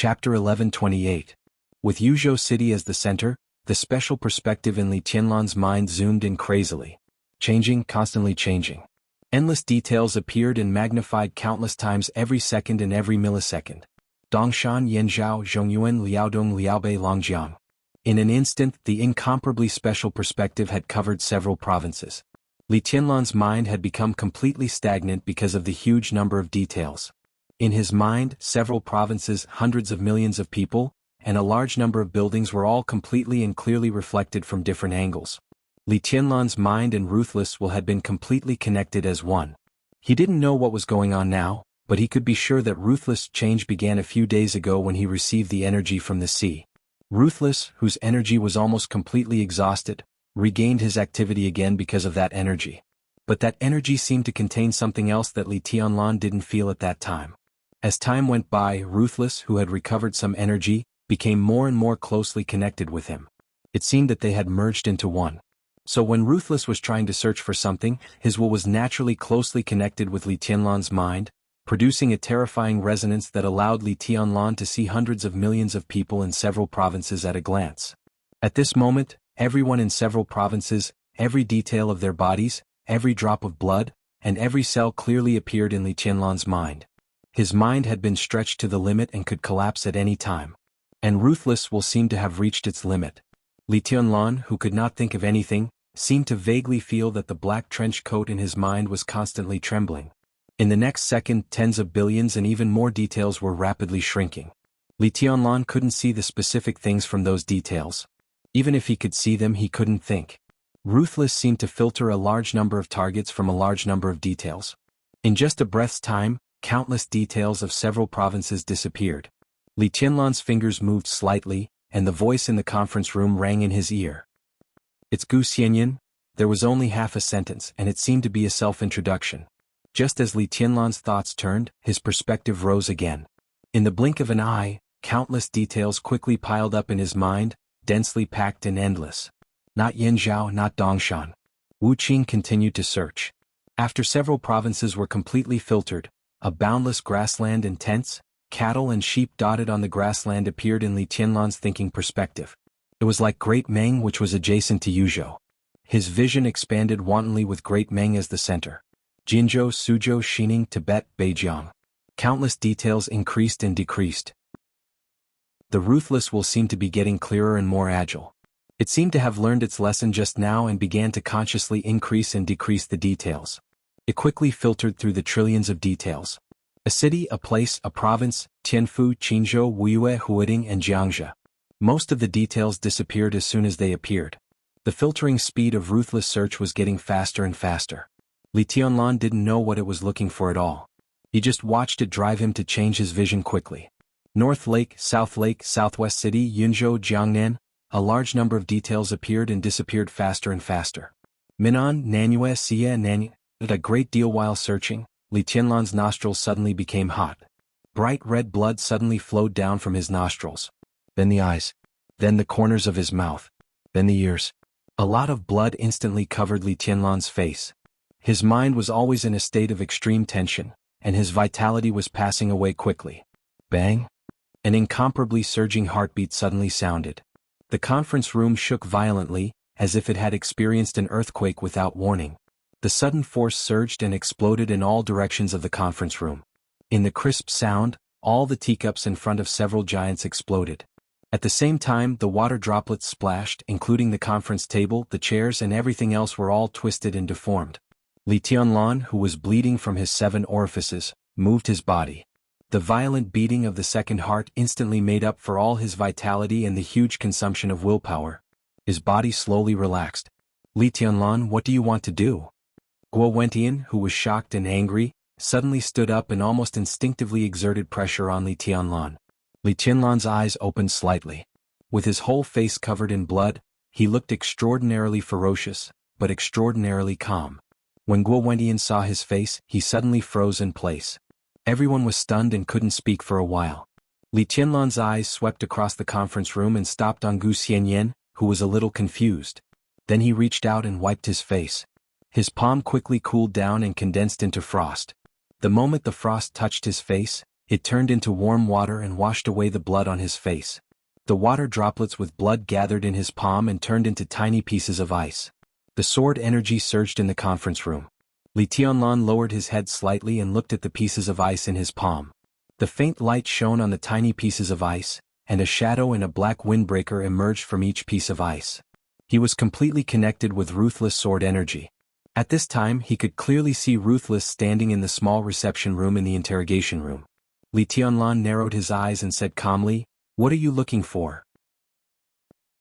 Chapter 1128. With Yuzhou City as the center, the special perspective in Li Tianlan's mind zoomed in crazily. Changing, constantly changing. Endless details appeared and magnified countless times every second and every millisecond. Dongshan Yanzhao Zhongyuan Liaodong Liaobei Longjiang. In an instant, the incomparably special perspective had covered several provinces. Li Tianlan's mind had become completely stagnant because of the huge number of details. In his mind, several provinces, hundreds of millions of people, and a large number of buildings were all completely and clearly reflected from different angles. Li Tianlan's mind and Ruthless Will had been completely connected as one. He didn't know what was going on now, but he could be sure that Ruthless change began a few days ago when he received the energy from the sea. Ruthless, whose energy was almost completely exhausted, regained his activity again because of that energy. But that energy seemed to contain something else that Li Tianlan didn't feel at that time. As time went by, Ruthless, who had recovered some energy, became more and more closely connected with him. It seemed that they had merged into one. So when Ruthless was trying to search for something, his will was naturally closely connected with Li Tianlan's mind, producing a terrifying resonance that allowed Li Tianlan to see hundreds of millions of people in several provinces at a glance. At this moment, everyone in several provinces, every detail of their bodies, every drop of blood, and every cell clearly appeared in Li Tianlan's mind. His mind had been stretched to the limit and could collapse at any time. And Ruthless Will seemed to have reached its limit. Li Tianlan, who could not think of anything, seemed to vaguely feel that the black trench coat in his mind was constantly trembling. In the next second, tens of billions and even more details were rapidly shrinking. Li Tianlan couldn't see the specific things from those details. Even if he could see them, he couldn't think. Ruthless seemed to filter a large number of targets from a large number of details. In just a breath's time, countless details of several provinces disappeared. Li Tianlan's fingers moved slightly, and the voice in the conference room rang in his ear. "It's Gu Xianyan." There was only half a sentence, and it seemed to be a self-introduction. Just as Li Tianlan's thoughts turned, his perspective rose again. In the blink of an eye, countless details quickly piled up in his mind, densely packed and endless. Not Yanzhao, not Dongshan. Wu Qing continued to search. After several provinces were completely filtered, a boundless grassland and tents, cattle and sheep dotted on the grassland appeared in Li Tianlan's thinking perspective. It was like Great Meng, which was adjacent to Yuzhou. His vision expanded wantonly with Great Meng as the center. Jinzhou, Suzhou, Xining, Tibet, Beijiang. Countless details increased and decreased. The Ruthless Will seemed to be getting clearer and more agile. It seemed to have learned its lesson just now and began to consciously increase and decrease the details. It quickly filtered through the trillions of details. A city, a place, a province, Tianfu, Qinzhou, Wuyue, Huading, and Jiangxia. Most of the details disappeared as soon as they appeared. The filtering speed of Ruthless search was getting faster and faster. Li Tianlan didn't know what it was looking for at all. He just watched it drive him to change his vision quickly. North Lake, Southwest City, Yunzhou, Jiangnan. A large number of details appeared and disappeared faster and faster. Minan, Nanyue, Xie, Nanyu. A great deal while searching, Li Tianlan's nostrils suddenly became hot. Bright red blood suddenly flowed down from his nostrils. Then the eyes. Then the corners of his mouth. Then the ears. A lot of blood instantly covered Li Tianlan's face. His mind was always in a state of extreme tension, and his vitality was passing away quickly. Bang! An incomparably surging heartbeat suddenly sounded. The conference room shook violently, as if it had experienced an earthquake without warning. The sudden force surged and exploded in all directions of the conference room. In the crisp sound, all the teacups in front of several giants exploded. At the same time, the water droplets splashed, including the conference table, the chairs, and everything else were all twisted and deformed. Li Tianlan, who was bleeding from his 7 orifices, moved his body. The violent beating of the second heart instantly made up for all his vitality and the huge consumption of willpower. His body slowly relaxed. "Li Tianlan, what do you want to do?" Guo Wentian, who was shocked and angry, suddenly stood up and almost instinctively exerted pressure on Li Tianlan. Li Tianlan's eyes opened slightly. With his whole face covered in blood, he looked extraordinarily ferocious, but extraordinarily calm. When Guo Wentian saw his face, he suddenly froze in place. Everyone was stunned and couldn't speak for a while. Li Tianlan's eyes swept across the conference room and stopped on Gu Xianyan, who was a little confused. Then he reached out and wiped his face. His palm quickly cooled down and condensed into frost. The moment the frost touched his face, It turned into warm water and washed away the blood on his face. The water droplets with blood gathered in his palm and turned into tiny pieces of ice. The sword energy surged in the conference room. Li Tianlan lowered his head slightly and looked at the pieces of ice in his palm. The faint light shone on the tiny pieces of ice, and a shadow and a black windbreaker emerged from each piece of ice. He was completely connected with Ruthless sword energy. At this time he could clearly see Ruthless standing in the small reception room in the interrogation room. Li Tianlan narrowed his eyes and said calmly, "What are you looking for?"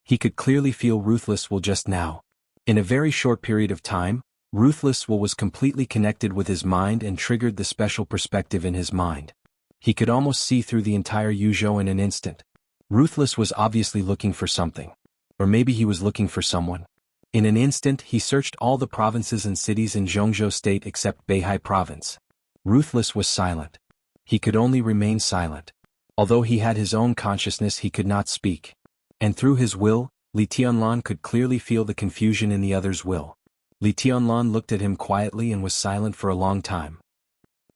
He could clearly feel Ruthless will just now. In a very short period of time, Ruthless will was completely connected with his mind and triggered the special perspective in his mind. He could almost see through the entire Yuzhou in an instant. Ruthless was obviously looking for something. Or maybe he was looking for someone. In an instant he searched all the provinces and cities in Zhongzhou state except Beihai province. Ruthless was silent. He could only remain silent. Although he had his own consciousness he could not speak. And through his will, Li Tianlan could clearly feel the confusion in the other's will. Li Tianlan looked at him quietly and was silent for a long time.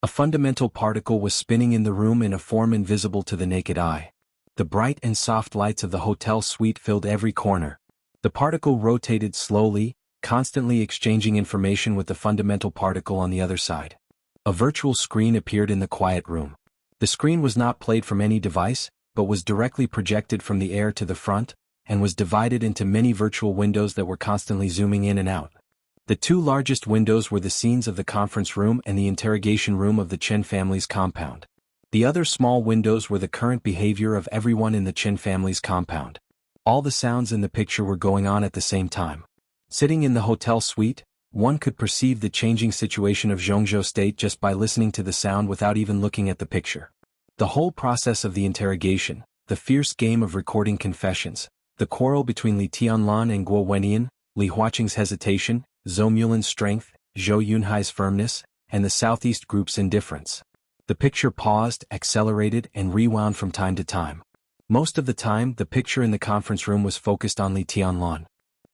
A fundamental particle was spinning in the room in a form invisible to the naked eye. The bright and soft lights of the hotel suite filled every corner. The particle rotated slowly, constantly exchanging information with the fundamental particle on the other side. A virtual screen appeared in the quiet room. The screen was not played from any device, but was directly projected from the air to the front, and was divided into many virtual windows that were constantly zooming in and out. The two largest windows were the scenes of the conference room and the interrogation room of the Chen family's compound. The other small windows were the current behavior of everyone in the Chen family's compound. All the sounds in the picture were going on at the same time. Sitting in the hotel suite, one could perceive the changing situation of Zhongzhou state just by listening to the sound without even looking at the picture. The whole process of the interrogation, the fierce game of recording confessions, the quarrel between Li Tianlan and Guo Wenian, Li Huaqing's hesitation, Zhou Mulin's strength, Zhou Yunhai's firmness, and the Southeast group's indifference. The picture paused, accelerated, and rewound from time to time. Most of the time, the picture in the conference room was focused on Li Tianlan.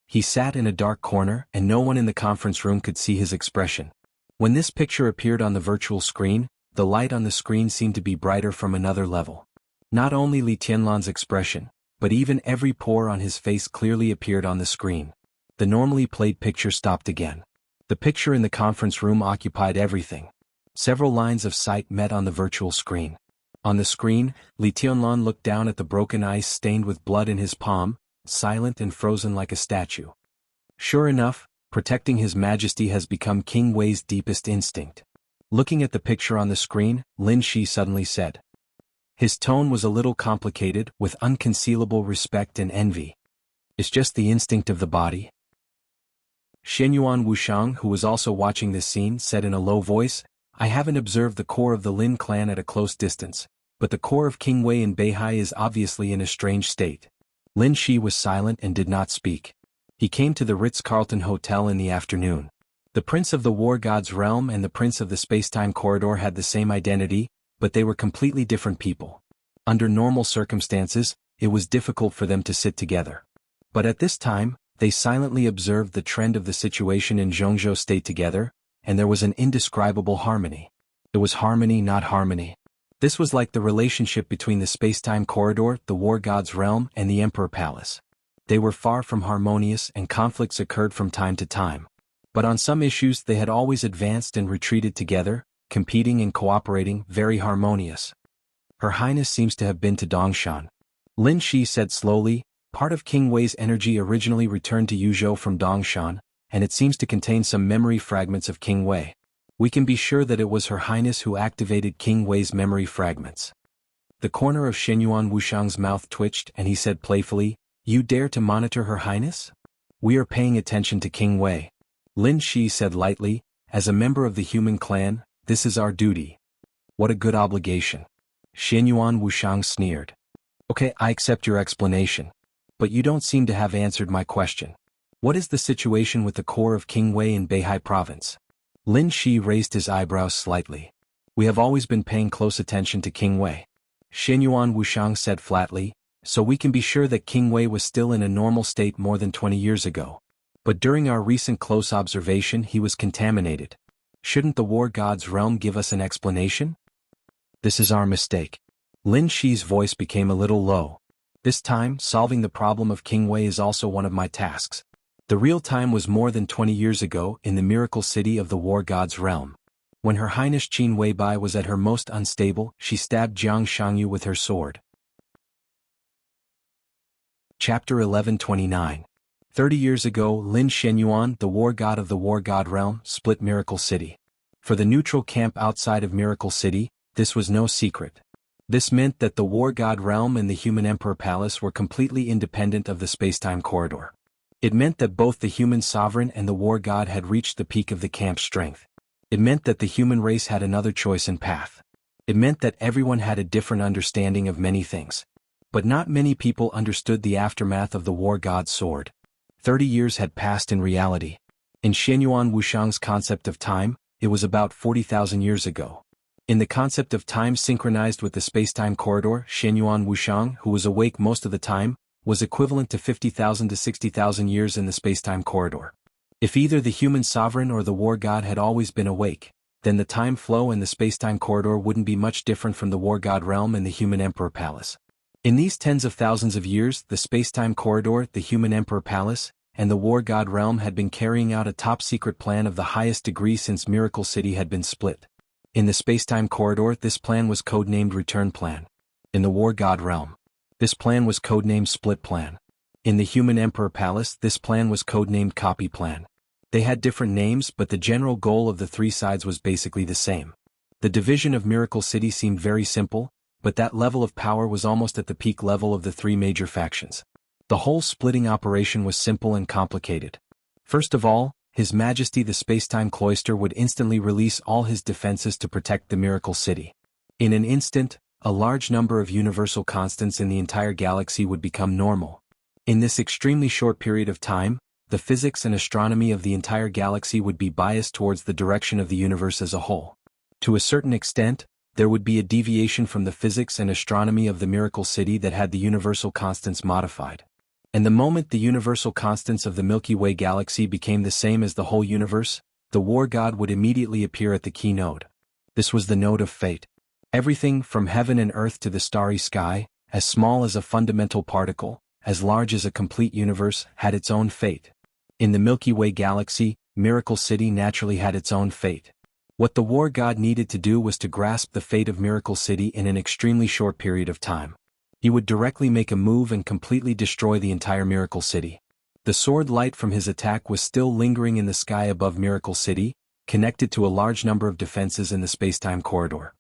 He sat in a dark corner, and no one in the conference room could see his expression. When this picture appeared on the virtual screen, the light on the screen seemed to be brighter from another level. Not only Li Tianlan's expression, but even every pore on his face clearly appeared on the screen. The normally played picture stopped again. The picture in the conference room occupied everything. Several lines of sight met on the virtual screen. On the screen, Li Tianlan looked down at the broken ice stained with blood in his palm, silent and frozen like a statue. Sure enough, protecting his majesty has become King Wei's deepest instinct. Looking at the picture on the screen, Lin Shi suddenly said. His tone was a little complicated, with unconcealable respect and envy. It's just the instinct of the body. Xianyuan Wuxiang, who was also watching this scene, said in a low voice, I haven't observed the core of the Lin clan at a close distance, but the core of King Wei in Beihai is obviously in a strange state. Lin Shi was silent and did not speak. He came to the Ritz-Carlton Hotel in the afternoon. The Prince of the War God's Realm and the Prince of the Spacetime Corridor had the same identity, but they were completely different people. Under normal circumstances, it was difficult for them to sit together. But at this time, they silently observed the trend of the situation in Zhongzhou state together, and there was an indescribable harmony. It was harmony, not harmony. This was like the relationship between the Spacetime Corridor, the War God's Realm, and the Emperor Palace. They were far from harmonious and conflicts occurred from time to time. But on some issues they had always advanced and retreated together, competing and cooperating, very harmonious. Her Highness seems to have been to Dongshan. Lin Shi said slowly, part of King Wei's energy originally returned to Yuzhou from Dongshan, and it seems to contain some memory fragments of King Wei. We can be sure that it was Her Highness who activated King Wei's memory fragments. The corner of Xianyuan Wuxiang's mouth twitched and he said playfully, You dare to monitor Her Highness? We are paying attention to King Wei. Lin Shi said lightly, as a member of the human clan, this is our duty. What a good obligation. Xianyuan Wuxiang sneered. Okay, I accept your explanation. But you don't seem to have answered my question. What is the situation with the core of King Wei in Beihai province? Lin Shi raised his eyebrows slightly. We have always been paying close attention to King Wei. Xianyuan Wuxiang said flatly, so we can be sure that King Wei was still in a normal state more than 20 years ago. But during our recent close observation he was contaminated. Shouldn't the War God's Realm give us an explanation? This is our mistake. Lin Shi's voice became a little low. This time, solving the problem of King Wei is also one of my tasks. The real time was more than 20 years ago in the miracle city of the war god's realm. When Her Highness Qin Weibai was at her most unstable, she stabbed Jiang Shangyu with her sword. Chapter 1129. 30 years ago, Lin Shenyuan, the war god of the war god realm, split Miracle City. For the neutral camp outside of Miracle City, this was no secret. This meant that the war god realm and the human emperor palace were completely independent of the spacetime corridor. It meant that both the human sovereign and the war god had reached the peak of the camp's strength. It meant that the human race had another choice and path. It meant that everyone had a different understanding of many things. But not many people understood the aftermath of the war god's sword. 30 years had passed in reality. In Shenyuan Wuxiang's concept of time, it was about 40,000 years ago. In the concept of time synchronized with the spacetime corridor, Shenyuan Wuxiang, who was awake most of the time, was equivalent to 50,000 to 60,000 years in the spacetime corridor. If either the human sovereign or the war god had always been awake, then the time flow in the spacetime corridor wouldn't be much different from the war god realm and the human emperor palace. In these tens of thousands of years, the spacetime corridor, the human emperor palace, and the war god realm had been carrying out a top-secret plan of the highest degree since Miracle City had been split. In the spacetime corridor, this plan was codenamed Return Plan. In the war god realm, this plan was codenamed Split Plan. In the human emperor palace, this plan was codenamed Copy Plan. They had different names, but the general goal of the three sides was basically the same. The division of Miracle City seemed very simple, but that level of power was almost at the peak level of the three major factions. The whole splitting operation was simple and complicated. First of all, His Majesty the Spacetime Cloister would instantly release all his defenses to protect the Miracle City. In an instant, a large number of universal constants in the entire galaxy would become normal. In this extremely short period of time, the physics and astronomy of the entire galaxy would be biased towards the direction of the universe as a whole. To a certain extent, there would be a deviation from the physics and astronomy of the Miracle City that had the universal constants modified. And the moment the universal constants of the Milky Way galaxy became the same as the whole universe, the war god would immediately appear at the key node. This was the node of fate. Everything from heaven and earth to the starry sky, as small as a fundamental particle, as large as a complete universe, had its own fate. In the Milky Way galaxy, Miracle City naturally had its own fate. What the war god needed to do was to grasp the fate of Miracle City in an extremely short period of time. He would directly make a move and completely destroy the entire Miracle City. The sword light from his attack was still lingering in the sky above Miracle City, connected to a large number of defenses in the spacetime corridor.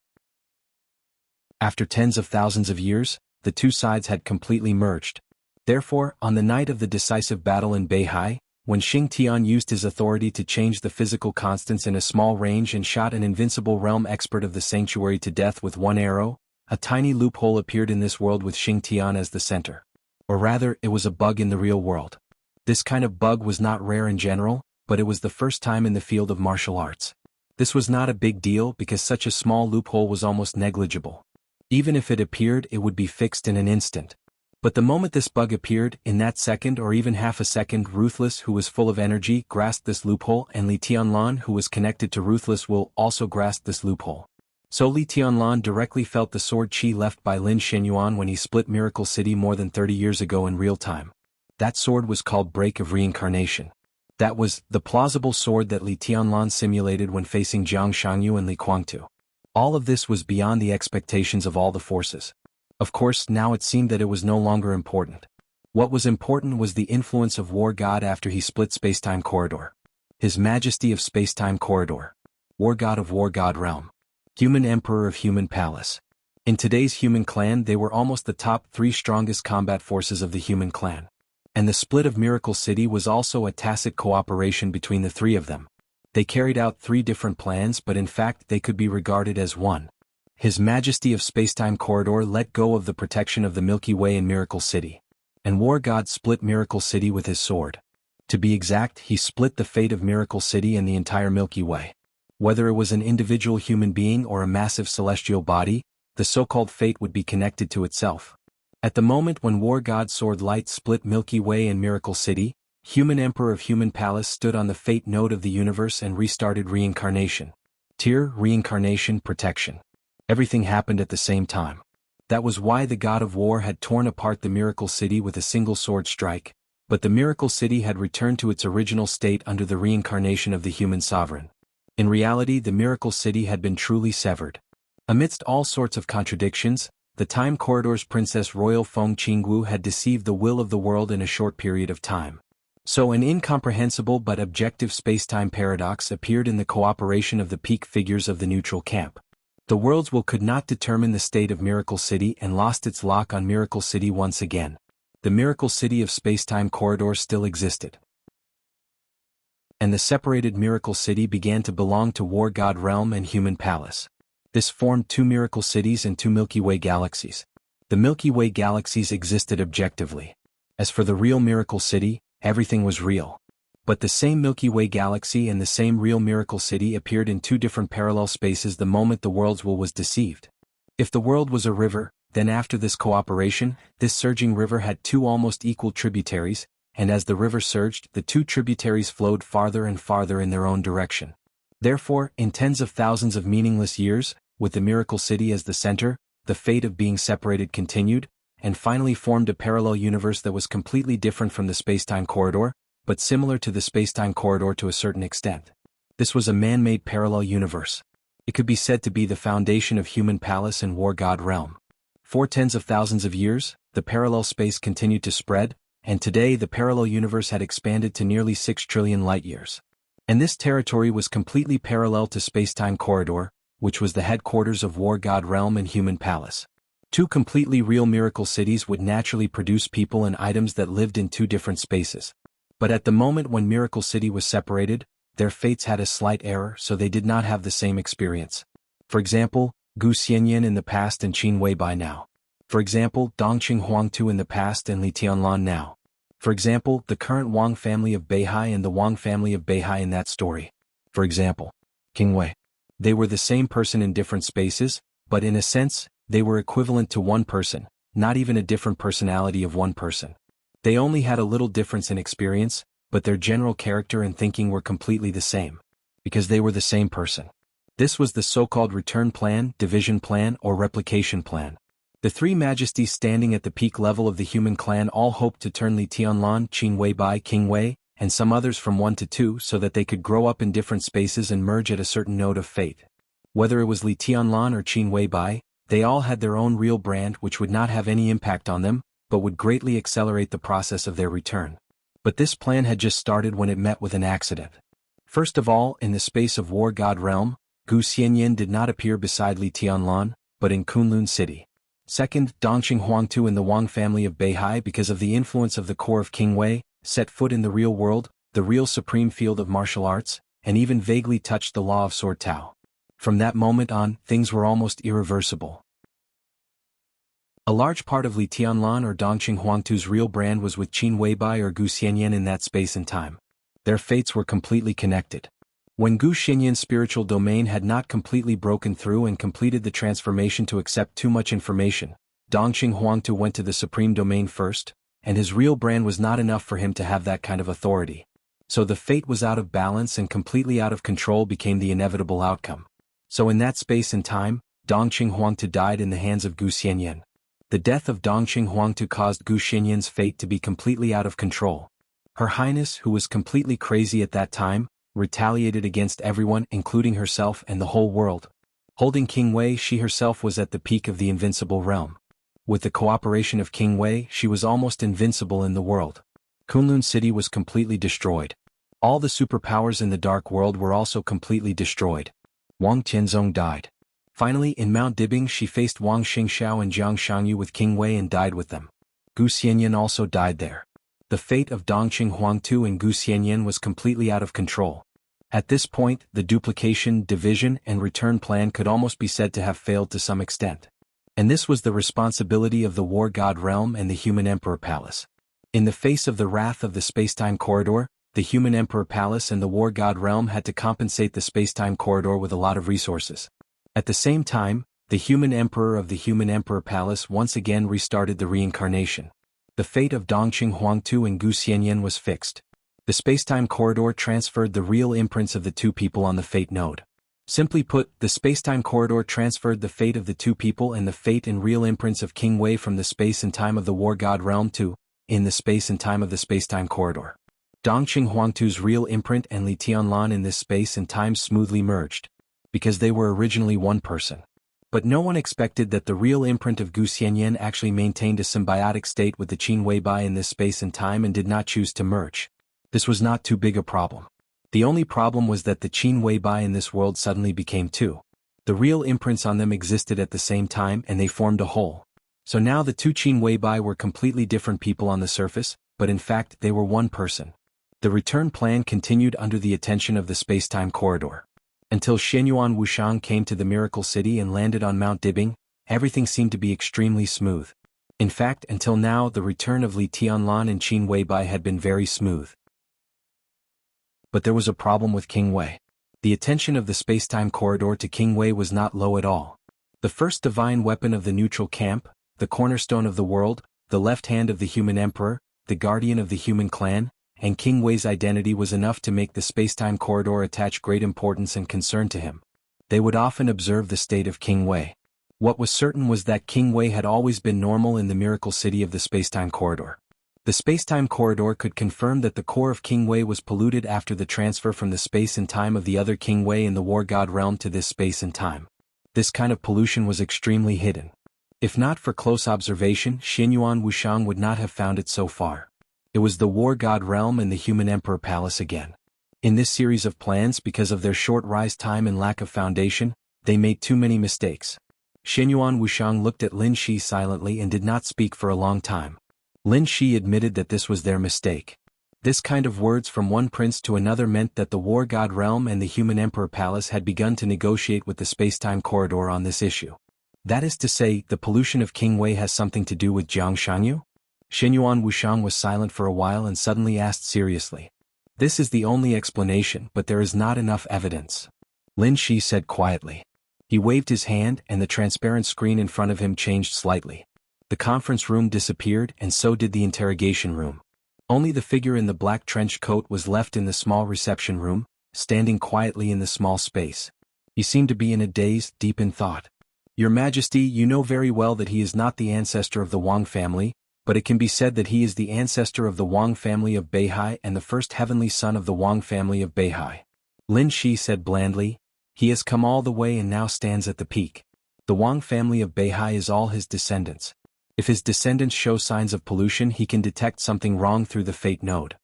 After tens of thousands of years, the two sides had completely merged. Therefore, on the night of the decisive battle in Beihai, when Xing Tian used his authority to change the physical constants in a small range and shot an invincible realm expert of the sanctuary to death with one arrow, a tiny loophole appeared in this world with Xing Tian as the center. Or rather, it was a bug in the real world. This kind of bug was not rare in general, but it was the first time in the field of martial arts. This was not a big deal because such a small loophole was almost negligible. Even if it appeared, it would be fixed in an instant. But the moment this bug appeared, in that second or even half a second, Ruthless, who was full of energy, grasped this loophole, and Li Tianlan, who was connected to Ruthless Will, also grasped this loophole. So Li Tianlan directly felt the sword chi left by Lin Shenyuan when he split Miracle City more than 30 years ago in real time. That sword was called Break of Reincarnation. That was the plausible sword that Li Tianlan simulated when facing Jiang Shangyu and Li Guangtu. All of this was beyond the expectations of all the forces. Of course, now it seemed that it was no longer important. What was important was the influence of War God after he split Spacetime Corridor. His Majesty of Spacetime Corridor. War God of War God Realm. Human Emperor of Human Palace. In today's human clan, they were almost the top 3 strongest combat forces of the human clan. And the split of Miracle City was also a tacit cooperation between the 3 of them. They carried out 3 different plans, but in fact they could be regarded as one. His Majesty of Spacetime Corridor let go of the protection of the Milky Way in Miracle City. And War God split Miracle City with his sword. To be exact, he split the fate of Miracle City and the entire Milky Way. Whether it was an individual human being or a massive celestial body, the so-called fate would be connected to itself. At the moment when War God's sword light split Milky Way and Miracle City, Human Emperor of Human Palace stood on the fate node of the universe and restarted reincarnation. Tier Reincarnation Protection. Everything happened at the same time. That was why the god of war had torn apart the miracle city with a single sword strike, but the miracle city had returned to its original state under the reincarnation of the human sovereign. In reality, the miracle city had been truly severed. Amidst all sorts of contradictions, the Time Corridor's Princess Royal Feng Qinggu had deceived the will of the world in a short period of time. So an incomprehensible but objective space-time paradox appeared in the cooperation of the peak figures of the neutral camp. The world's will could not determine the state of Miracle City and lost its lock on Miracle City once again. The Miracle City of space-time corridor still existed. And the separated Miracle City began to belong to War God Realm and Human Palace. This formed two Miracle Cities and two Milky Way galaxies. The Milky Way galaxies existed objectively. As for the real Miracle City, everything was real. But the same Milky Way galaxy and the same real Miracle City appeared in two different parallel spaces the moment the world's will was deceived. If the world was a river, then after this cooperation, this surging river had two almost equal tributaries, and as the river surged, the two tributaries flowed farther and farther in their own direction. Therefore, in tens of thousands of meaningless years, with the Miracle City as the center, the fate of being separated continued, and finally formed a parallel universe that was completely different from the space-time corridor, but similar to the space-time corridor to a certain extent. This was a man-made parallel universe. It could be said to be the foundation of Human Palace and War God Realm. For tens of thousands of years, the parallel space continued to spread, and today the parallel universe had expanded to nearly 6 trillion light-years. And this territory was completely parallel to space-time corridor, which was the headquarters of War God Realm and Human Palace. Two completely real miracle cities would naturally produce people and items that lived in two different spaces. But at the moment when Miracle City was separated, their fates had a slight error, so they did not have the same experience. For example, Gu Xianyan in the past and Qin Weibai now. For example, Dongqing Huangtu in the past and Li Tianlan now. For example, the current Wang family of Beihai and the Wang family of Beihai in that story. For example, King Wei. They were the same person in different spaces, but in a sense, they were equivalent to one person, not even a different personality of one person. They only had a little difference in experience, but their general character and thinking were completely the same. Because they were the same person. This was the so-called return plan, division plan, or replication plan. The three majesties standing at the peak level of the human clan all hoped to turn Li Tianlan, Qin Weibai, King Wei, and some others from 1 to 2 so that they could grow up in different spaces and merge at a certain node of fate. Whether it was Li Tianlan or Qin Weibai, they all had their own real brand which would not have any impact on them, but would greatly accelerate the process of their return. But this plan had just started when it met with an accident. First of all, in the space of War God Realm, Gu Xianyan did not appear beside Li Tianlan, but in Kunlun City. Second, Dongqing Huangtu and the Wang family of Beihai, because of the influence of the core of King Wei, set foot in the real world, the real supreme field of martial arts, and even vaguely touched the law of Sword Tao. From that moment on, things were almost irreversible. A large part of Li Tianlan or Dongqing Huangtu's real brand was with Qin Weibai or Gu Xianyan in that space and time. Their fates were completely connected. When Gu Xianyan's spiritual domain had not completely broken through and completed the transformation to accept too much information, Dongqing Huangtu went to the supreme domain first, and his real brand was not enough for him to have that kind of authority. So the fate was out of balance and completely out of control became the inevitable outcome. So in that space and time, Dongqing Huangtu died in the hands of Gu Xianyan. The death of Dongqing Huangtu caused Gu Xianyan's fate to be completely out of control. Her Highness, who was completely crazy at that time, retaliated against everyone including herself and the whole world. Holding King Wei, she herself was at the peak of the invincible realm. With the cooperation of King Wei, she was almost invincible in the world. Kunlun City was completely destroyed. All the superpowers in the Dark World were also completely destroyed. Wang Tianzong died. Finally, in Mount Dibing she faced Wang Xingxiao and Jiang Shangyu with King Wei and died with them. Gu Xianyan also died there. The fate of Dongqing Huangtu and Gu Xianyan was completely out of control. At this point, the duplication, division, and return plan could almost be said to have failed to some extent. And this was the responsibility of the War God Realm and the Human Emperor Palace. In the face of the wrath of the Spacetime Corridor, the Human Emperor Palace and the War God Realm had to compensate the Spacetime Corridor with a lot of resources. At the same time, the Human Emperor of the Human Emperor Palace once again restarted the reincarnation. The fate of Dongqing Huangtu and Gu Xianyan was fixed. The Spacetime Corridor transferred the real imprints of the two people on the fate node. Simply put, the spacetime corridor transferred the fate of the two people and the fate and real imprints of King Wei from the space and time of the War God realm to, in the space and time of the spacetime corridor. Dongqing Huangtu's real imprint and Li Tianlan in this space and time smoothly merged, because they were originally one person. But no one expected that the real imprint of Gu Xianyan actually maintained a symbiotic state with the Qin Weibai in this space and time and did not choose to merge. This was not too big a problem. The only problem was that the Qin Weibai in this world suddenly became two. The real imprints on them existed at the same time and they formed a whole. So now the two Qin Weibai were completely different people on the surface, but in fact they were one person. The return plan continued under the attention of the spacetime corridor. Until Xianyuan Wushang came to the Miracle City and landed on Mount Dibing, everything seemed to be extremely smooth. In fact, until now the return of Li Tianlan and Qin Weibai had been very smooth. But there was a problem with King Wei. The attention of the spacetime corridor to King Wei was not low at all. The first divine weapon of the neutral camp, the cornerstone of the world, the left hand of the human emperor, the guardian of the human clan, and King Wei's identity was enough to make the spacetime corridor attach great importance and concern to him. They would often observe the state of King Wei. What was certain was that King Wei had always been normal in the Miracle City of the spacetime corridor. The spacetime corridor could confirm that the core of King Wei was polluted after the transfer from the space and time of the other King Wei in the War God realm to this space and time. This kind of pollution was extremely hidden. If not for close observation, Xianyuan Wushang would not have found it so far. It was the War God realm and the Human Emperor Palace again. In this series of plans, because of their short rise time and lack of foundation, they made too many mistakes. Xianyuan Wushang looked at Lin Shi silently and did not speak for a long time. Lin Shi admitted that this was their mistake. This kind of words from one prince to another meant that the War God realm and the Human Emperor Palace had begun to negotiate with the spacetime corridor on this issue. That is to say, the pollution of King Wei has something to do with Jiang Shanyu? Xianyuan Wushang was silent for a while and suddenly asked seriously. This is the only explanation, but there is not enough evidence. Lin Shi said quietly. He waved his hand and the transparent screen in front of him changed slightly. The conference room disappeared and so did the interrogation room. Only the figure in the black trench coat was left in the small reception room, standing quietly in the small space. He seemed to be in a daze, deep in thought. Your Majesty, you know very well that he is not the ancestor of the Wang family, but it can be said that he is the ancestor of the Wang family of Beihai and the first heavenly son of the Wang family of Beihai. Lin Shi said blandly, he has come all the way and now stands at the peak. The Wang family of Beihai is all his descendants. If his descendants show signs of pollution, he can detect something wrong through the fate node.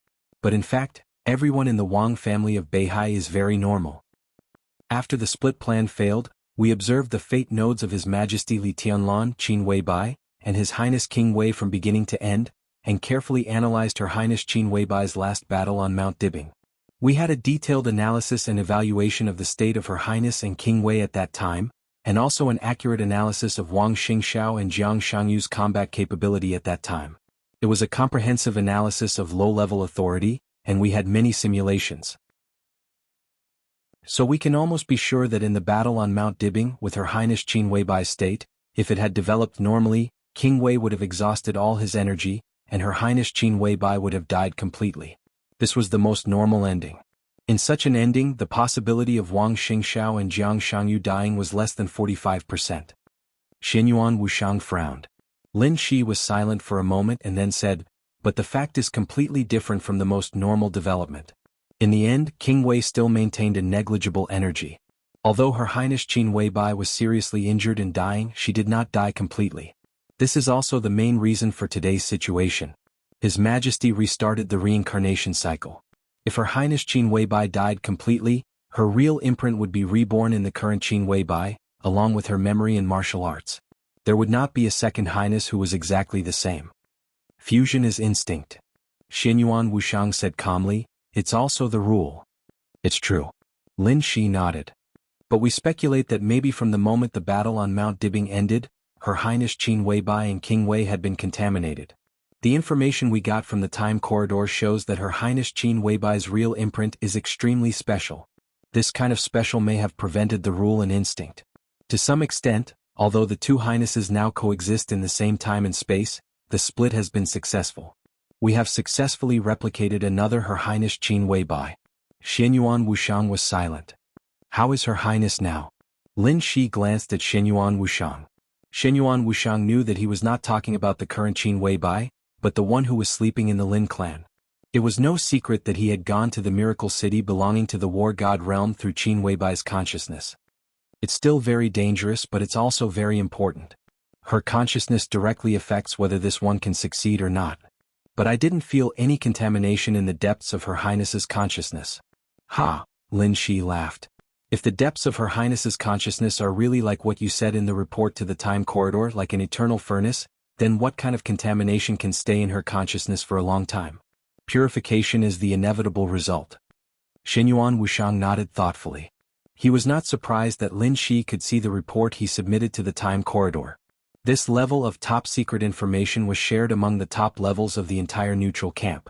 But in fact, everyone in the Wang family of Beihai is very normal. After the split plan failed, we observed the fate nodes of His Majesty Li Tianlan, Qin Weibai, and His Highness King Wei from beginning to end, and carefully analyzed Her Highness Qin Weibai's last battle on Mount Dibing. We had a detailed analysis and evaluation of the state of Her Highness and King Wei at that time, and also an accurate analysis of Wang Xingxiao and Jiang Shangyu's combat capability at that time. It was a comprehensive analysis of low-level authority, and we had many simulations. So we can almost be sure that in the battle on Mount Dibing with Her Highness Qin Weibai's state, if it had developed normally, King Wei would have exhausted all his energy, and Her Highness Qin Weibai would have died completely. This was the most normal ending. In such an ending, the possibility of Wang Xingxiao and Jiang Shangyu dying was less than 45%. Xianyuan Wushang frowned. Lin Shi was silent for a moment and then said, but the fact is completely different from the most normal development. In the end, King Wei still maintained a negligible energy. Although Her Highness Qin Weibai was seriously injured and dying, she did not die completely. This is also the main reason for today's situation. His Majesty restarted the reincarnation cycle. If Her Highness Qin Weibai died completely, her real imprint would be reborn in the current Qin Weibai, along with her memory and martial arts. There would not be a second highness who was exactly the same. Fusion is instinct. Xianyuan Wushang said calmly, it's also the rule. It's true. Lin Shi nodded. But we speculate that maybe from the moment the battle on Mount Dibing ended, Her Highness Qin Weibai and King Wei had been contaminated. The information we got from the time corridor shows that Her Highness Qin Weibai's real imprint is extremely special. This kind of special may have prevented the rule and instinct. To some extent, although the two highnesses now coexist in the same time and space, the split has been successful. We have successfully replicated another Her Highness Qin Weibai. Xianyuan Wushang was silent. How is Her Highness now? Lin Shi glanced at Shenyuan Wushang. Shenyuan Wushang knew that he was not talking about the current Qin Weibai, but the one who was sleeping in the Lin clan. It was no secret that he had gone to the miracle city belonging to the war god realm through Qin Weibai's consciousness. It's still very dangerous, but it's also very important. Her consciousness directly affects whether this one can succeed or not. But I didn't feel any contamination in the depths of Her Highness's consciousness. Ha, Lin Shi laughed. If the depths of Her Highness's consciousness are really like what you said in the report to the time corridor, like an eternal furnace, then what kind of contamination can stay in her consciousness for a long time? Purification is the inevitable result. Shenyuan Wushang nodded thoughtfully. He was not surprised that Lin Shi could see the report he submitted to the time corridor. This level of top-secret information was shared among the top levels of the entire neutral camp.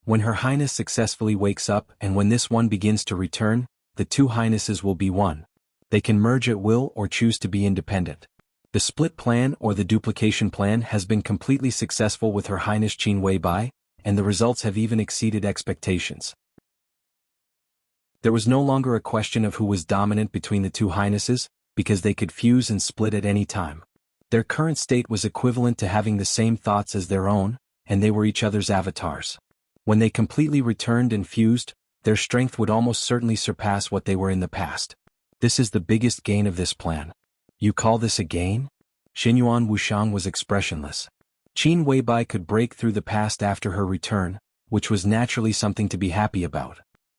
When Her Highness successfully wakes up and when this one begins to return, the two highnesses will be one. They can merge at will or choose to be independent. The split plan or the duplication plan has been completely successful with Her Highness Qin Weibai, and the results have even exceeded expectations. There was no longer a question of who was dominant between the two highnesses, because they could fuse and split at any time. Their current state was equivalent to having the same thoughts as their own, and they were each other's avatars. When they completely returned and fused, their strength would almost certainly surpass what they were in the past. This is the biggest gain of this plan. You call this a gain? Shenyuan Wushang was expressionless. Qin Weibai could break through the past after her return, which was naturally something to be happy about.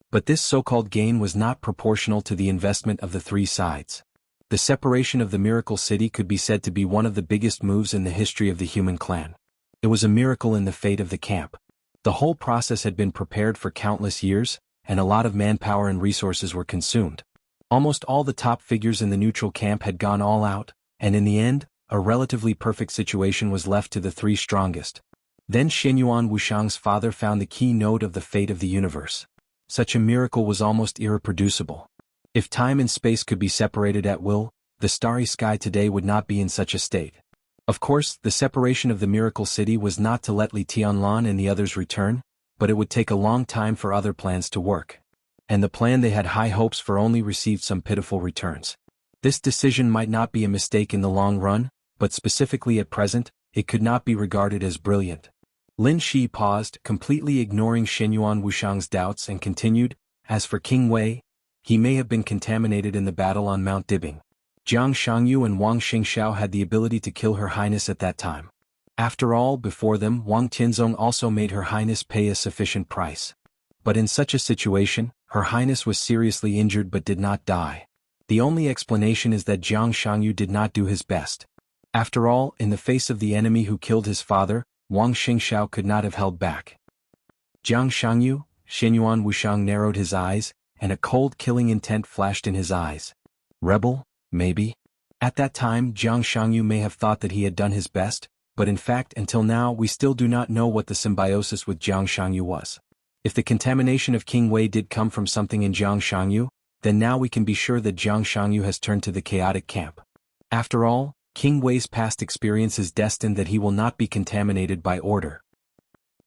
But this so-called gain was not proportional to the investment of the three sides. The separation of the Miracle City could be said to be one of the biggest moves in the history of the human clan. It was a miracle in the fate of the camp. The whole process had been prepared for countless years, and a lot of manpower and resources were consumed. Almost all the top figures in the neutral camp had gone all out, and in the end, a relatively perfect situation was left to the three strongest. Then Shenyuan Wushang's father found the key node of the fate of the universe. Such a miracle was almost irreproducible. If time and space could be separated at will, the starry sky today would not be in such a state. Of course, the separation of the Miracle City was not to let Li Tianlan and the others return, but it would take a long time for other plans to work. And the plan they had high hopes for only received some pitiful returns. This decision might not be a mistake in the long run, but specifically at present, it could not be regarded as brilliant. Lin Shi paused, completely ignoring Shenyuan Wushang's doubts, and continued, as for King Wei, he may have been contaminated in the battle on Mount Dibing. Jiang Shangyu and Wang Xingxiao had the ability to kill Her Highness at that time. After all, before them, Wang Tianzong also made Her Highness pay a sufficient price. But in such a situation, Her Highness was seriously injured but did not die. The only explanation is that Jiang Shangyu did not do his best. After all, in the face of the enemy who killed his father, Wang Xingxiao could not have held back. Jiang Shangyu, Shenyuan Wushang narrowed his eyes, and a cold killing intent flashed in his eyes. Rebel, maybe? At that time, Jiang Shangyu may have thought that he had done his best, but in fact until now we still do not know what the symbiosis with Jiang Shangyu was. If the contamination of King Wei did come from something in Jiang Shangyu, then now we can be sure that Jiang Shangyu has turned to the chaotic camp. After all, King Wei's past experience is destined that he will not be contaminated by order.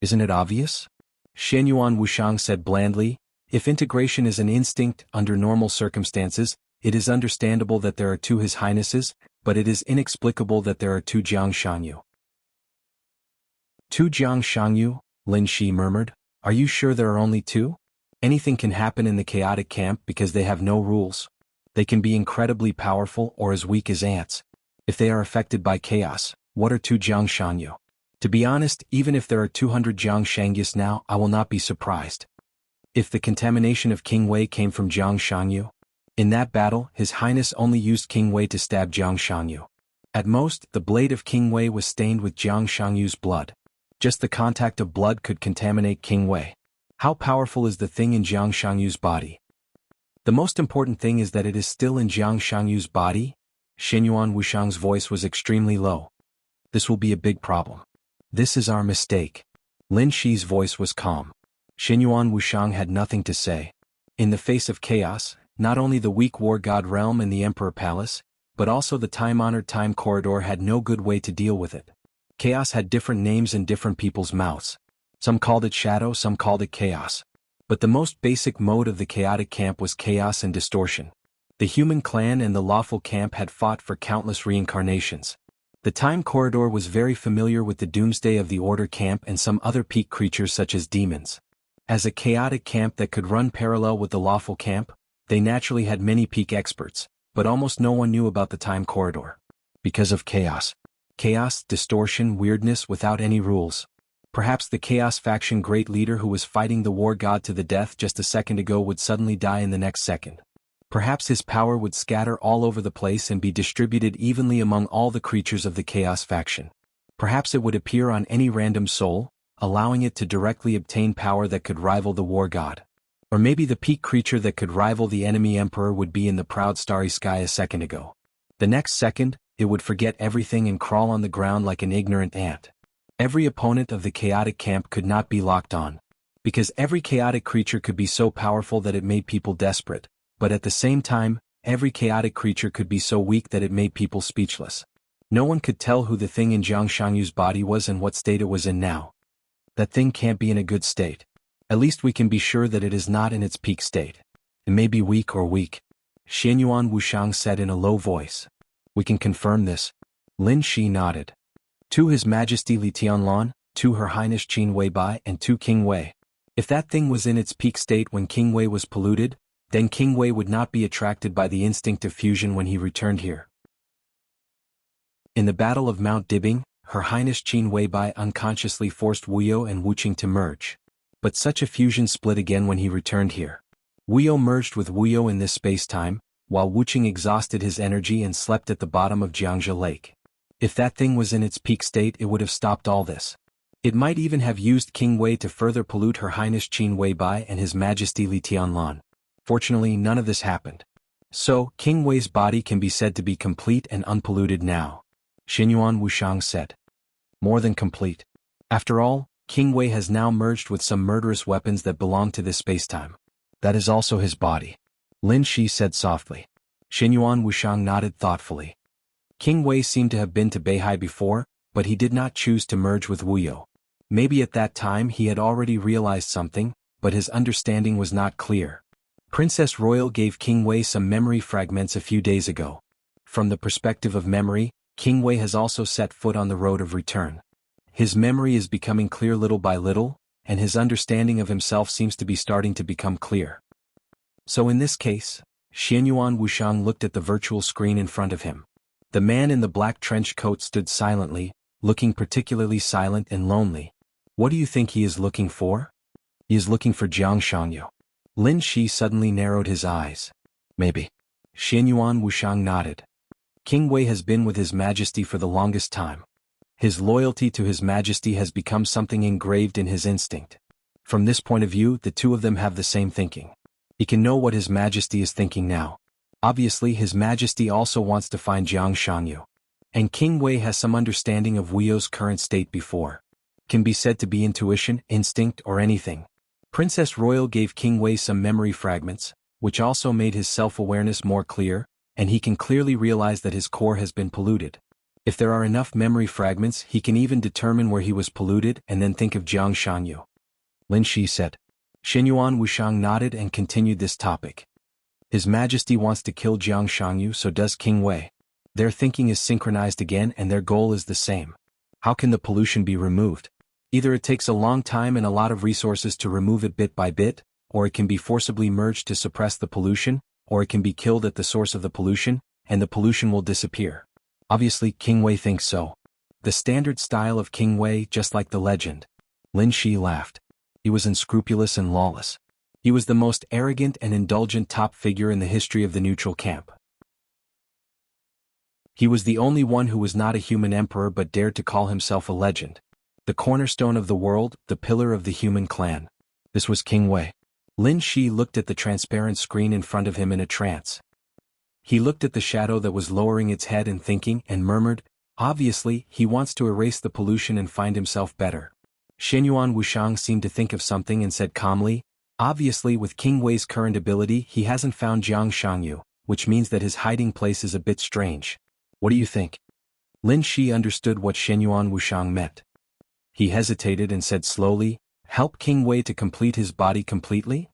Isn't it obvious? Shenyuan Wushang said blandly, if integration is an instinct under normal circumstances, it is understandable that there are two His Highnesses, but it is inexplicable that there are two Jiang Shangyu. Two Jiang Shangyu? Lin Shi murmured. Are you sure there are only two? Anything can happen in the chaotic camp because they have no rules. They can be incredibly powerful or as weak as ants. If they are affected by chaos, what are two Jiang Shangyu? To be honest, even if there are 200 Jiang Shangyus now, I will not be surprised. If the contamination of King Wei came from Jiang Shangyu, in that battle, His Highness only used King Wei to stab Jiang Shangyu. At most, the blade of King Wei was stained with Jiang Shangyu's blood. Just the contact of blood could contaminate King Wei. How powerful is the thing in Jiang Shangyu's body? The most important thing is that it is still in Jiang Shangyu's body. Shenyuan Wushang's voice was extremely low. This will be a big problem. This is our mistake. Lin Shi's voice was calm. Shenyuan Wushang had nothing to say. In the face of chaos, not only the weak war god realm and the Emperor Palace, but also the time-honored time corridor had no good way to deal with it. Chaos had different names in different people's mouths. Some called it shadow, some called it chaos. But the most basic mode of the chaotic camp was chaos and distortion. The human clan and the lawful camp had fought for countless reincarnations. The time corridor was very familiar with the doomsday of the Order camp and some other peak creatures such as demons. As a chaotic camp that could run parallel with the lawful camp, they naturally had many peak experts, but almost no one knew about the time corridor. Because of chaos. Chaos, distortion, weirdness without any rules. Perhaps the Chaos faction great leader who was fighting the war god to the death just a second ago would suddenly die in the next second. Perhaps his power would scatter all over the place and be distributed evenly among all the creatures of the Chaos faction. Perhaps it would appear on any random soul, allowing it to directly obtain power that could rival the war god. Or maybe the peak creature that could rival the enemy emperor would be in the proud starry sky a second ago. The next second, it would forget everything and crawl on the ground like an ignorant ant. Every opponent of the chaotic camp could not be locked on. Because every chaotic creature could be so powerful that it made people desperate, but at the same time, every chaotic creature could be so weak that it made people speechless. No one could tell who the thing in Jiang Shangyu's body was and what state it was in now. That thing can't be in a good state. At least we can be sure that it is not in its peak state. It may be weak or weak. Xianyuan Wushang said in a low voice. We can confirm this. Lin Shi nodded. To His Majesty Li Tianlan, to Her Highness Qin Weibai and to King Wei. If that thing was in its peak state when King Wei was polluted, then King Wei would not be attracted by the instinct of fusion when he returned here. In the Battle of Mount Dibing, Her Highness Qin Weibai unconsciously forced Wuyo and Wuqing to merge. But such a fusion split again when he returned here. Wuyo merged with Wuyo in this space-time, while Wuqing exhausted his energy and slept at the bottom of Jiangzhe Lake. If that thing was in its peak state, it would have stopped all this. It might even have used King Wei to further pollute Her Highness Qin Weibai and His Majesty Li Tianlan. Fortunately, none of this happened. So, King Wei's body can be said to be complete and unpolluted now. Xianyuan Wushang said. More than complete. After all, King Wei has now merged with some murderous weapons that belong to this spacetime. That is also his body. Lin Shi said softly. Xianyuan Wushang nodded thoughtfully. King Wei seemed to have been to Beihai before, but he did not choose to merge with Wuyo. Maybe at that time he had already realized something, but his understanding was not clear. Princess Royal gave King Wei some memory fragments a few days ago. From the perspective of memory, King Wei has also set foot on the road of return. His memory is becoming clear little by little, and his understanding of himself seems to be starting to become clear. So in this case, Xianyuan Wushang looked at the virtual screen in front of him. The man in the black trench coat stood silently, looking particularly silent and lonely. What do you think he is looking for? He is looking for Jiang Shangyu. Lin Shi suddenly narrowed his eyes. Maybe. Xianyuan Wushang nodded. King Wei has been with His Majesty for the longest time. His loyalty to His Majesty has become something engraved in his instinct. From this point of view, the two of them have the same thinking. He can know what His Majesty is thinking now. Obviously, His Majesty also wants to find Jiang Shangyu. And King Wei has some understanding of Wuyo's current state before. Can be said to be intuition, instinct, or anything. Princess Royal gave King Wei some memory fragments, which also made his self-awareness more clear, and he can clearly realize that his core has been polluted. If there are enough memory fragments, he can even determine where he was polluted and then think of Jiang Shangyu. Lin Shi said. Xianyuan Wushang nodded and continued this topic. His Majesty wants to kill Jiang Shangyu, so does King Wei. Their thinking is synchronized again and their goal is the same. How can the pollution be removed? Either it takes a long time and a lot of resources to remove it bit by bit, or it can be forcibly merged to suppress the pollution, or it can be killed at the source of the pollution, and the pollution will disappear. Obviously, King Wei thinks so. The standard style of King Wei, just like the legend. Lin Shi laughed. He was unscrupulous and lawless. He was the most arrogant and indulgent top figure in the history of the neutral camp. He was the only one who was not a human emperor but dared to call himself a legend. The cornerstone of the world, the pillar of the human clan. This was King Wei. Lin Shi looked at the transparent screen in front of him in a trance. He looked at the shadow that was lowering its head and thinking and murmured, obviously, he wants to erase the pollution and find himself better. Xianyuan Wushang seemed to think of something and said calmly, obviously with King Wei's current ability he hasn't found Jiang Shangyu, which means that his hiding place is a bit strange. What do you think? Lin Shi understood what Xianyuan Wushang meant. He hesitated and said slowly, help King Wei to complete his body completely?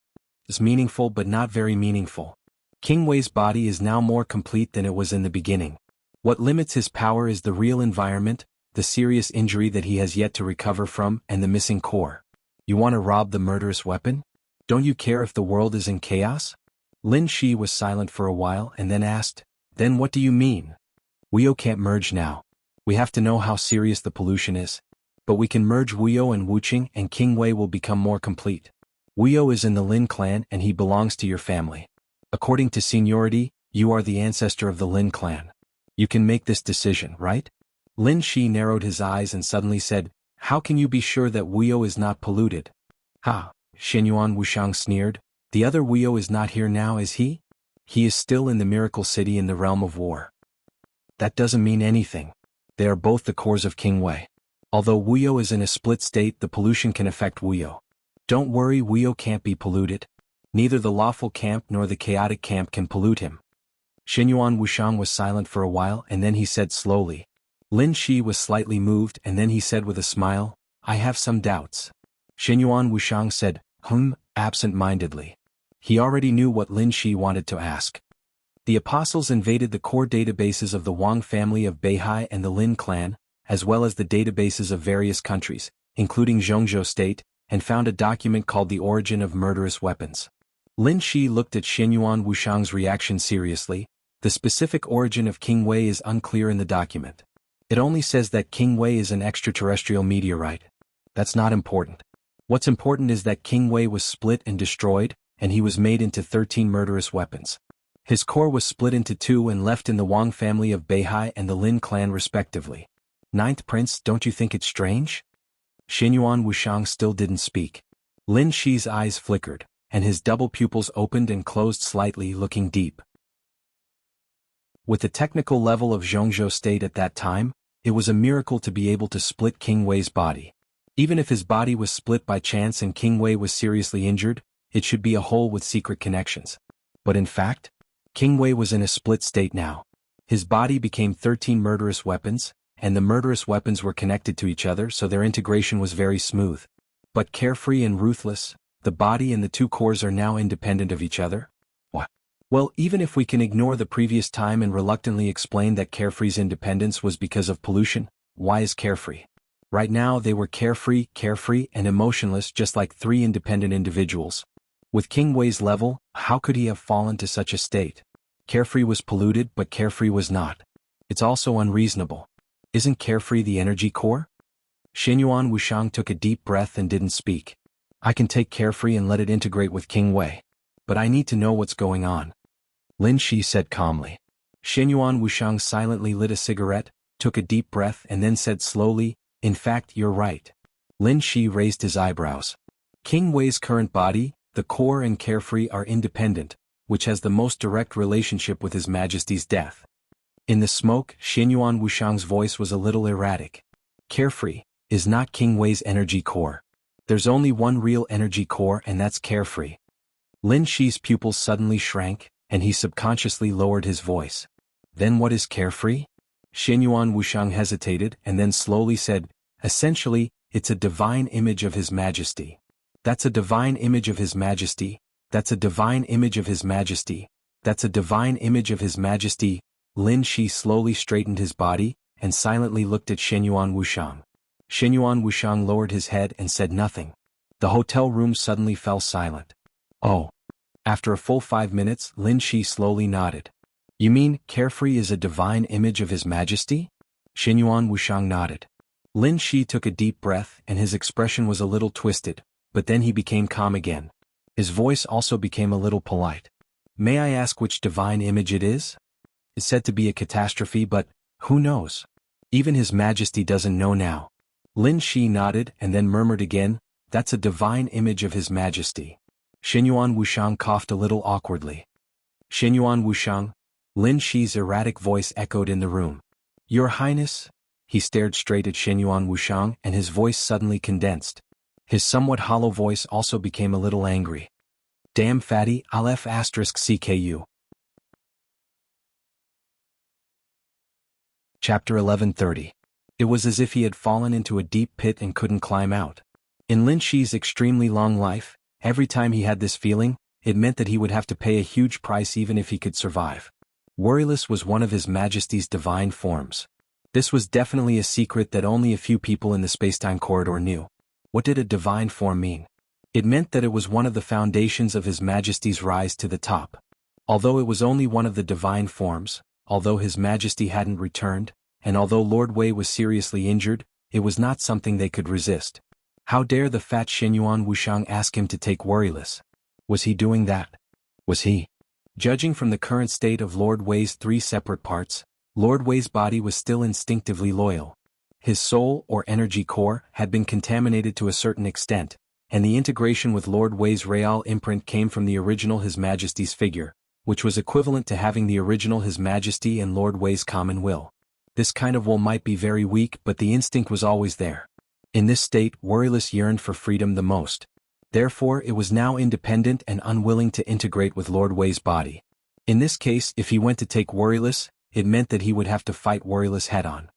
It's meaningful but not very meaningful. King Wei's body is now more complete than it was in the beginning. What limits his power is the real environment, the serious injury that he has yet to recover from, and the missing core. You want to rob the murderous weapon? Don't you care if the world is in chaos? Lin Shi was silent for a while and then asked, "Then what do you mean?" "Wuyo can't merge now. We have to know how serious the pollution is. But we can merge Wuyo and Wuqing and King Wei will become more complete. Wuyo is in the Lin clan and he belongs to your family. According to seniority, you are the ancestor of the Lin clan. You can make this decision, right?" Lin Shi narrowed his eyes and suddenly said, "How can you be sure that Wuyo is not polluted?" "Ha," Xinyuan Wushang sneered. "The other Wuyo is not here now, is he? He is still in the Miracle City in the realm of war." "That doesn't mean anything. They are both the cores of King Wei. Although Wuyo is in a split state, the pollution can affect Wuyo. Don't worry, Wuyo can't be polluted. Neither the lawful camp nor the chaotic camp can pollute him." Xinyuan Wushang was silent for a while and then he said slowly. Lin Shi was slightly moved and then he said with a smile, "I have some doubts." Xinyuan Wushang said, absent-mindedly. He already knew what Lin Shi wanted to ask. The apostles invaded the core databases of the Wang family of Beihai and the Lin clan, as well as the databases of various countries, including Zhongzhou State, and found a document called The Origin of Murderous Weapons. Lin Shi looked at Xinyuan Wushang's reaction seriously. The specific origin of King Wei is unclear in the document. It only says that King Wei is an extraterrestrial meteorite. That's not important. What's important is that King Wei was split and destroyed, and he was made into 13 murderous weapons. His core was split into 2 and left in the Wang family of Beihai and the Lin clan respectively. Ninth Prince, don't you think it's strange? Xinyuan Wushang still didn't speak. Lin Shi's eyes flickered, and his double pupils opened and closed slightly, looking deep. With the technical level of Zhongzhou State at that time, it was a miracle to be able to split King Wei's body. Even if his body was split by chance and King Wei was seriously injured, it should be a whole with secret connections. But in fact, King Wei was in a split state now. His body became 13 murderous weapons, and the murderous weapons were connected to each other so their integration was very smooth. But carefree and ruthless, the body and the 2 cores are now independent of each other? What? Well, even if we can ignore the previous time and reluctantly explain that Carefree's independence was because of pollution, why is Carefree? Right now they were carefree, and emotionless just like 3 independent individuals. With King Wei's level, how could he have fallen to such a state? Carefree was polluted but Carefree was not. It's also unreasonable. Isn't Carefree the energy core? Xinyuan Wushang took a deep breath and didn't speak. I can take Carefree and let it integrate with King Wei. But I need to know what's going on. Lin Shi said calmly. Xinyuan Wushang silently lit a cigarette, took a deep breath and then said slowly, "In fact, you're right." Lin Shi raised his eyebrows. King Wei's current body, the core and Carefree are independent, which has the most direct relationship with His Majesty's death. In the smoke, Xinyuan Wushang's voice was a little erratic. Carefree is not King Wei's energy core. There's only one real energy core and that's Carefree. Lin Shi's pupils suddenly shrank, and he subconsciously lowered his voice. Then what is Carefree? Xinyuan Wushang hesitated and then slowly said, essentially, it's a divine image of His Majesty. That's a divine image of His Majesty. That's a divine image of His Majesty. That's a divine image of His Majesty. Lin Shi slowly straightened his body and silently looked at Xinyuan Wushang. Xinyuan Wushang lowered his head and said nothing. The hotel room suddenly fell silent. Oh. After a full 5 minutes, Lin Shi slowly nodded. You mean, Carefree is a divine image of His Majesty? Xinyuan Wushang nodded. Lin Shi took a deep breath and his expression was a little twisted, but then he became calm again. His voice also became a little polite. May I ask which divine image it is? It's said to be a catastrophe, but who knows? Even His Majesty doesn't know now. Lin Shi nodded and then murmured again, that's a divine image of His Majesty. Xinyuan Wushang coughed a little awkwardly. Xinyuan Wushang, Lin Shi's erratic voice echoed in the room. Your Highness? He stared straight at Xinyuan Wushang and his voice suddenly condensed. His somewhat hollow voice also became a little angry. Damn fatty, Aleph asterisk CKU. Chapter 1130. It was as if he had fallen into a deep pit and couldn't climb out. In Lin Shi's extremely long life, every time he had this feeling, it meant that he would have to pay a huge price even if he could survive. Worryless was one of His Majesty's divine forms. This was definitely a secret that only a few people in the spacetime corridor knew. What did a divine form mean? It meant that it was one of the foundations of His Majesty's rise to the top. Although it was only one of the divine forms, although His Majesty hadn't returned, and although Lord Wei was seriously injured, it was not something they could resist. How dare the fat Xinyuan Wushang ask him to take Worryless? Was he doing that? Was he? Judging from the current state of Lord Wei's 3 separate parts, Lord Wei's body was still instinctively loyal. His soul or energy core had been contaminated to a certain extent, and the integration with Lord Wei's Real imprint came from the original His Majesty's figure, which was equivalent to having the original His Majesty and Lord Wei's common will. This kind of will might be very weak, but the instinct was always there. In this state, Worryless yearned for freedom the most. Therefore, it was now independent and unwilling to integrate with Lord Wei's body. In this case, if he went to take Worryless, it meant that he would have to fight Worryless head-on.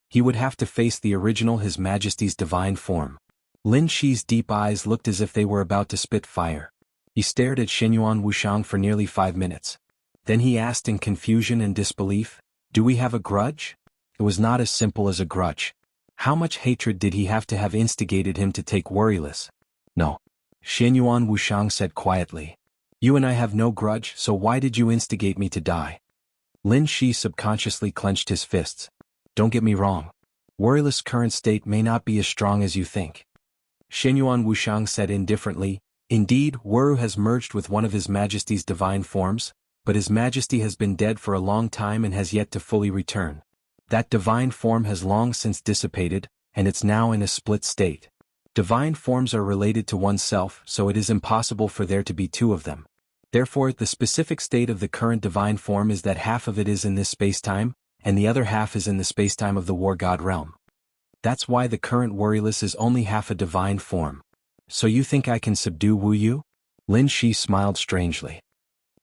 He would have to face the original His Majesty's divine form. Lin Shi's deep eyes looked as if they were about to spit fire. He stared at Xinyuan Wushang for nearly 5 minutes. Then he asked in confusion and disbelief, "Do we have a grudge?" It was not as simple as a grudge. How much hatred did he have to have instigated him to take Worryless? "No." Xinyuan Wushang said quietly. "You and I have no grudge, so why did you instigate me to die?" Lin Shi subconsciously clenched his fists. "Don't get me wrong. Worryless' current state may not be as strong as you think." Xinyuan Wushang said indifferently, "Indeed, Wuru has merged with one of His Majesty's divine forms, but His Majesty has been dead for a long time and has yet to fully return. That divine form has long since dissipated, and it's now in a split state. Divine forms are related to oneself, so it is impossible for there to be 2 of them. Therefore, the specific state of the current divine form is that half of it is in this spacetime, and the other half is in the spacetime of the War God realm. That's why the current Worryless is only half a divine form. So you think I can subdue Wu Yu?" Lin Shi smiled strangely.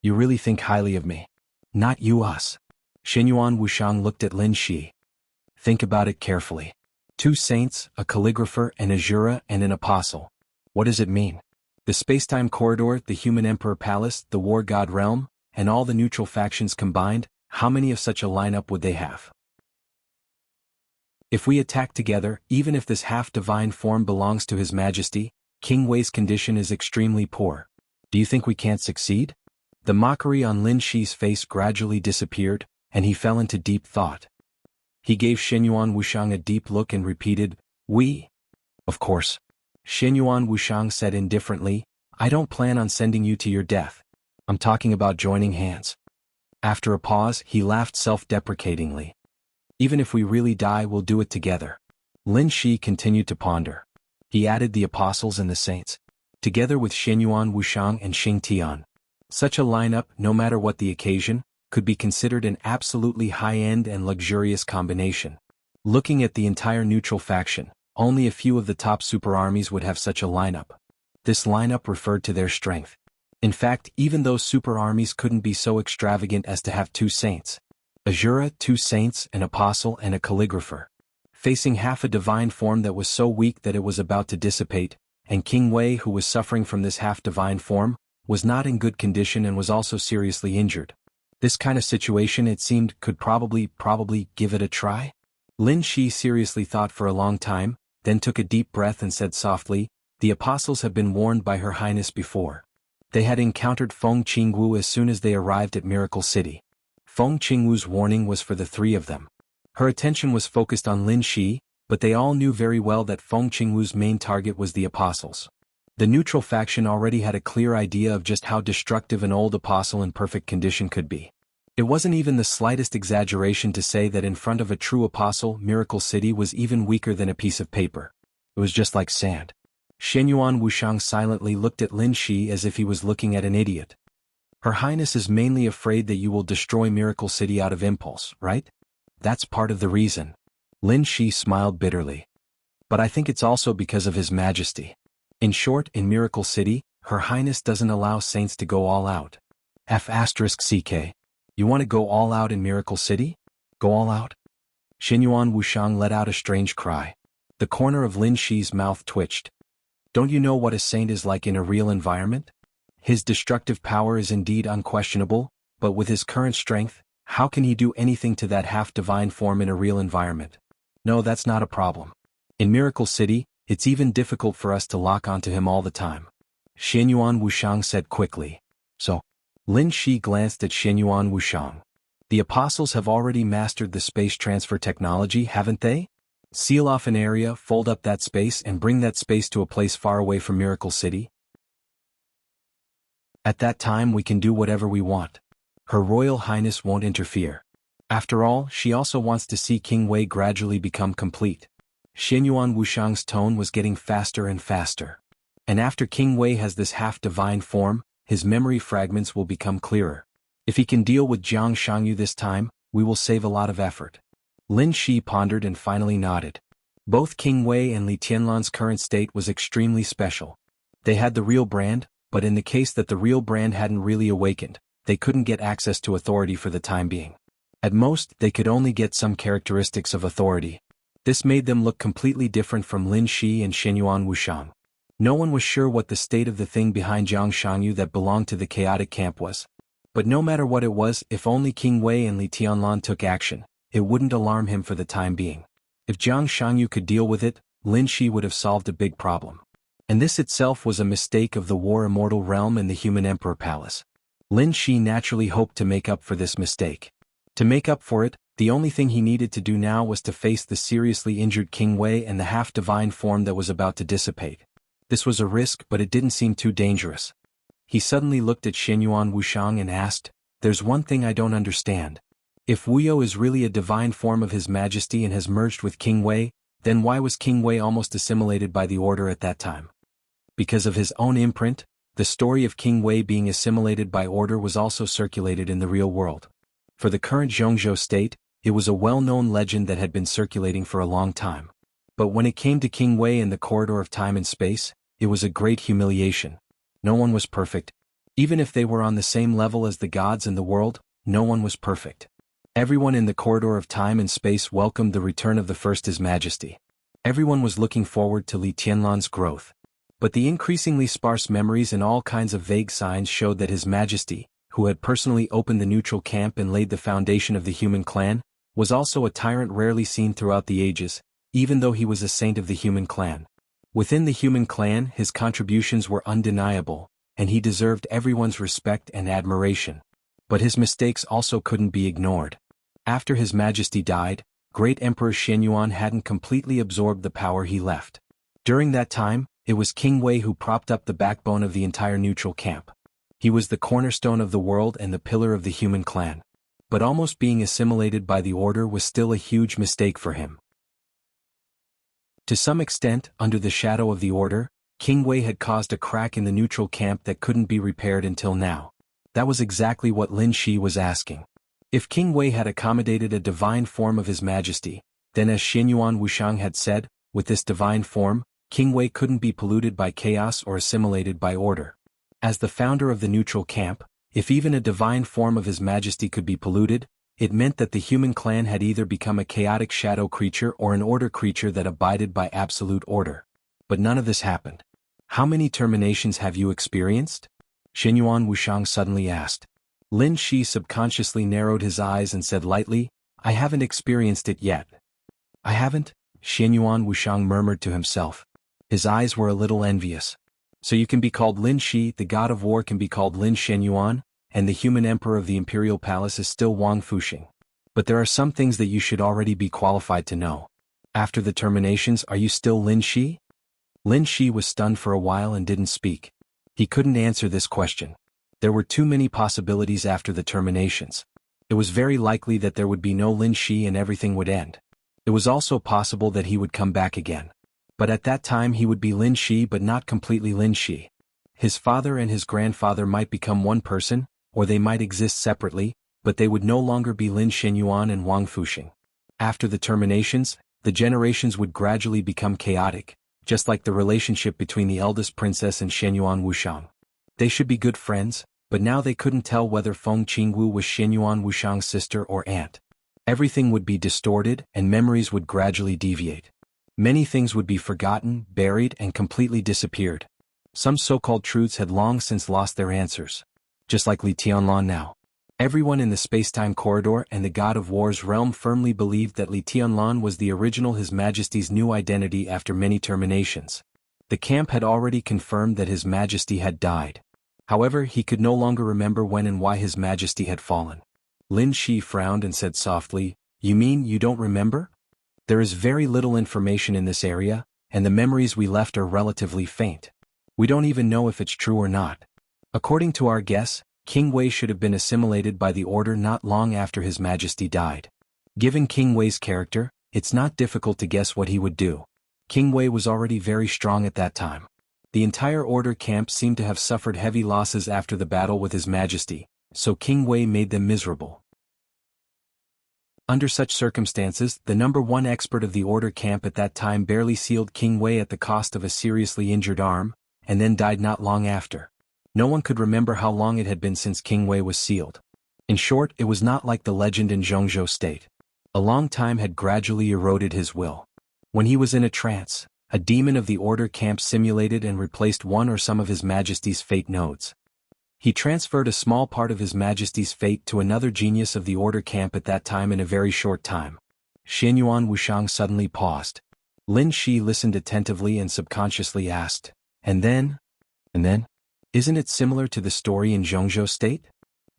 "You really think highly of me? Not you us." Xinyuan Wushang looked at Lin Shi. "Think about it carefully. 2 saints, a calligrapher, an Azura, and an apostle. What does it mean? The spacetime corridor, the human emperor palace, the war god realm, and all the neutral factions combined, how many of such a lineup would they have? If we attack together, even if this half-divine form belongs to His Majesty, King Wei's condition is extremely poor. Do you think we can't succeed?" The mockery on Lin Shi's face gradually disappeared, and he fell into deep thought. He gave Xinyuan Wushang a deep look and repeated, "We?" "Of course." Xinyuan Wushang said indifferently, "I don't plan on sending you to your death. I'm talking about joining hands." After a pause, he laughed self-deprecatingly. "Even if we really die, we'll do it together." Lin Shi continued to ponder. He added the apostles and the saints, together with Xinyuan Wushang and Xing Tian. Such a lineup, no matter what the occasion, could be considered an absolutely high-end and luxurious combination. Looking at the entire neutral faction, only a few of the top superarmies would have such a lineup. This lineup referred to their strength. In fact, even those superarmies couldn't be so extravagant as to have 2 saints. Azura, 2 saints, an apostle, and a calligrapher. Facing half a divine form that was so weak that it was about to dissipate, and King Wei, who was suffering from this half-divine form, was not in good condition and was also seriously injured. This kind of situation, it seemed, could probably give it a try? Lin Shi seriously thought for a long time, then took a deep breath and said softly, "The apostles have been warned by Her Highness before. They had encountered Feng Qingwu as soon as they arrived at Miracle City. Feng Qingwu's warning was for the 3 of them." Her attention was focused on Lin Shi, but they all knew very well that Feng Qingwu's main target was the apostles. The neutral faction already had a clear idea of just how destructive an old apostle in perfect condition could be. It wasn't even the slightest exaggeration to say that in front of a true apostle, Miracle City was even weaker than a piece of paper. It was just like sand. Xinyuan Wushang silently looked at Lin Shi as if he was looking at an idiot. "Her Highness is mainly afraid that you will destroy Miracle City out of impulse, right? That's part of the reason." Lin Shi smiled bitterly. "But I think it's also because of His Majesty. In short, in Miracle City, Her Highness doesn't allow saints to go all out. F***CK. You want to go all out in Miracle City? Go all out?" Xinyuan Wushang let out a strange cry. The corner of Lin Shi's mouth twitched. "Don't you know what a saint is like in a real environment? His destructive power is indeed unquestionable, but with his current strength, how can he do anything to that half-divine form in a real environment? No, that's not a problem. In Miracle City, it's even difficult for us to lock onto him all the time. Xianyuan Wushang said quickly. So, Lin Shi glanced at Xianyuan Wushang. The apostles have already mastered the space transfer technology, haven't they? Seal off an area, fold up that space and bring that space to a place far away from Miracle City? At that time we can do whatever we want. Her Royal Highness won't interfere. After all, she also wants to see King Wei gradually become complete. Xianyuan Wushang's tone was getting faster and faster. And after King Wei has this half-divine form, his memory fragments will become clearer. If he can deal with Jiang Shangyu this time, we will save a lot of effort. Lin Shi pondered and finally nodded. Both King Wei and Li Tianlan's current state was extremely special. They had the real brand, but in the case that the real brand hadn't really awakened, they couldn't get access to authority for the time being. At most, they could only get some characteristics of authority. This made them look completely different from Lin Shi and Xianyuan Wushang. No one was sure what the state of the thing behind Jiang Shangyu that belonged to the chaotic camp was. But no matter what it was, if only King Wei and Li Tianlan took action, it wouldn't alarm him for the time being. If Jiang Shangyu could deal with it, Lin Shi would have solved a big problem. And this itself was a mistake of the War Immortal Realm and the Human Emperor Palace. Lin Shi naturally hoped to make up for this mistake. To make up for it, the only thing he needed to do now was to face the seriously injured King Wei and the half-divine form that was about to dissipate. This was a risk, but it didn't seem too dangerous. He suddenly looked at Xianyuan Wushang and asked, "There's one thing I don't understand. If Wuyo is really a divine form of His Majesty and has merged with King Wei, then why was King Wei almost assimilated by the order at that time?" Because of his own imprint, the story of King Wei being assimilated by order was also circulated in the real world. For the current Zhongzhou state, it was a well-known legend that had been circulating for a long time. But when it came to King Wei and the corridor of time and space, it was a great humiliation. No one was perfect. Even if they were on the same level as the gods and the world, no one was perfect. Everyone in the corridor of time and space welcomed the return of the first His Majesty. Everyone was looking forward to Li Tianlan's growth. But the increasingly sparse memories and all kinds of vague signs showed that His Majesty, who had personally opened the neutral camp and laid the foundation of the human clan, was also a tyrant rarely seen throughout the ages, even though he was a saint of the human clan. Within the human clan, his contributions were undeniable, and he deserved everyone's respect and admiration. But his mistakes also couldn't be ignored. After His Majesty died, Great Emperor Xianyuan hadn't completely absorbed the power he left. During that time, it was King Wei who propped up the backbone of the entire neutral camp. He was the cornerstone of the world and the pillar of the human clan. But almost being assimilated by the order was still a huge mistake for him. To some extent, under the shadow of the order, King Wei had caused a crack in the neutral camp that couldn't be repaired until now. That was exactly what Lin Shi was asking. If King Wei had accommodated a divine form of His Majesty, then as Xianyuan Wushang had said, with this divine form, King Wei couldn't be polluted by chaos or assimilated by order. As the founder of the neutral camp, if even a divine form of His Majesty could be polluted, it meant that the human clan had either become a chaotic shadow creature or an order creature that abided by absolute order. But none of this happened. "How many terminations have you experienced?" Xianyuan Wushang suddenly asked. Lin Shi subconsciously narrowed his eyes and said lightly, "I haven't experienced it yet." "I haven't?" Xianyuan Wushang murmured to himself. His eyes were a little envious. "So you can be called Lin Shi, the god of war can be called Lin Xianyuan, and the human emperor of the imperial palace is still Wang Fuxing. But there are some things that you should already be qualified to know. After the terminations, are you still Lin Shi?" Lin Shi was stunned for a while and didn't speak. He couldn't answer this question. There were too many possibilities after the terminations. It was very likely that there would be no Lin Shi and everything would end. It was also possible that he would come back again. But at that time he would be Lin Shi but not completely Lin Shi. His father and his grandfather might become one person, or they might exist separately, but they would no longer be Lin Xianyuan and Wang Fuxing. After the terminations, the generations would gradually become chaotic, just like the relationship between the eldest princess and Xianyuan Wushang. They should be good friends, but now they couldn't tell whether Feng Qingwu was Xianyuan Wushang's sister or aunt. Everything would be distorted and memories would gradually deviate. Many things would be forgotten, buried, and completely disappeared. Some so-called truths had long since lost their answers. Just like Li Tianlan now. Everyone in the space-time corridor and the God of War's realm firmly believed that Li Tianlan was the original His Majesty's new identity after many terminations. The camp had already confirmed that His Majesty had died. However, he could no longer remember when and why His Majesty had fallen. Lin Shi frowned and said softly, "You mean you don't remember? There is very little information in this area, and the memories we left are relatively faint. We don't even know if it's true or not. According to our guess, King Wei should have been assimilated by the order not long after His Majesty died. Given King Wei's character, it's not difficult to guess what he would do. King Wei was already very strong at that time. The entire order camp seemed to have suffered heavy losses after the battle with His Majesty, so King Wei made them miserable. Under such circumstances, the number one expert of the order camp at that time barely sealed King Wei at the cost of a seriously injured arm, and then died not long after. No one could remember how long it had been since King Wei was sealed. In short, it was not like the legend in Zhongzhou State. A long time had gradually eroded his will. When he was in a trance, a demon of the order camp simulated and replaced one or some of His Majesty's fate nodes. He transferred a small part of His Majesty's fate to another genius of the order camp at that time in a very short time. Xianyuan Wushang suddenly paused. Lin Shi listened attentively and subconsciously asked, And then? Isn't it similar to the story in Zhongzhou State?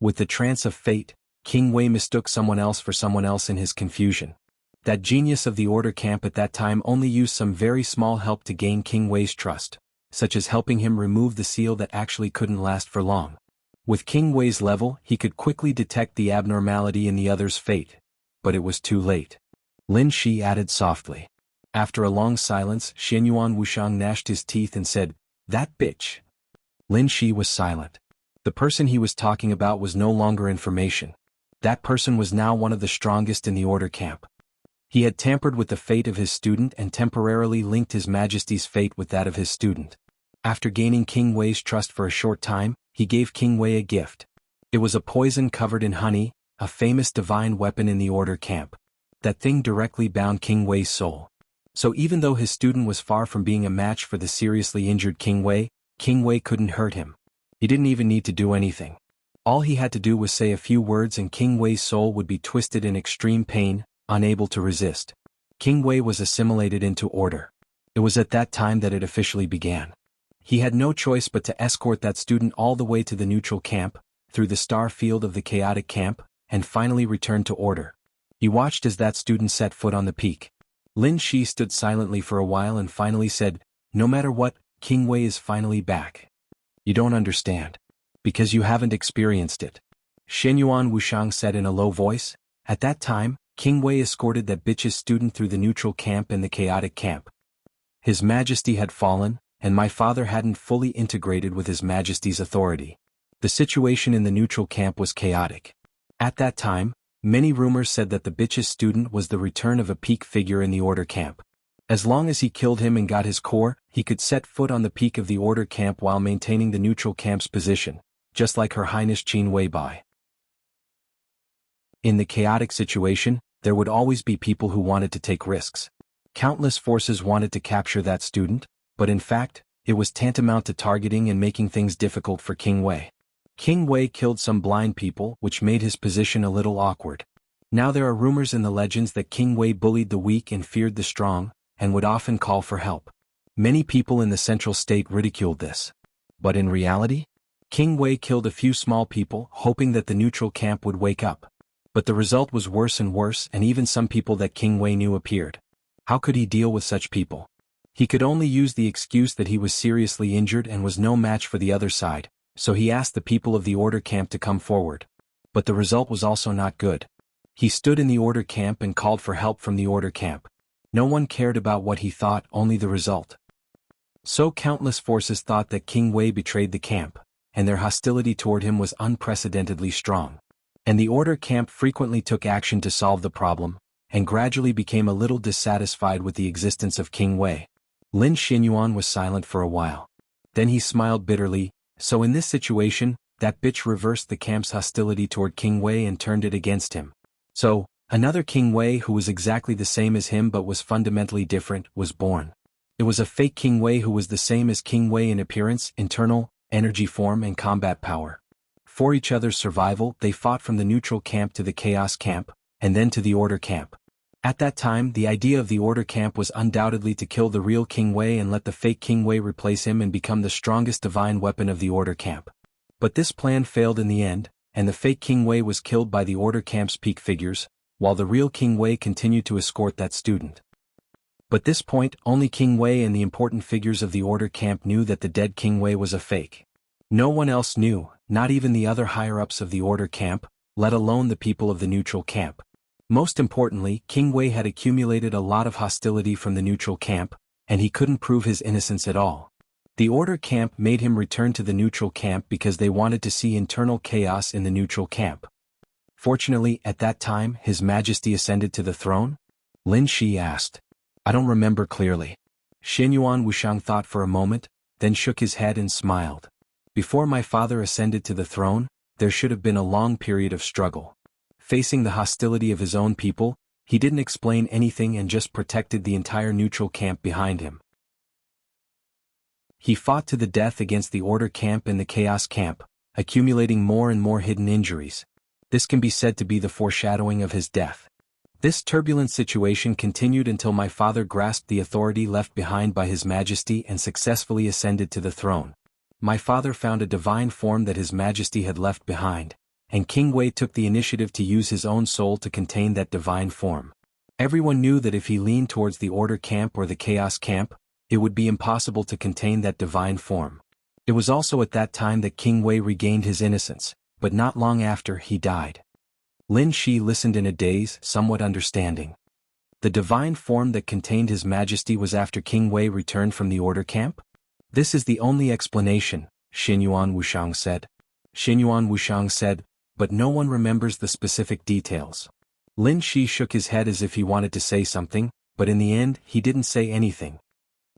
With the trance of fate, King Wei mistook someone else for someone else in his confusion. That genius of the order camp at that time only used some very small help to gain King Wei's trust, such as helping him remove the seal that actually couldn't last for long. With King Wei's level, he could quickly detect the abnormality in the other's fate, but it was too late. Lin Shi added softly. After a long silence, Xianyuan Wushang gnashed his teeth and said, "That bitch." Lin Shi was silent. The person he was talking about was no longer information. That person was now one of the strongest in the order camp. He had tampered with the fate of his student and temporarily linked His Majesty's fate with that of his student. After gaining King Wei's trust for a short time, he gave King Wei a gift. It was a poison covered in honey, a famous divine weapon in the order camp. That thing directly bound King Wei's soul. So even though his student was far from being a match for the seriously injured King Wei couldn't hurt him. He didn't even need to do anything. All he had to do was say a few words and King Wei's soul would be twisted in extreme pain, unable to resist. King Wei was assimilated into order. It was at that time that it officially began. He had no choice but to escort that student all the way to the neutral camp, through the star field of the chaotic camp, and finally return to order. He watched as that student set foot on the peak. Lin Shi stood silently for a while and finally said, "No matter what, King Wei is finally back." "You don't understand. Because you haven't experienced it." Xianyuan Wushang said in a low voice. At that time, King Wei escorted that bitch's student through the neutral camp and the chaotic camp. His Majesty had fallen, and my father hadn't fully integrated with His Majesty's authority. The situation in the neutral camp was chaotic. At that time, many rumors said that the bitch's student was the return of a peak figure in the order camp. As long as he killed him and got his core, he could set foot on the peak of the order camp while maintaining the neutral camp's position, just like Her Highness Qin Weibai. In the chaotic situation, there would always be people who wanted to take risks. Countless forces wanted to capture that student, but in fact, it was tantamount to targeting and making things difficult for King Wei. King Wei killed some blind people, which made his position a little awkward. Now there are rumors in the legends that King Wei bullied the weak and feared the strong, and would often call for help. Many people in the central state ridiculed this. But in reality, King Wei killed a few small people, hoping that the neutral camp would wake up. But the result was worse and worse, and even some people that King Wei knew appeared. How could he deal with such people? He could only use the excuse that he was seriously injured and was no match for the other side, so he asked the people of the order camp to come forward. But the result was also not good. He stood in the order camp and called for help from the order camp. No one cared about what he thought, only the result. So countless forces thought that King Wei betrayed the camp, and their hostility toward him was unprecedentedly strong. And the order camp frequently took action to solve the problem, and gradually became a little dissatisfied with the existence of King Wei. Lin Xianyuan was silent for a while. Then he smiled bitterly. So in this situation, that bitch reversed the camp's hostility toward King Wei and turned it against him. So, another King Wei who was exactly the same as him but was fundamentally different, was born. It was a fake King Wei who was the same as King Wei in appearance, internal, energy form and combat power. For each other's survival, they fought from the neutral camp to the chaos camp, and then to the order camp. At that time, the idea of the order camp was undoubtedly to kill the real King Wei and let the fake King Wei replace him and become the strongest divine weapon of the order camp. But this plan failed in the end, and the fake King Wei was killed by the order camp's peak figures, while the real King Wei continued to escort that student. But this point, only King Wei and the important figures of the order camp knew that the dead King Wei was a fake. No one else knew, not even the other higher-ups of the order camp, let alone the people of the neutral camp. Most importantly, King Wei had accumulated a lot of hostility from the neutral camp, and he couldn't prove his innocence at all. The order camp made him return to the neutral camp because they wanted to see internal chaos in the neutral camp. Fortunately, at that time, His Majesty ascended to the throne? Lin Shi asked. I don't remember clearly. Xianyuan Wushang thought for a moment, then shook his head and smiled. Before my father ascended to the throne, there should have been a long period of struggle. Facing the hostility of his own people, he didn't explain anything and just protected the entire neutral camp behind him. He fought to the death against the order camp and the chaos camp, accumulating more and more hidden injuries. This can be said to be the foreshadowing of his death. This turbulent situation continued until my father grasped the authority left behind by His Majesty and successfully ascended to the throne. My father found a divine form that His Majesty had left behind, and King Wei took the initiative to use his own soul to contain that divine form. Everyone knew that if he leaned towards the order camp or the chaos camp, it would be impossible to contain that divine form. It was also at that time that King Wei regained his innocence, but not long after he died. Lin Shi listened in a daze, somewhat understanding. The divine form that contained His Majesty was after King Wei returned from the order camp? This is the only explanation, Xianyuan Wushang said. Xianyuan Wushang said, but no one remembers the specific details. Lin Shi shook his head as if he wanted to say something, but in the end, he didn't say anything.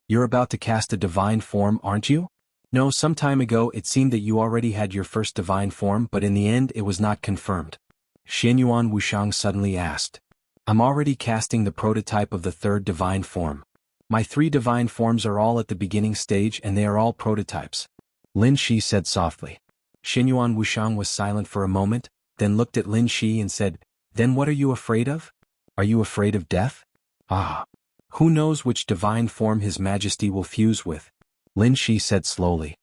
You're about to cast a divine form, aren't you? No, some time ago it seemed that you already had your first divine form, but in the end it was not confirmed. Xianyuan Wushang suddenly asked. I'm already casting the prototype of the third divine form. My 3 divine forms are all at the beginning stage and they are all prototypes. Lin Shi said softly. Xianyuan Wushang was silent for a moment, then looked at Lin Shi and said, Then what are you afraid of? Are you afraid of death? Ah. Who knows which divine form His Majesty will fuse with? Lin Shi said slowly.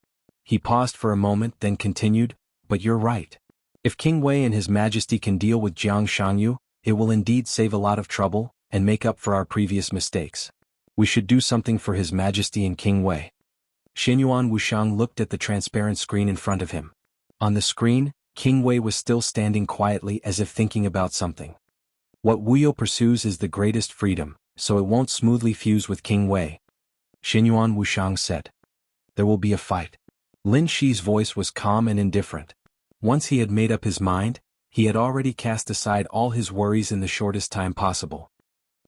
He paused for a moment then continued, but you're right. If King Wei and His Majesty can deal with Jiang Shangyu, it will indeed save a lot of trouble, and make up for our previous mistakes. We should do something for His Majesty and King Wei. Xianyuan Wushang looked at the transparent screen in front of him. On the screen, King Wei was still standing quietly as if thinking about something. What Wuyo pursues is the greatest freedom, so it won't smoothly fuse with King Wei. Xianyuan Wushang said. There will be a fight. Lin Shi's voice was calm and indifferent. Once he had made up his mind, he had already cast aside all his worries in the shortest time possible.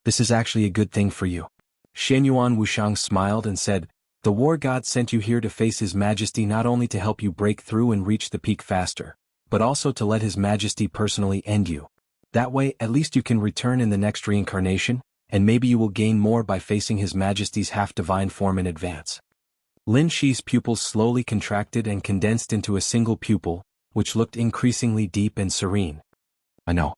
This is actually a good thing for you. Xianyuan Wushang smiled and said, The war god sent you here to face His Majesty not only to help you break through and reach the peak faster, but also to let His Majesty personally end you. That way, at least you can return in the next reincarnation, and maybe you will gain more by facing His Majesty's half-divine form in advance. Lin Shi's pupils slowly contracted and condensed into a single pupil, which looked increasingly deep and serene. I know.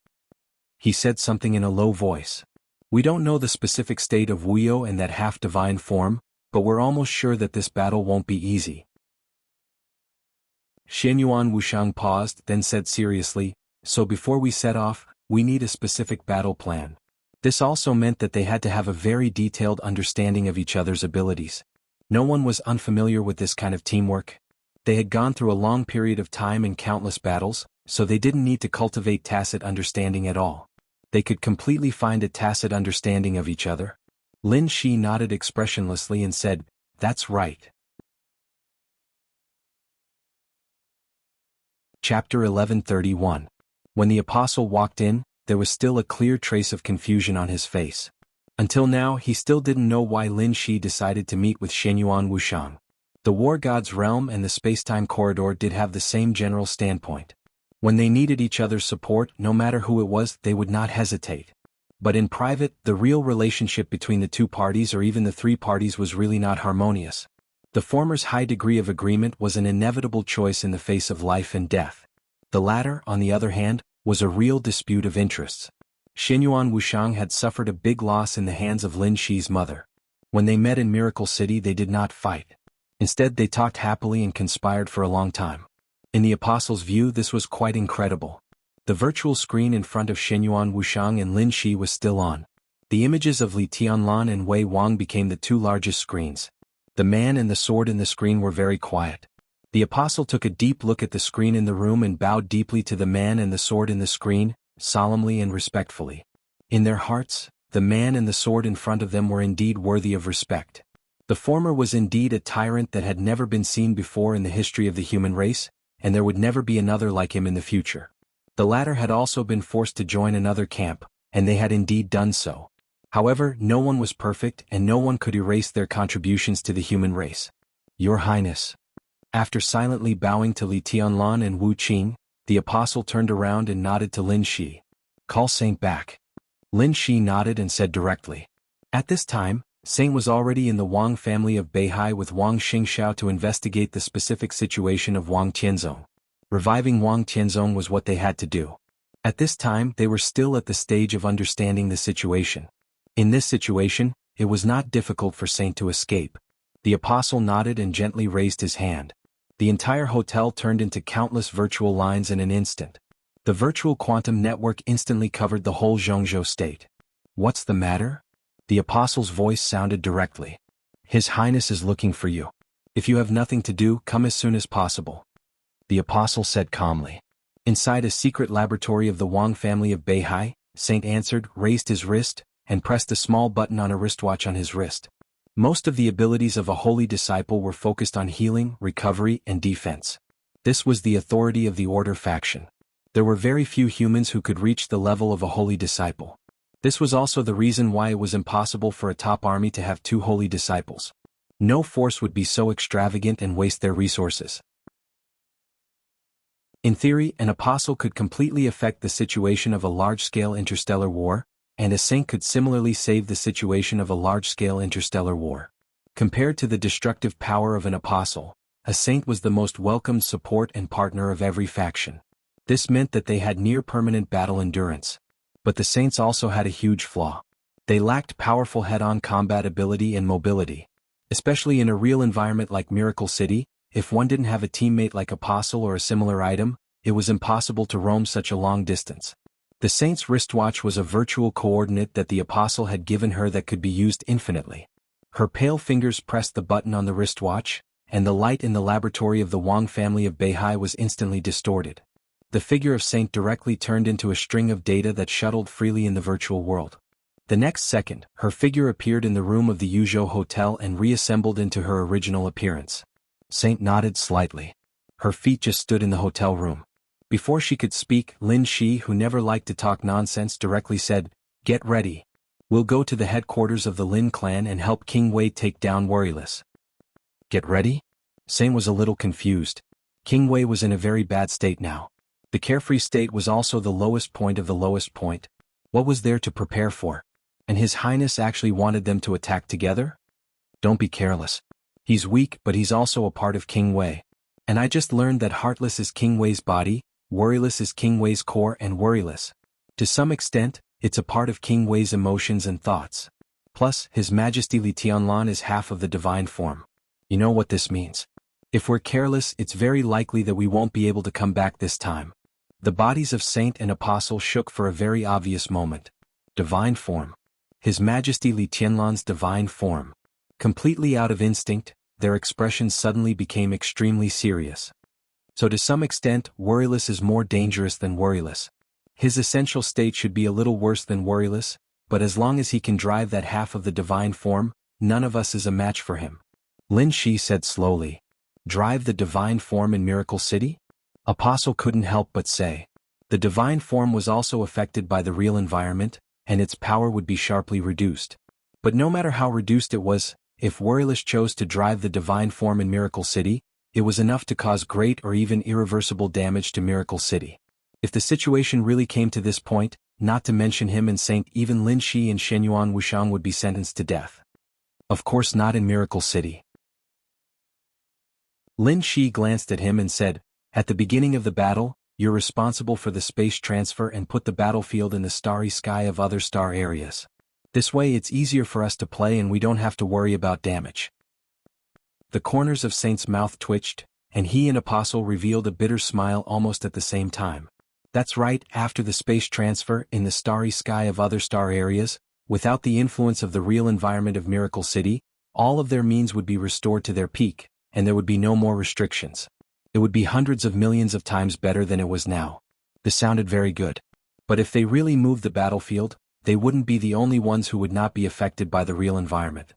He said something in a low voice. We don't know the specific state of Wuyo and that half-divine form, but we're almost sure that this battle won't be easy. Xianyuan Wushang paused, then said seriously, So before we set off, we need a specific battle plan. This also meant that they had to have a very detailed understanding of each other's abilities. No one was unfamiliar with this kind of teamwork. They had gone through a long period of time and countless battles, so they didn't need to cultivate tacit understanding at all. They could completely find a tacit understanding of each other. Lin Shi nodded expressionlessly and said, That's right. Chapter 1131. When the apostle walked in, there was still a clear trace of confusion on his face. Until now, he still didn't know why Lin Shi decided to meet with Xianyuan Wushang. The war god's realm and the space-time corridor did have the same general standpoint. When they needed each other's support, no matter who it was, they would not hesitate. But in private, the real relationship between the two parties or even the three parties was really not harmonious. The former's high degree of agreement was an inevitable choice in the face of life and death. The latter, on the other hand, was a real dispute of interests. Xinyuan Wuxiang had suffered a big loss in the hands of Lin Shi's mother. When they met in Miracle City, they did not fight. Instead, they talked happily and conspired for a long time. In the Apostle's view, this was quite incredible. The virtual screen in front of Xinyuan Wuxiang and Lin Shi was still on. The images of Li Tianlan and Wei Wang became the two largest screens. The man and the sword in the screen were very quiet. The Apostle took a deep look at the screen in the room and bowed deeply to the man and the sword in the screen, solemnly and respectfully. In their hearts, the man and the sword in front of them were indeed worthy of respect. The former was indeed a tyrant that had never been seen before in the history of the human race, and there would never be another like him in the future. The latter had also been forced to join another camp, and they had indeed done so. However, no one was perfect and no one could erase their contributions to the human race. Your Highness. After silently bowing to Li Tianlan and Wu Qing, the Apostle turned around and nodded to Lin Shi. Call Saint back. Lin Shi nodded and said directly. At this time, Saint was already in the Wang family of Beihai with Wang Xingxiao to investigate the specific situation of Wang Tianzong. Reviving Wang Tianzong was what they had to do. At this time, they were still at the stage of understanding the situation. In this situation, it was not difficult for Saint to escape. The Apostle nodded and gently raised his hand. The entire hotel turned into countless virtual lines in an instant. The virtual quantum network instantly covered the whole Zhongzhou state. What's the matter? The Apostle's voice sounded directly. His Highness is looking for you. If you have nothing to do, come as soon as possible. The Apostle said calmly. Inside a secret laboratory of the Wang family of Beihai, Saint answered, raised his wrist, and pressed a small button on a wristwatch on his wrist. Most of the abilities of a holy disciple were focused on healing, recovery, and defense. This was the authority of the Order faction. There were very few humans who could reach the level of a holy disciple. This was also the reason why it was impossible for a top army to have two holy disciples. No force would be so extravagant and waste their resources. In theory, an apostle could completely affect the situation of a large-scale interstellar war, and a saint could similarly save the situation of a large-scale interstellar war. Compared to the destructive power of an apostle, a saint was the most welcomed support and partner of every faction. This meant that they had near-permanent battle endurance. But the saints also had a huge flaw. They lacked powerful head-on combat ability and mobility. Especially in a real environment like Miracle City, if one didn't have a teammate like Apostle or a similar item, it was impossible to roam such a long distance. The saint's wristwatch was a virtual coordinate that the Apostle had given her that could be used infinitely. Her pale fingers pressed the button on the wristwatch, and the light in the laboratory of the Wang family of Beihai was instantly distorted. The figure of Saint directly turned into a string of data that shuttled freely in the virtual world. The next second, her figure appeared in the room of the Yuzhou Hotel and reassembled into her original appearance. Saint nodded slightly. Her feet just stood in the hotel room. Before she could speak, Lin Shi, who never liked to talk nonsense, directly said, "Get ready. We'll go to the headquarters of the Lin clan and help King Wei take down Worryless." Get ready? Saint was a little confused. King Wei was in a very bad state now. The carefree state was also the lowest point of the lowest point. What was there to prepare for? And His Highness actually wanted them to attack together? Don't be careless. He's weak, but he's also a part of King Wei. And I just learned that Heartless is King Wei's body, Worryless is King Wei's core, and Worryless, to some extent, it's a part of King Wei's emotions and thoughts. Plus, His Majesty Li Tianlan is half of the divine form. You know what this means. If we're careless, it's very likely that we won't be able to come back this time. The bodies of Saint and Apostle shook for a very obvious moment. Divine form. His Majesty Li Tianlan's divine form. Completely out of instinct, their expressions suddenly became extremely serious. So to some extent, Worryless is more dangerous than Worryless. His essential state should be a little worse than Worryless, but as long as he can drive that half of the divine form, none of us is a match for him. Lin Shi said slowly. Drive the divine form in Miracle City? Apostle couldn't help but say. The divine form was also affected by the real environment, and its power would be sharply reduced. But no matter how reduced it was, if Worryless chose to drive the divine form in Miracle City, it was enough to cause great or even irreversible damage to Miracle City. If the situation really came to this point, not to mention him and Saint, even Lin Shi and Shenyuan Wushang would be sentenced to death. Of course not in Miracle City. Lin Shi glanced at him and said, "At the beginning of the battle, you're responsible for the space transfer and put the battlefield in the starry sky of other star areas. This way it's easier for us to play and we don't have to worry about damage." The corners of Saint's mouth twitched, and he and Apostle revealed a bitter smile almost at the same time. That's right, after the space transfer in the starry sky of other star areas, without the influence of the real environment of Miracle City, all of their means would be restored to their peak, and there would be no more restrictions. It would be hundreds of millions of times better than it was now. This sounded very good. But if they really moved the battlefield, they wouldn't be the only ones who would not be affected by the real environment.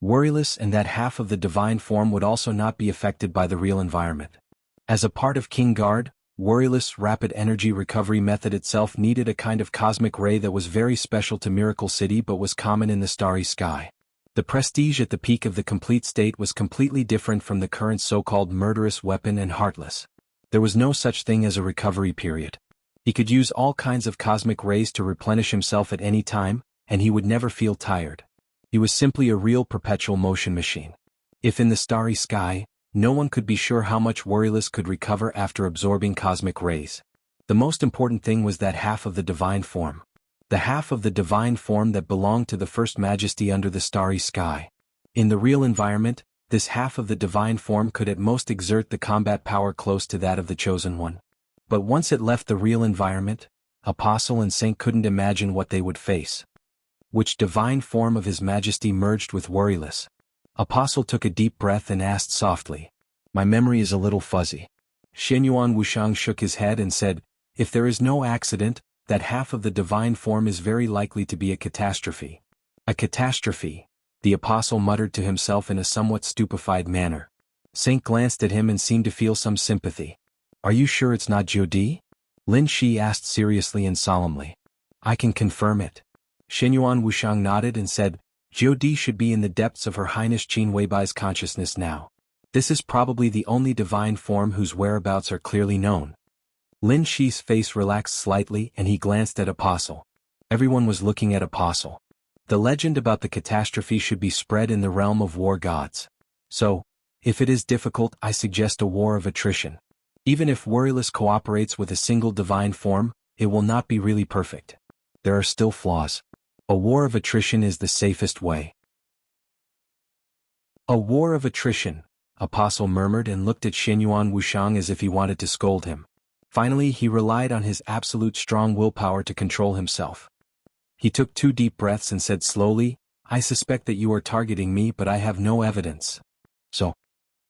Worryless and that half of the divine form would also not be affected by the real environment. As a part of King Guard, Worryless rapid energy recovery method itself needed a kind of cosmic ray that was very special to Miracle City but was common in the starry sky. The prestige at the peak of the complete state was completely different from the current so-called murderous weapon and heartless. There was no such thing as a recovery period. He could use all kinds of cosmic rays to replenish himself at any time, and he would never feel tired. He was simply a real perpetual motion machine. If in the starry sky, no one could be sure how much Worryless could recover after absorbing cosmic rays. The most important thing was that half of the divine form. The half of the divine form that belonged to the First Majesty under the starry sky. In the real environment, this half of the divine form could at most exert the combat power close to that of the Chosen One. But once it left the real environment, Apostle and Saint couldn't imagine what they would face. Which divine form of His Majesty merged with Worryless? Apostle took a deep breath and asked softly. "My memory is a little fuzzy." Shenyuan Wushang shook his head and said, "If there is no accident, that half of the divine form is very likely to be a catastrophe." A catastrophe, the Apostle muttered to himself in a somewhat stupefied manner. Saint glanced at him and seemed to feel some sympathy. "Are you sure it's not Jiudi?" Lin Shi asked seriously and solemnly. "I can confirm it." Shenyuan Wushang nodded and said, "Jiudi should be in the depths of Her Highness Qin Weibai's consciousness now. This is probably the only divine form whose whereabouts are clearly known." Lin Shi's face relaxed slightly and he glanced at Apostle. Everyone was looking at Apostle. The legend about the catastrophe should be spread in the realm of war gods. So, if it is difficult, I suggest a war of attrition. Even if Worryless cooperates with a single divine form, it will not be really perfect. There are still flaws. A war of attrition is the safest way. A war of attrition, Apostle murmured and looked at Shenyuan Wushang as if he wanted to scold him. Finally he relied on his absolute strong willpower to control himself. He took 2 deep breaths and said slowly, "I suspect that you are targeting me but I have no evidence." "So?"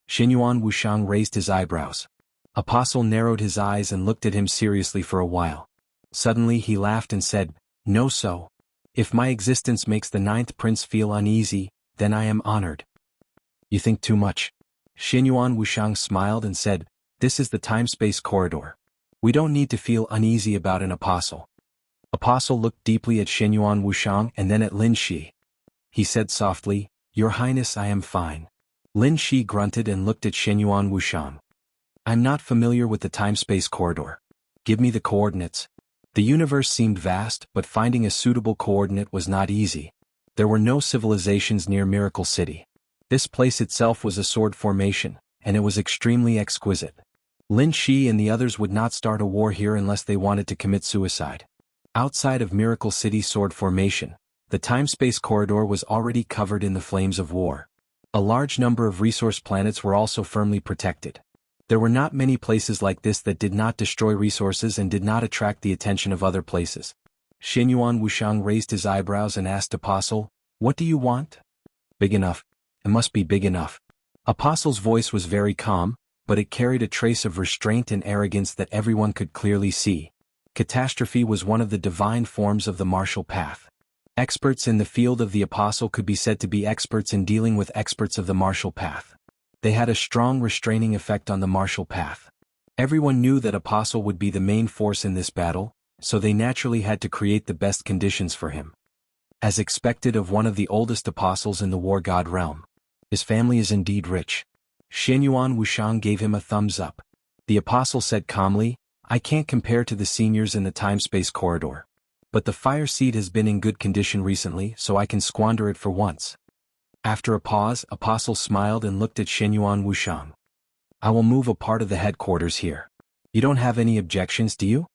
Shenyuan Wushang raised his eyebrows. Apostle narrowed his eyes and looked at him seriously for a while. Suddenly he laughed and said, "No so. If my existence makes the 9th prince feel uneasy, then I am honored." "You think too much." Shenyuan Wushang smiled and said, "This is the time-space corridor. We don't need to feel uneasy about an Apostle." Apostle looked deeply at Shenyuan Wushang and then at Lin Shi. He said softly, "Your Highness, I am fine." Lin Shi grunted and looked at Shenyuan Wushang. "I'm not familiar with the time-space corridor. Give me the coordinates." The universe seemed vast, but finding a suitable coordinate was not easy. There were no civilizations near Miracle City. This place itself was a sword formation, and it was extremely exquisite. Lin Shi and the others would not start a war here unless they wanted to commit suicide. Outside of Miracle City sword formation, the time-space corridor was already covered in the flames of war. A large number of resource planets were also firmly protected. There were not many places like this that did not destroy resources and did not attract the attention of other places. Shenyuan Wushang raised his eyebrows and asked Apostle, "What do you want?" "Big enough. It must be big enough." Apostle's voice was very calm, but it carried a trace of restraint and arrogance that everyone could clearly see. Catastrophe was one of the divine forms of the martial path. Experts in the field of the Apostle could be said to be experts in dealing with experts of the martial path. They had a strong restraining effect on the martial path. Everyone knew that Apostle would be the main force in this battle, so they naturally had to create the best conditions for him. As expected of one of the oldest apostles in the war god realm. His family is indeed rich. Shenyuan Wushang gave him a thumbs up. The apostle said calmly, "I can't compare to the seniors in the time-space corridor. But the fire seed has been in good condition recently, so I can squander it for once. After a pause, Apostle smiled and looked at Shenyuan Wushang. I will move a part of the headquarters here. You don't have any objections, do you?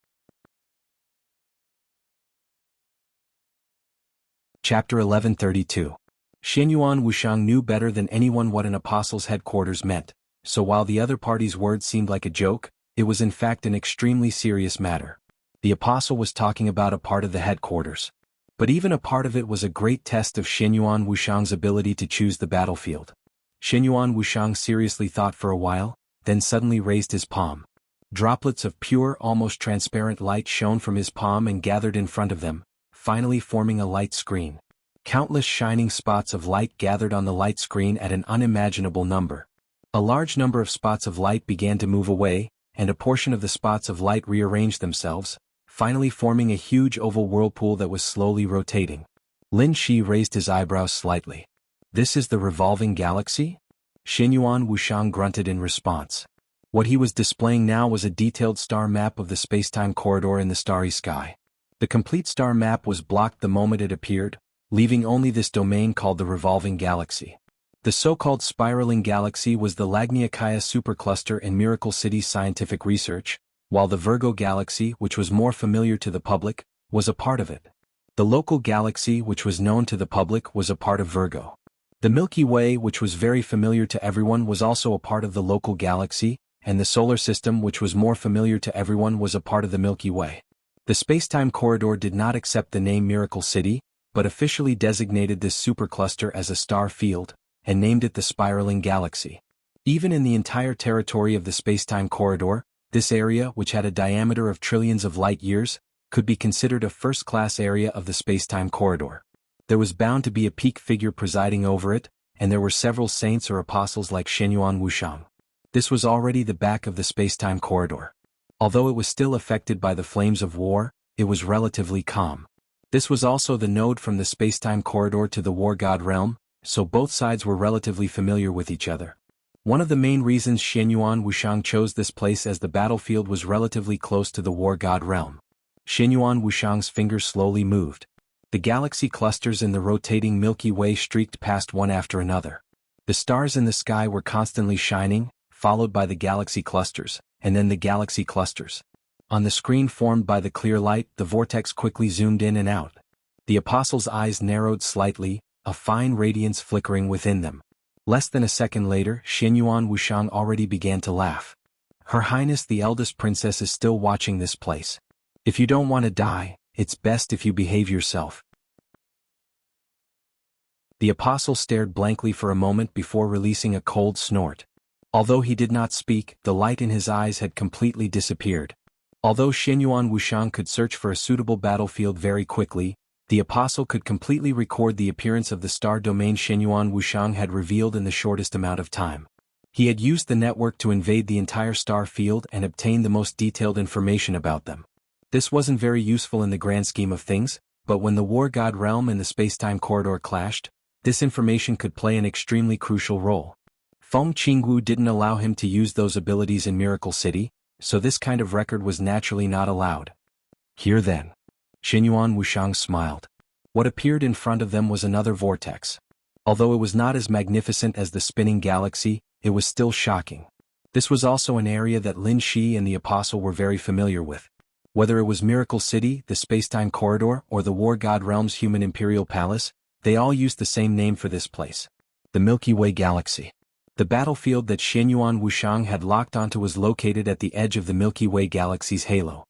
Chapter 1132. Shenyuan Wushang knew better than anyone what an apostle's headquarters meant, so while the other party's words seemed like a joke, it was in fact an extremely serious matter. The apostle was talking about a part of the headquarters. But even a part of it was a great test of Shenyuan Wushang's ability to choose the battlefield. Shenyuan Wushang seriously thought for a while, then suddenly raised his palm. Droplets of pure, almost transparent light shone from his palm and gathered in front of them, finally forming a light screen. Countless shining spots of light gathered on the light screen at an unimaginable number. A large number of spots of light began to move away, and a portion of the spots of light rearranged themselves, finally forming a huge oval whirlpool that was slowly rotating. Lin Shi raised his eyebrows slightly. This is the revolving galaxy? Shenyuan Wushang grunted in response. What he was displaying now was a detailed star map of the spacetime corridor in the starry sky. The complete star map was blocked the moment it appeared, leaving only this domain called the revolving galaxy. The so-called spiraling galaxy was the Lagniakaya supercluster in Miracle City's scientific research, while the Virgo galaxy, which was more familiar to the public, was a part of it. The local galaxy, which was known to the public, was a part of Virgo. The Milky Way, which was very familiar to everyone, was also a part of the local galaxy, and the solar system, which was more familiar to everyone, was a part of the Milky Way. The spacetime corridor did not accept the name Miracle City, but officially designated this supercluster as a star field, and named it the spiraling galaxy. Even in the entire territory of the spacetime corridor, this area, which had a diameter of trillions of light-years, could be considered a first-class area of the spacetime corridor. There was bound to be a peak figure presiding over it, and there were several saints or apostles like Shenyuan Wushang. This was already the back of the spacetime corridor. Although it was still affected by the flames of war, it was relatively calm. This was also the node from the spacetime corridor to the war god realm, so both sides were relatively familiar with each other. One of the main reasons Shenyuan Wushang chose this place as the battlefield was relatively close to the war god realm. Shenyuan Wushang's fingers slowly moved. The galaxy clusters in the rotating Milky Way streaked past one after another. The stars in the sky were constantly shining, followed by the galaxy clusters, and then the galaxy clusters. On the screen formed by the clear light, the vortex quickly zoomed in and out. The apostle's eyes narrowed slightly, a fine radiance flickering within them. Less than a second later, Shenyuan Wushang already began to laugh. Her Highness the eldest princess is still watching this place. If you don't want to die, it's best if you behave yourself. The apostle stared blankly for a moment before releasing a cold snort. Although he did not speak, the light in his eyes had completely disappeared. Although Shenyuan Wushang could search for a suitable battlefield very quickly, the apostle could completely record the appearance of the star domain Shenyuan Wushang had revealed in the shortest amount of time. He had used the network to invade the entire star field and obtain the most detailed information about them. This wasn't very useful in the grand scheme of things, but when the war god realm and the spacetime corridor clashed, this information could play an extremely crucial role. Feng Qingwu didn't allow him to use those abilities in Miracle City, so this kind of record was naturally not allowed. Here then. Shenyuan Wushang smiled. What appeared in front of them was another vortex. Although it was not as magnificent as the spinning galaxy, it was still shocking. This was also an area that Lin Shi and the apostle were very familiar with. Whether it was Miracle City, the spacetime corridor, or the war god realm's human imperial palace, they all used the same name for this place. The Milky Way galaxy. The battlefield that Shenyuan Wushang had locked onto was located at the edge of the Milky Way galaxy's halo.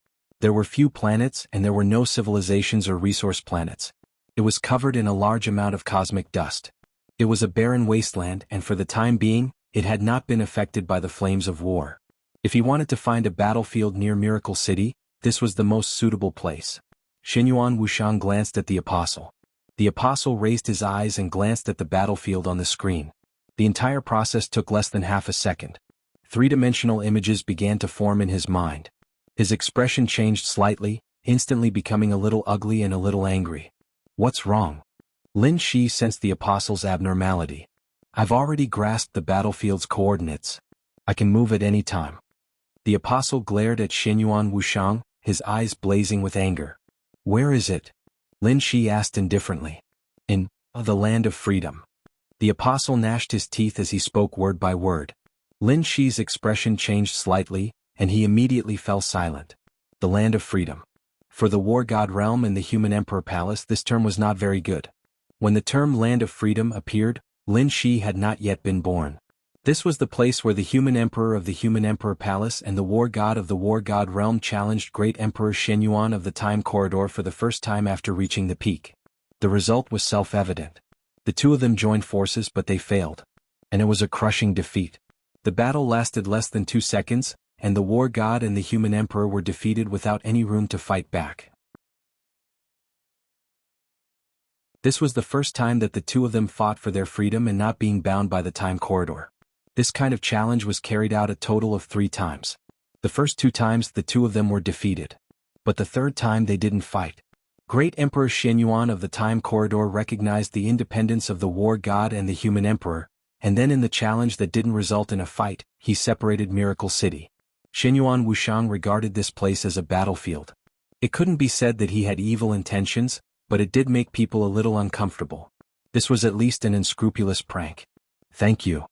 There were few planets and there were no civilizations or resource planets. It was covered in a large amount of cosmic dust. It was a barren wasteland and for the time being, it had not been affected by the flames of war. If he wanted to find a battlefield near Miracle City, this was the most suitable place. Shenyuan Wushang glanced at the apostle. The apostle raised his eyes and glanced at the battlefield on the screen. The entire process took less than half a second. Three-dimensional images began to form in his mind. His expression changed slightly, instantly becoming a little ugly and a little angry. What's wrong? Lin Shi sensed the apostle's abnormality. I've already grasped the battlefield's coordinates. I can move at any time. The apostle glared at Shenyuan Wushang, his eyes blazing with anger. Where is it? Lin Shi asked indifferently. In the land of freedom. The apostle gnashed his teeth as he spoke word by word. Lin Shi's expression changed slightly, and he immediately fell silent. The land of freedom. For the war god realm and the human emperor palace, this term was not very good. When the term land of freedom appeared, Lin Shi had not yet been born. This was the place where the human emperor of the human emperor palace and the war god of the war god realm challenged great emperor Shenyuan of the time corridor for the first time after reaching the peak. The result was self-evident. The two of them joined forces, but they failed. And it was a crushing defeat. The battle lasted less than 2 seconds, and the war god and the human emperor were defeated without any room to fight back. This was the first time that the two of them fought for their freedom and not being bound by the time corridor. This kind of challenge was carried out a total of 3 times. The first 2 times the two of them were defeated. But the third time they didn't fight. Great Emperor Shenyuan of the time corridor recognized the independence of the war god and the human emperor, and then in the challenge that didn't result in a fight, he separated Miracle City. Shenyuan Wuxiang regarded this place as a battlefield. It couldn't be said that he had evil intentions, but it did make people a little uncomfortable. This was at least an unscrupulous prank. Thank you.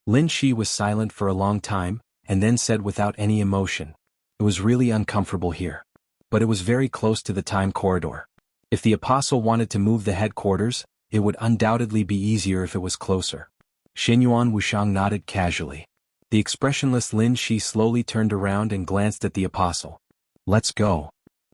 Lin Shi was silent for a long time, and then said without any emotion. It was really uncomfortable here. But it was very close to the time corridor. If the apostle wanted to move the headquarters, it would undoubtedly be easier if it was closer. Shenyuan Wuxiang nodded casually. The expressionless Lin Shi slowly turned around and glanced at the apostle. Let's go.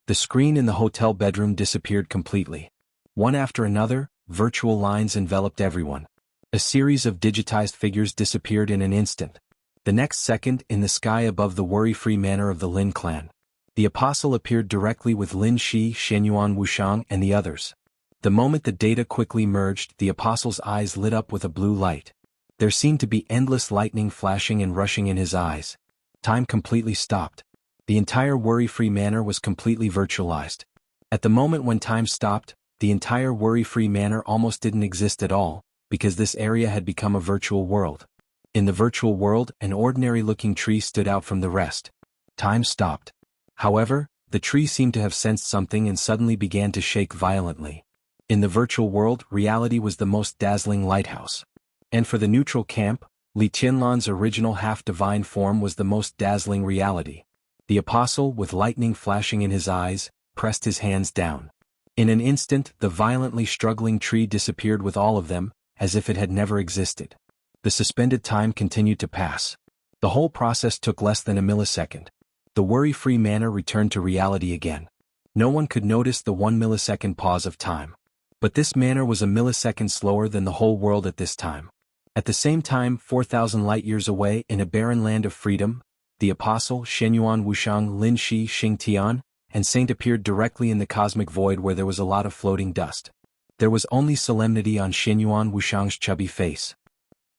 The screen in the hotel bedroom disappeared completely. One after another, virtual lines enveloped everyone. A series of digitized figures disappeared in an instant. The next second, in the sky above the worry-free manor of the Lin clan, the apostle appeared directly with Lin Shi, Shenyuan Wuxiang, and the others. The moment the data quickly merged, the apostle's eyes lit up with a blue light. There seemed to be endless lightning flashing and rushing in his eyes. Time completely stopped. The entire worry-free manor was completely virtualized. At the moment when time stopped, the entire worry-free manor almost didn't exist at all, because this area had become a virtual world. In the virtual world, an ordinary-looking tree stood out from the rest. Time stopped. However, the tree seemed to have sensed something and suddenly began to shake violently. In the virtual world, reality was the most dazzling lighthouse. And for the neutral camp, Li Tianlan's original half-divine form was the most dazzling reality. The apostle, with lightning flashing in his eyes, pressed his hands down. In an instant, the violently struggling tree disappeared with all of them, as if it had never existed. The suspended time continued to pass. The whole process took less than a millisecond. The worry-free manor returned to reality again. No one could notice the 1 millisecond pause of time. But this manor was a millisecond slower than the whole world at this time. At the same time, 4,000 light-years away, in a barren land of freedom, the apostle, Shenyuan Wuxiang, Lin Shi, Xingtian, and Saint appeared directly in the cosmic void where there was a lot of floating dust. There was only solemnity on Shenyuan Wuxiang's chubby face.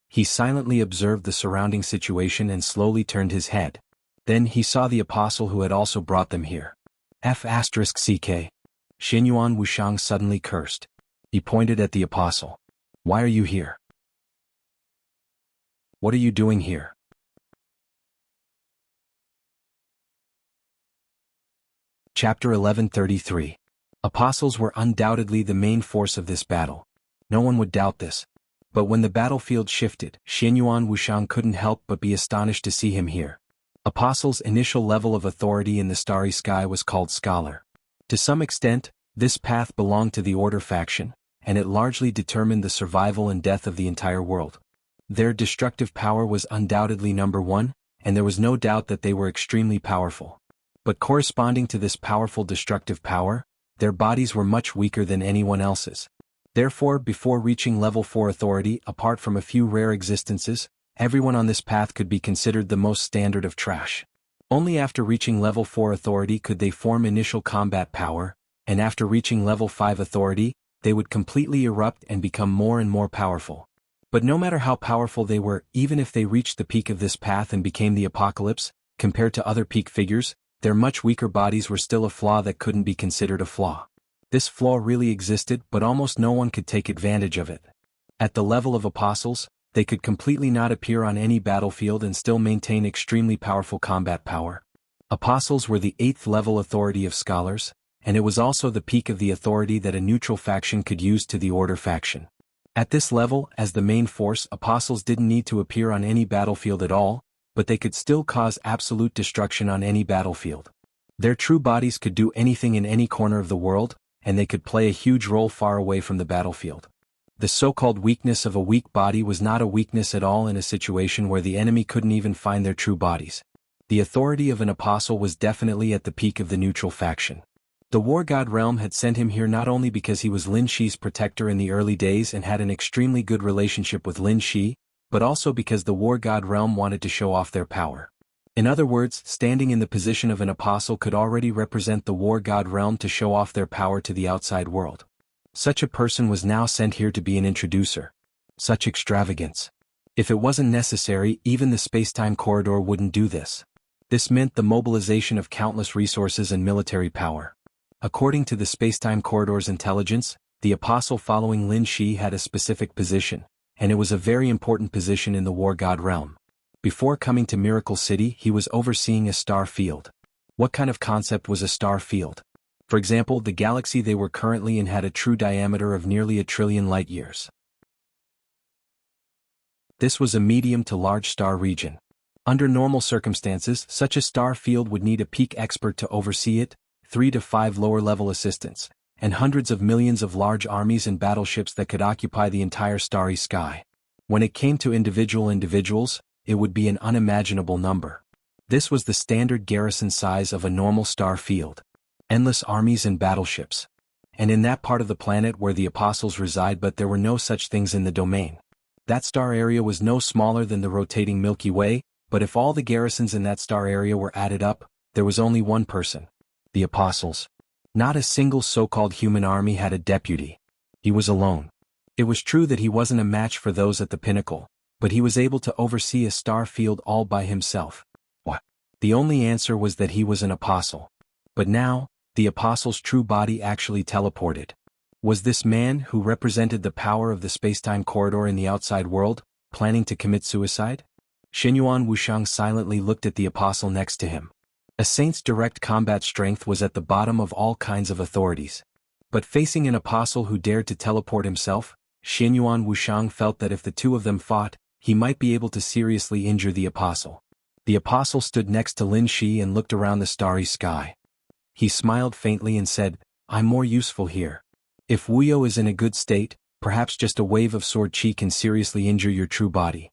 He silently observed the surrounding situation and slowly turned his head. Then he saw the apostle who had also brought them here. F***ck. Shenyuan Wuxiang suddenly cursed. He pointed at the apostle. Why are you here? What are you doing here? Chapter 1133. Apostles were undoubtedly the main force of this battle. No one would doubt this. But when the battlefield shifted, Shenyuan Wuxiang couldn't help but be astonished to see him here. Apostle's initial level of authority in the starry sky was called Scholar. To some extent, this path belonged to the Order faction, and it largely determined the survival and death of the entire world. Their destructive power was undoubtedly number one, and there was no doubt that they were extremely powerful. But corresponding to this powerful destructive power, their bodies were much weaker than anyone else's. Therefore, before reaching level 4 authority, apart from a few rare existences, everyone on this path could be considered the most standard of trash. Only after reaching level 4 authority could they form initial combat power, and after reaching level 5 authority, they would completely erupt and become more and more powerful. But no matter how powerful they were, even if they reached the peak of this path and became the apocalypse, compared to other peak figures, their much weaker bodies were still a flaw that couldn't be considered a flaw. This flaw really existed, but almost no one could take advantage of it. At the level of apostles, they could completely not appear on any battlefield and still maintain extremely powerful combat power. Apostles were the 8th level authority of scholars, and it was also the peak of the authority that a neutral faction could use to the Order faction. At this level, as the main force, apostles didn't need to appear on any battlefield at all, but they could still cause absolute destruction on any battlefield. Their true bodies could do anything in any corner of the world, and they could play a huge role far away from the battlefield. The so-called weakness of a weak body was not a weakness at all in a situation where the enemy couldn't even find their true bodies. The authority of an apostle was definitely at the peak of the neutral faction. The War God realm had sent him here not only because he was Lin Shi's protector in the early days and had an extremely good relationship with Lin Shi, but also because the War God realm wanted to show off their power. In other words, standing in the position of an apostle could already represent the War God realm to show off their power to the outside world. Such a person was now sent here to be an introducer. Such extravagance. If it wasn't necessary, even the space-time corridor wouldn't do this. This meant the mobilization of countless resources and military power. According to the space-time corridor's intelligence, the apostle following Lin Shi had a specific position, and it was a very important position in the War God realm. Before coming to Miracle City, he was overseeing a star field. What kind of concept was a star field? For example, the galaxy they were currently in had a true diameter of nearly 1 trillion light-years. This was a medium to large star region. Under normal circumstances, such a star field would need a peak expert to oversee it, 3 to 5 lower-level assistants, and hundreds of millions of large armies and battleships that could occupy the entire starry sky. When it came to individuals, it would be an unimaginable number. This was the standard garrison size of a normal star field. Endless armies and battleships. And in that part of the planet where the apostles reside, but there were no such things in the domain. That star area was no smaller than the rotating Milky Way, but if all the garrisons in that star area were added up, there was only one person. The apostles. Not a single so-called human army had a deputy. He was alone. It was true that he wasn't a match for those at the pinnacle, but he was able to oversee a star field all by himself. What? The only answer was that he was an apostle. But now, the apostle's true body actually teleported. Was this man, who represented the power of the space-time corridor in the outside world, planning to commit suicide? Xinyuan Wuxiang silently looked at the apostle next to him. A saint's direct combat strength was at the bottom of all kinds of authorities. But facing an apostle who dared to teleport himself, Xinyuan Wuxiang felt that if the two of them fought, he might be able to seriously injure the apostle. The apostle stood next to Lin Shi and looked around the starry sky. He smiled faintly and said, "I'm more useful here. If Wuyo is in a good state, perhaps just a wave of sword chi can seriously injure your true body."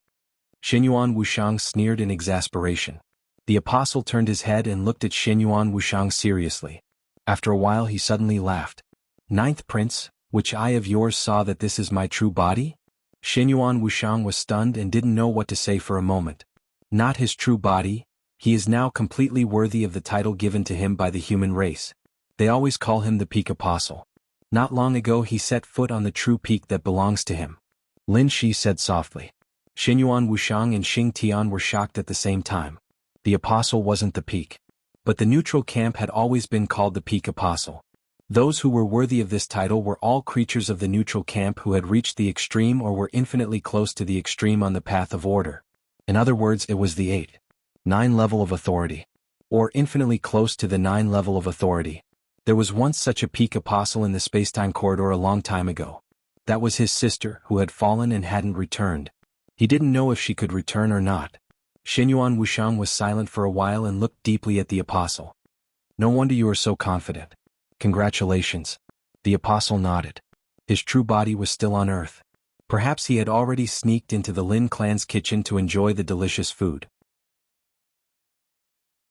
Xinyuan Wuxiang sneered in exasperation. The apostle turned his head and looked at Xinyuan Wuxiang seriously. After a while he suddenly laughed. "Ninth Prince, which eye of yours saw that this is my true body?" Xinyuan Wuxiang was stunned and didn't know what to say for a moment. Not his true body? He is now completely worthy of the title given to him by the human race. They always call him the Peak Apostle. Not long ago he set foot on the true peak that belongs to him. Lin Shi said softly. Xinyuan Wuxiang and Xing Tian were shocked at the same time. The apostle wasn't the peak. But the neutral camp had always been called the Peak Apostle. Those who were worthy of this title were all creatures of the neutral camp who had reached the extreme or were infinitely close to the extreme on the path of order. In other words, it was the 8-9 level of authority. Or infinitely close to the 9 level of authority. There was once such a Peak Apostle in the space-time corridor a long time ago. That was his sister, who had fallen and hadn't returned. He didn't know if she could return or not. Xinyuan Wuxiang was silent for a while and looked deeply at the apostle. "No wonder you are so confident. Congratulations." The apostle nodded. His true body was still on Earth. Perhaps he had already sneaked into the Lin clan's kitchen to enjoy the delicious food.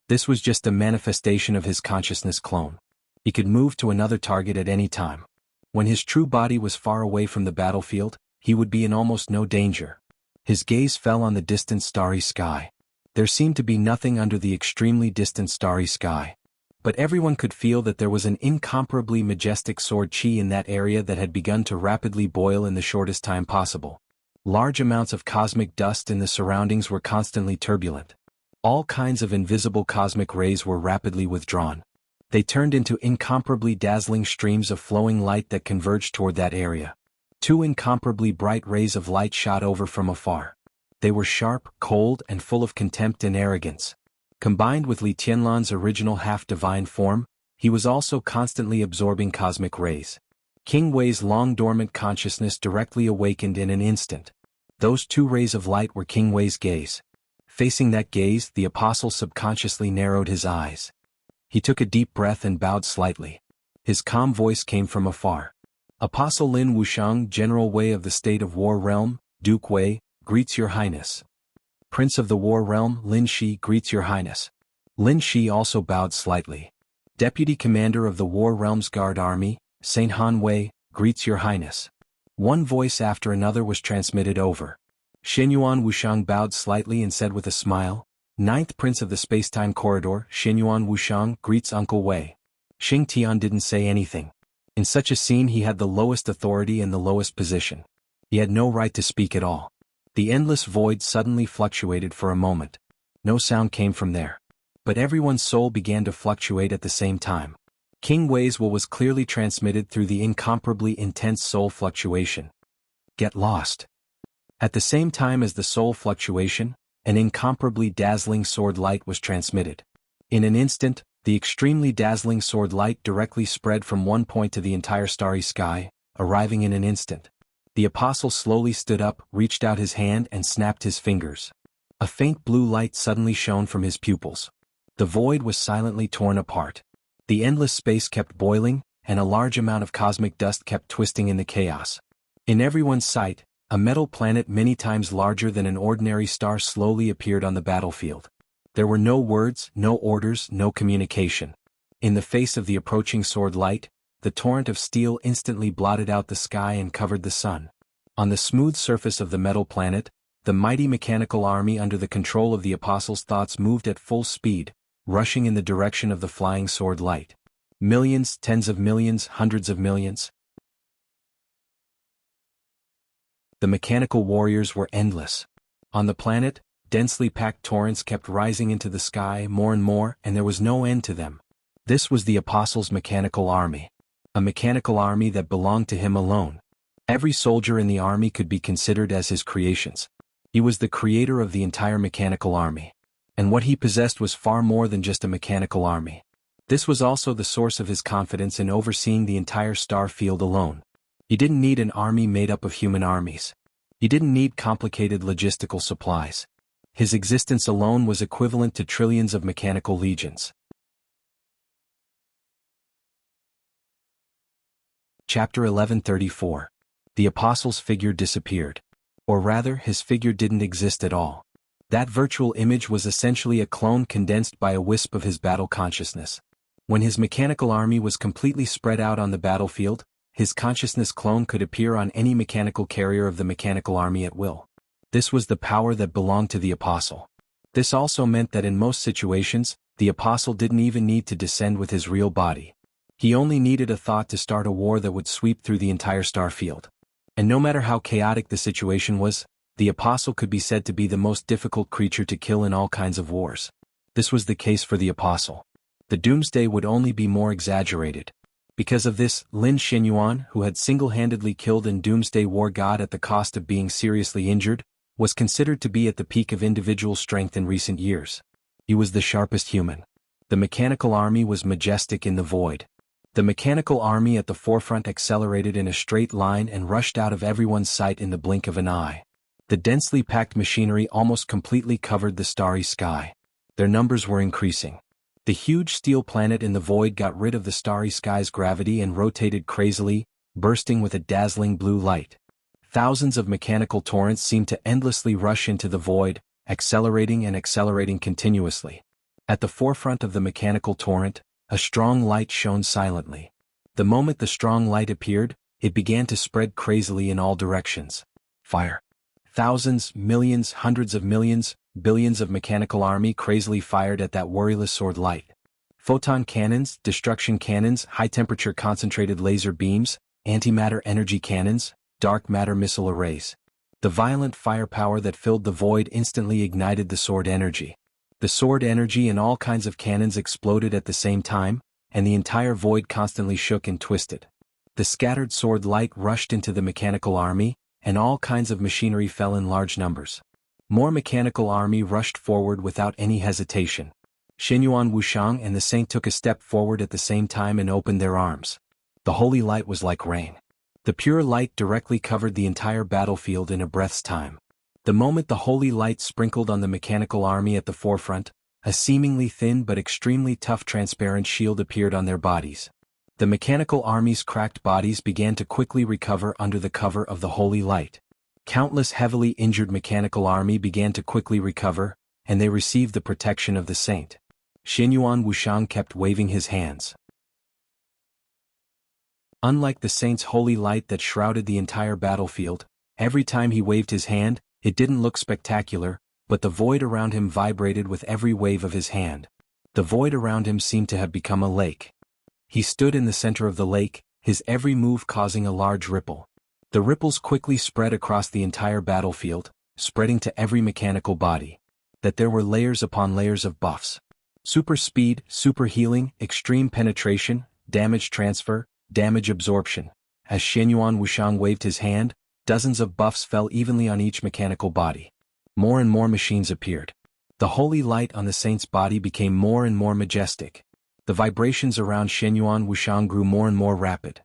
This was just a manifestation of his consciousness clone. He could move to another target at any time. When his true body was far away from the battlefield, he would be in almost no danger. His gaze fell on the distant starry sky. There seemed to be nothing under the extremely distant starry sky. But everyone could feel that there was an incomparably majestic sword chi in that area that had begun to rapidly boil in the shortest time possible. Large amounts of cosmic dust in the surroundings were constantly turbulent. All kinds of invisible cosmic rays were rapidly withdrawn. They turned into incomparably dazzling streams of flowing light that converged toward that area. 2 incomparably bright rays of light shot over from afar. They were sharp, cold, and full of contempt and arrogance. Combined with Li Tianlan's original half-divine form, he was also constantly absorbing cosmic rays. King Wei's long-dormant consciousness directly awakened in an instant. Those two rays of light were King Wei's gaze. Facing that gaze, the apostle subconsciously narrowed his eyes. He took a deep breath and bowed slightly. His calm voice came from afar. Apostle Lin Wuxiang, General Wei of the State of War Realm, Duke Wei, greets your highness. Prince of the War Realm, Lin Shi, greets your highness. Lin Shi also bowed slightly. Deputy Commander of the War Realm's Guard Army, Saint Han Wei, greets your highness. One voice after another was transmitted over. Xinyuan Wuxiang bowed slightly and said with a smile, Ninth Prince of the Space-Time Corridor, Xinyuan Wuxiang, greets Uncle Wei. Xing Tian didn't say anything. In such a scene he had the lowest authority and the lowest position. He had no right to speak at all. The endless void suddenly fluctuated for a moment. No sound came from there. But everyone's soul began to fluctuate at the same time. King Wei's will was clearly transmitted through the incomparably intense soul fluctuation. Get lost. At the same time as the soul fluctuation, an incomparably dazzling sword light was transmitted. In an instant, the extremely dazzling sword light directly spread from one point to the entire starry sky, arriving in an instant. The apostle slowly stood up, reached out his hand and snapped his fingers. A faint blue light suddenly shone from his pupils. The void was silently torn apart. The endless space kept boiling, and a large amount of cosmic dust kept twisting in the chaos. In everyone's sight, a metal planet many times larger than an ordinary star slowly appeared on the battlefield. There were no words, no orders, no communication. In the face of the approaching sword light, the torrent of steel instantly blotted out the sky and covered the sun. On the smooth surface of the metal planet, the mighty mechanical army under the control of the apostle's thoughts moved at full speed, rushing in the direction of the flying sword light. Millions, tens of millions, hundreds of millions. The mechanical warriors were endless. On the planet, densely packed torrents kept rising into the sky more and more, and there was no end to them. This was the apostle's mechanical army. A mechanical army that belonged to him alone. Every soldier in the army could be considered as his creations. He was the creator of the entire mechanical army. And what he possessed was far more than just a mechanical army. This was also the source of his confidence in overseeing the entire star field alone. He didn't need an army made up of human armies. He didn't need complicated logistical supplies. His existence alone was equivalent to trillions of mechanical legions. Chapter 1134. The apostle's figure disappeared. Or rather, his figure didn't exist at all. That virtual image was essentially a clone condensed by a wisp of his battle consciousness. When his mechanical army was completely spread out on the battlefield, his consciousness clone could appear on any mechanical carrier of the mechanical army at will. This was the power that belonged to the apostle. This also meant that in most situations, the apostle didn't even need to descend with his real body. He only needed a thought to start a war that would sweep through the entire star field. And no matter how chaotic the situation was, the apostle could be said to be the most difficult creature to kill in all kinds of wars. This was the case for the apostle. The doomsday would only be more exaggerated. Because of this, Lin Xinyuan, who had single-handedly killed an doomsday war god at the cost of being seriously injured, was considered to be at the peak of individual strength in recent years. He was the sharpest human. The mechanical army was majestic in the void. The mechanical army at the forefront accelerated in a straight line and rushed out of everyone's sight in the blink of an eye. The densely packed machinery almost completely covered the starry sky. Their numbers were increasing. The huge steel planet in the void got rid of the starry sky's gravity and rotated crazily, bursting with a dazzling blue light. Thousands of mechanical torrents seemed to endlessly rush into the void, accelerating and accelerating continuously. At the forefront of the mechanical torrent, a strong light shone silently. The moment the strong light appeared, it began to spread crazily in all directions. Fire. Thousands, millions, hundreds of millions, billions of mechanical army crazily fired at that worryless sword light. Photon cannons, destruction cannons, high-temperature concentrated laser beams, antimatter energy cannons, dark matter missile arrays. The violent firepower that filled the void instantly ignited the sword energy. The sword energy and all kinds of cannons exploded at the same time, and the entire void constantly shook and twisted. The scattered sword light rushed into the mechanical army, and all kinds of machinery fell in large numbers. More mechanical army rushed forward without any hesitation. Xinyuan Wushang and the saint took a step forward at the same time and opened their arms. The holy light was like rain. The pure light directly covered the entire battlefield in a breath's time. The moment the holy light sprinkled on the mechanical army at the forefront, a seemingly thin but extremely tough transparent shield appeared on their bodies. The mechanical army's cracked bodies began to quickly recover under the cover of the holy light. Countless heavily injured mechanical army began to quickly recover, and they received the protection of the saint. Xinyuan Wushang kept waving his hands. Unlike the saint's holy light that shrouded the entire battlefield, every time he waved his hand, it didn't look spectacular, but the void around him vibrated with every wave of his hand. The void around him seemed to have become a lake. He stood in the center of the lake, his every move causing a large ripple. The ripples quickly spread across the entire battlefield, spreading to every mechanical body. That there were layers upon layers of buffs. Super speed, super healing, extreme penetration, damage transfer, damage absorption. As Xinyuan Wushang waved his hand, dozens of buffs fell evenly on each mechanical body. More and more machines appeared. The holy light on the saint's body became more and more majestic. The vibrations around Xinyuan Wushang grew more and more rapid.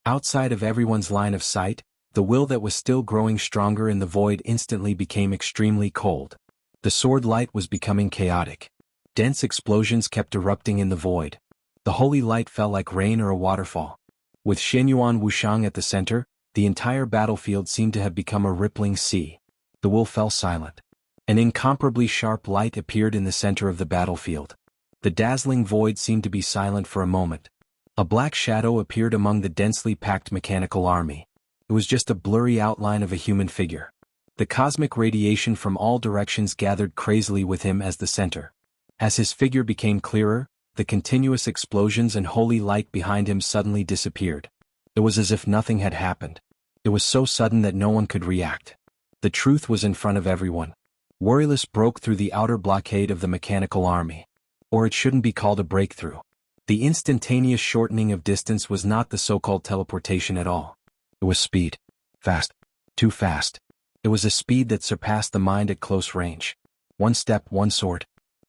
Outside of everyone's line of sight, the will that was still growing stronger in the void instantly became extremely cold. The sword light was becoming chaotic. Dense explosions kept erupting in the void. The holy light fell like rain or a waterfall. With Xinyuan Wushang at the center, the entire battlefield seemed to have become a rippling sea. The will fell silent. An incomparably sharp light appeared in the center of the battlefield. The dazzling void seemed to be silent for a moment. A black shadow appeared among the densely packed mechanical army. It was just a blurry outline of a human figure. The cosmic radiation from all directions gathered crazily with him as the center. As his figure became clearer, the continuous explosions and holy light behind him suddenly disappeared. It was as if nothing had happened. It was so sudden that no one could react. The truth was in front of everyone. Worryless broke through the outer blockade of the mechanical army. Or it shouldn't be called a breakthrough. The instantaneous shortening of distance was not the so-called teleportation at all. It was speed. Fast. Too fast. It was a speed that surpassed the mind at close range. One step, one sword.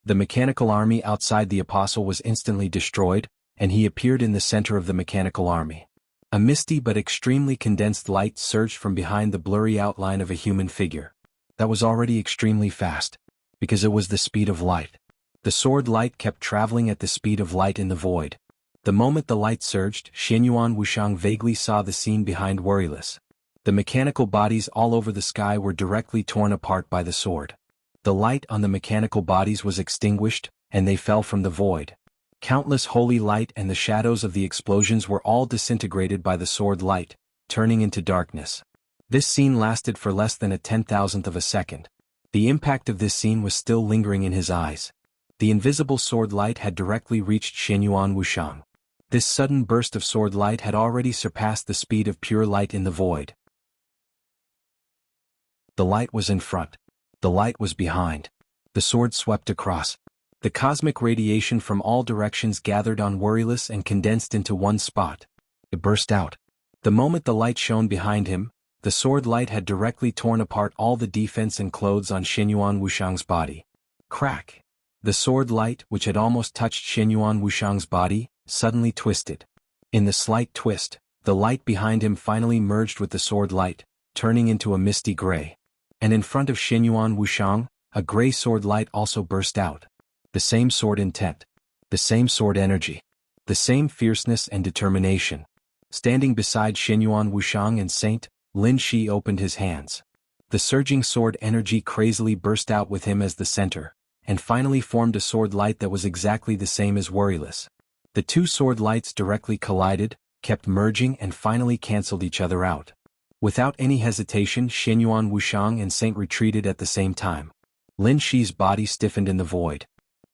The mechanical army outside the apostle was instantly destroyed, and he appeared in the center of the mechanical army. A misty but extremely condensed light surged from behind the blurry outline of a human figure. That was already extremely fast, because it was the speed of light. The sword light kept traveling at the speed of light in the void. The moment the light surged, Xinyuan Wushang vaguely saw the scene behind Worryless. The mechanical bodies all over the sky were directly torn apart by the sword. The light on the mechanical bodies was extinguished, and they fell from the void. Countless holy light and the shadows of the explosions were all disintegrated by the sword light, turning into darkness. This scene lasted for less than a 10,000th of a second. The impact of this scene was still lingering in his eyes. The invisible sword light had directly reached Xinyuan Wushang. This sudden burst of sword light had already surpassed the speed of pure light in the void. The light was in front. The light was behind. The sword swept across. The cosmic radiation from all directions gathered on Worryless and condensed into one spot. It burst out. The moment the light shone behind him, the sword light had directly torn apart all the defense and clothes on Xinyuan Wushang's body. Crack! The sword light, which had almost touched Xinyuan Wushang's body, suddenly twisted. In the slight twist, the light behind him finally merged with the sword light, turning into a misty gray. And in front of Xinyuan Wushang, a gray sword light also burst out. The same sword intent. The same sword energy. The same fierceness and determination. Standing beside Xinyuan Wushang and Saint, Lin Shi opened his hands. The surging sword energy crazily burst out with him as the center, and finally formed a sword light that was exactly the same as Worryless. The two sword lights directly collided, kept merging and finally cancelled each other out. Without any hesitation, Xinyuan Wushang and Saint retreated at the same time. Lin Shi's body stiffened in the void.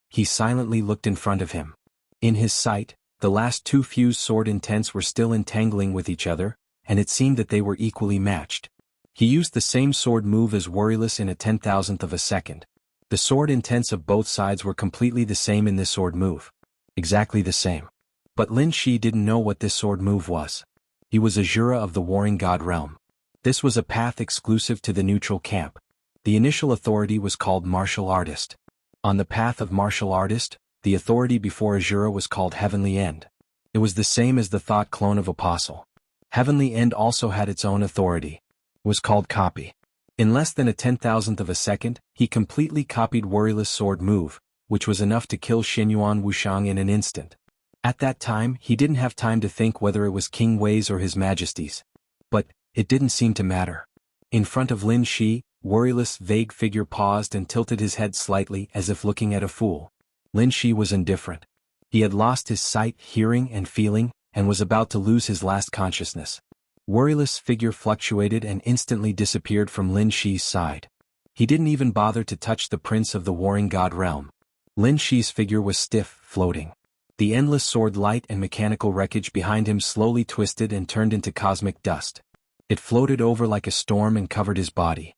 He silently looked in front of him. In his sight, the last two fused sword intents were still entangling with each other, and it seemed that they were equally matched. He used the same sword move as Worryless in a 10,000th of a second. The sword intents of both sides were completely the same in this sword move. Exactly the same. But Lin Shi didn't know what this sword move was. He was a Jura of the Warring God realm. This was a path exclusive to the neutral camp. The initial authority was called Martial Artist. On the path of Martial Artist, the authority before Azura was called Heavenly End. It was the same as the thought clone of Apostle. Heavenly End also had its own authority. It was called Copy. In less than a 10,000th of a second, he completely copied Worryless sword move, which was enough to kill Xinyuan Wushang in an instant. At that time, he didn't have time to think whether it was King Wei's or His Majesty's. But it didn't seem to matter. In front of Lin Shi, Worryless' vague figure paused and tilted his head slightly as if looking at a fool. Lin Shi was indifferent. He had lost his sight, hearing, and feeling, and was about to lose his last consciousness. Worryless' figure fluctuated and instantly disappeared from Lin Shi's side. He didn't even bother to touch the prince of the warring god realm. Lin Shi's figure was stiff, floating. The endless sword light and mechanical wreckage behind him slowly twisted and turned into cosmic dust. It floated over like a storm and covered his body.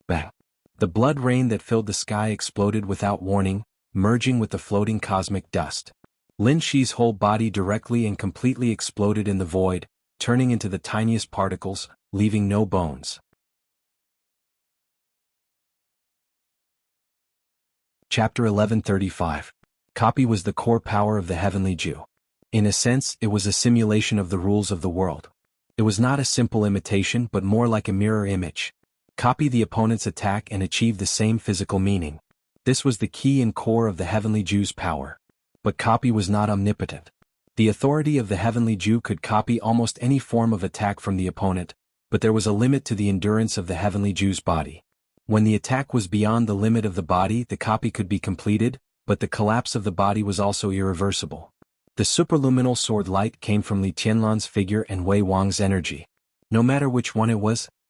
Bang! The blood rain that filled the sky exploded without warning, merging with the floating cosmic dust. Lin Shi's whole body directly and completely exploded in the void, turning into the tiniest particles, leaving no bones. Chapter 1135. Copy was the core power of the Heavenly Jew. In a sense, it was a simulation of the rules of the world. It was not a simple imitation but more like a mirror image. Copy the opponent's attack and achieve the same physical meaning. This was the key and core of the Heavenly Jew's power. But Copy was not omnipotent. The authority of the Heavenly Jew could copy almost any form of attack from the opponent, but there was a limit to the endurance of the Heavenly Jew's body. When the attack was beyond the limit of the body, the copy could be completed, but the collapse of the body was also irreversible. The superluminal sword light came from Li Tianlan's figure and Wei Wang's energy. No matter which one it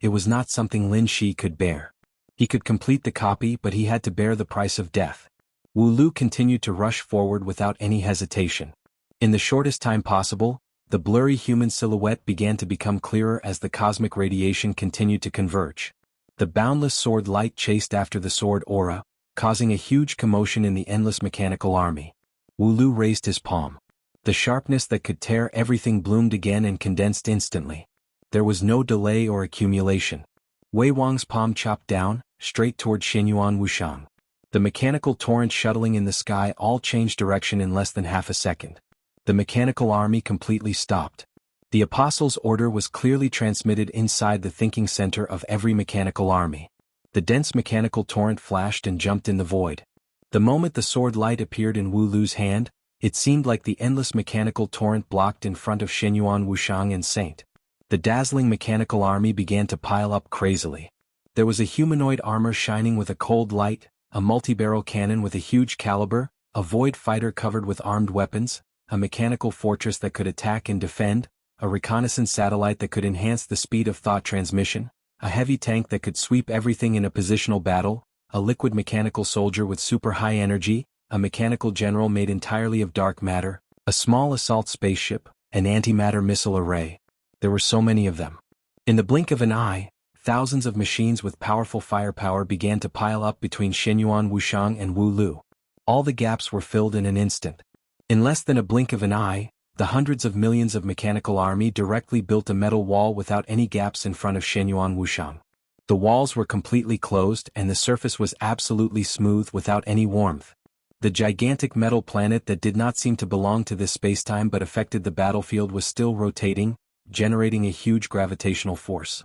was not something Lin Shi could bear. He could complete the copy, but he had to bear the price of death. Wu Lu continued to rush forward without any hesitation. In the shortest time possible, the blurry human silhouette began to become clearer as the cosmic radiation continued to converge. The boundless sword light chased after the sword aura, causing a huge commotion in the endless mechanical army. Wu Lu raised his palm. The sharpness that could tear everything bloomed again and condensed instantly. There was no delay or accumulation. Wei Wang's palm chopped down, straight toward Xinyuan Wushang. The mechanical torrent shuttling in the sky all changed direction in less than half a second. The mechanical army completely stopped. The Apostle's order was clearly transmitted inside the thinking center of every mechanical army. The dense mechanical torrent flashed and jumped in the void. The moment the sword light appeared in Wu Lu's hand, it seemed like the endless mechanical torrent blocked in front of Xinyuan Wushang and Saint. The dazzling mechanical army began to pile up crazily. There was a humanoid armor shining with a cold light, a multi-barrel cannon with a huge caliber, a void fighter covered with armed weapons, a mechanical fortress that could attack and defend, a reconnaissance satellite that could enhance the speed of thought transmission, a heavy tank that could sweep everything in a positional battle, a liquid mechanical soldier with super high energy, a mechanical general made entirely of dark matter, a small assault spaceship, an antimatter missile array. There were so many of them. In the blink of an eye, thousands of machines with powerful firepower began to pile up between Xinyuan Wushang and Wu Lu. All the gaps were filled in an instant. In less than a blink of an eye, the hundreds of millions of mechanical army directly built a metal wall without any gaps in front of Xinyuan Wushang. The walls were completely closed and the surface was absolutely smooth without any warmth. The gigantic metal planet that did not seem to belong to this spacetime but affected the battlefield was still rotating, generating a huge gravitational force.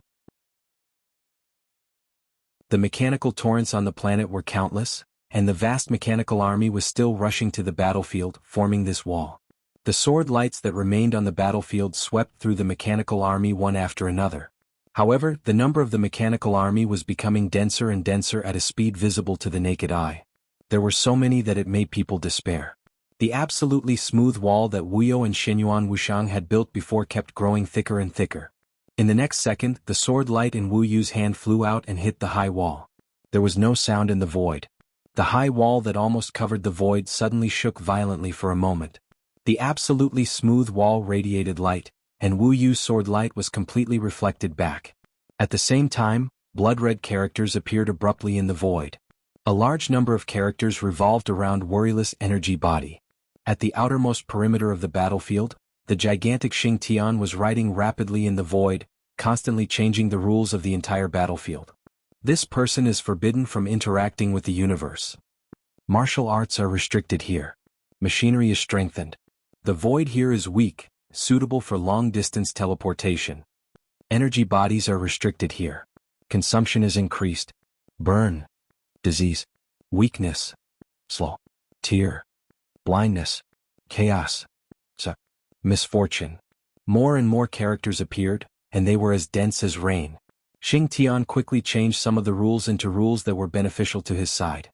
The mechanical torrents on the planet were countless, and the vast mechanical army was still rushing to the battlefield, forming this wall. The sword lights that remained on the battlefield swept through the mechanical army one after another. However, the number of the mechanical army was becoming denser and denser at a speed visible to the naked eye. There were so many that it made people despair. The absolutely smooth wall that Wuyo and Xinyuan Wushang had built before kept growing thicker and thicker. In the next second, the sword light in Wu Yu's hand flew out and hit the high wall. There was no sound in the void. The high wall that almost covered the void suddenly shook violently for a moment. The absolutely smooth wall radiated light, and Wu Yu's sword light was completely reflected back. At the same time, blood-red characters appeared abruptly in the void. A large number of characters revolved around Worryless energy body. At the outermost perimeter of the battlefield, the gigantic Xing Tian was riding rapidly in the void, constantly changing the rules of the entire battlefield. This person is forbidden from interacting with the universe. Martial arts are restricted here. Machinery is strengthened. The void here is weak, suitable for long-distance teleportation. Energy bodies are restricted here. Consumption is increased. Burn. Disease. Weakness. Slow. Tear. Blindness. Chaos. Misfortune. More and more characters appeared, and they were as dense as rain. Xing Tian quickly changed some of the rules into rules that were beneficial to his side.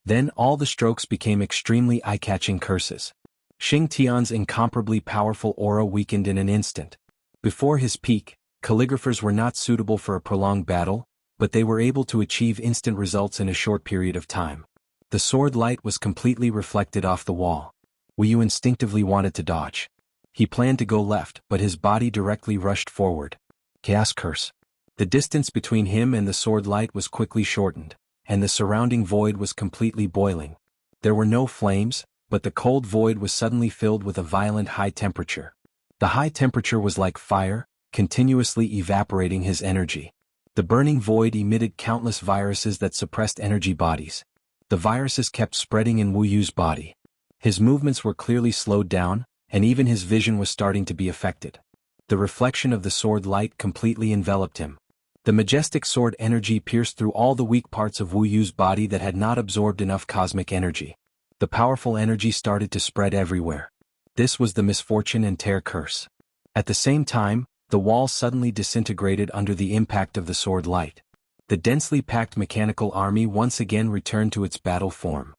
Then all the strokes became extremely eye-catching curses. Xing Tian's incomparably powerful aura weakened in an instant. Before his peak, calligraphers were not suitable for a prolonged battle, but they were able to achieve instant results in a short period of time. The sword light was completely reflected off the wall. Wuyu instinctively wanted to dodge. He planned to go left, but his body directly rushed forward. Chaos curse. The distance between him and the sword light was quickly shortened, and the surrounding void was completely boiling. There were no flames, but the cold void was suddenly filled with a violent high temperature. The high temperature was like fire, continuously evaporating his energy. The burning void emitted countless viruses that suppressed energy bodies. The viruses kept spreading in Wuyu's body. His movements were clearly slowed down, and even his vision was starting to be affected. The reflection of the sword light completely enveloped him. The majestic sword energy pierced through all the weak parts of Wuyu's body that had not absorbed enough cosmic energy. The powerful energy started to spread everywhere. This was the misfortune and tear curse. At the same time, the wall suddenly disintegrated under the impact of the sword light. The densely packed mechanical army once again returned to its battle form.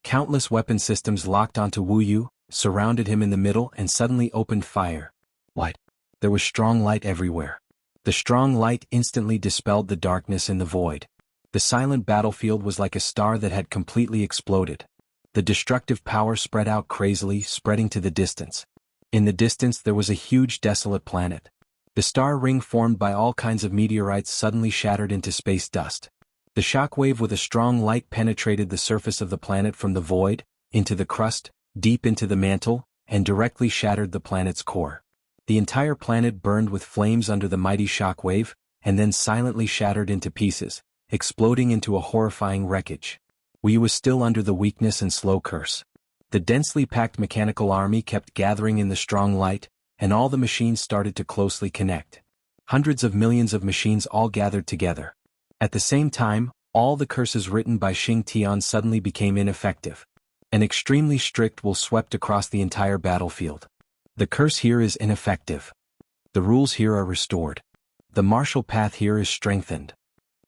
Countless weapon systems locked onto Wuyu, surrounded him in the middle and suddenly opened fire. Light. There was strong light everywhere. The strong light instantly dispelled the darkness in the void. The silent battlefield was like a star that had completely exploded. The destructive power spread out crazily, spreading to the distance. In the distance there was a huge desolate planet. The star ring formed by all kinds of meteorites suddenly shattered into space dust. The shockwave with a strong light penetrated the surface of the planet from the void, into the crust, deep into the mantle, and directly shattered the planet's core. The entire planet burned with flames under the mighty shockwave, and then silently shattered into pieces, exploding into a horrifying wreckage. Wuyu was still under the weakness and slow curse. The densely packed mechanical army kept gathering in the strong light, and all the machines started to closely connect. Hundreds of millions of machines all gathered together. At the same time, all the curses written by Xing Tian suddenly became ineffective. An extremely strict will swept across the entire battlefield. The curse here is ineffective. The rules here are restored. The martial path here is strengthened.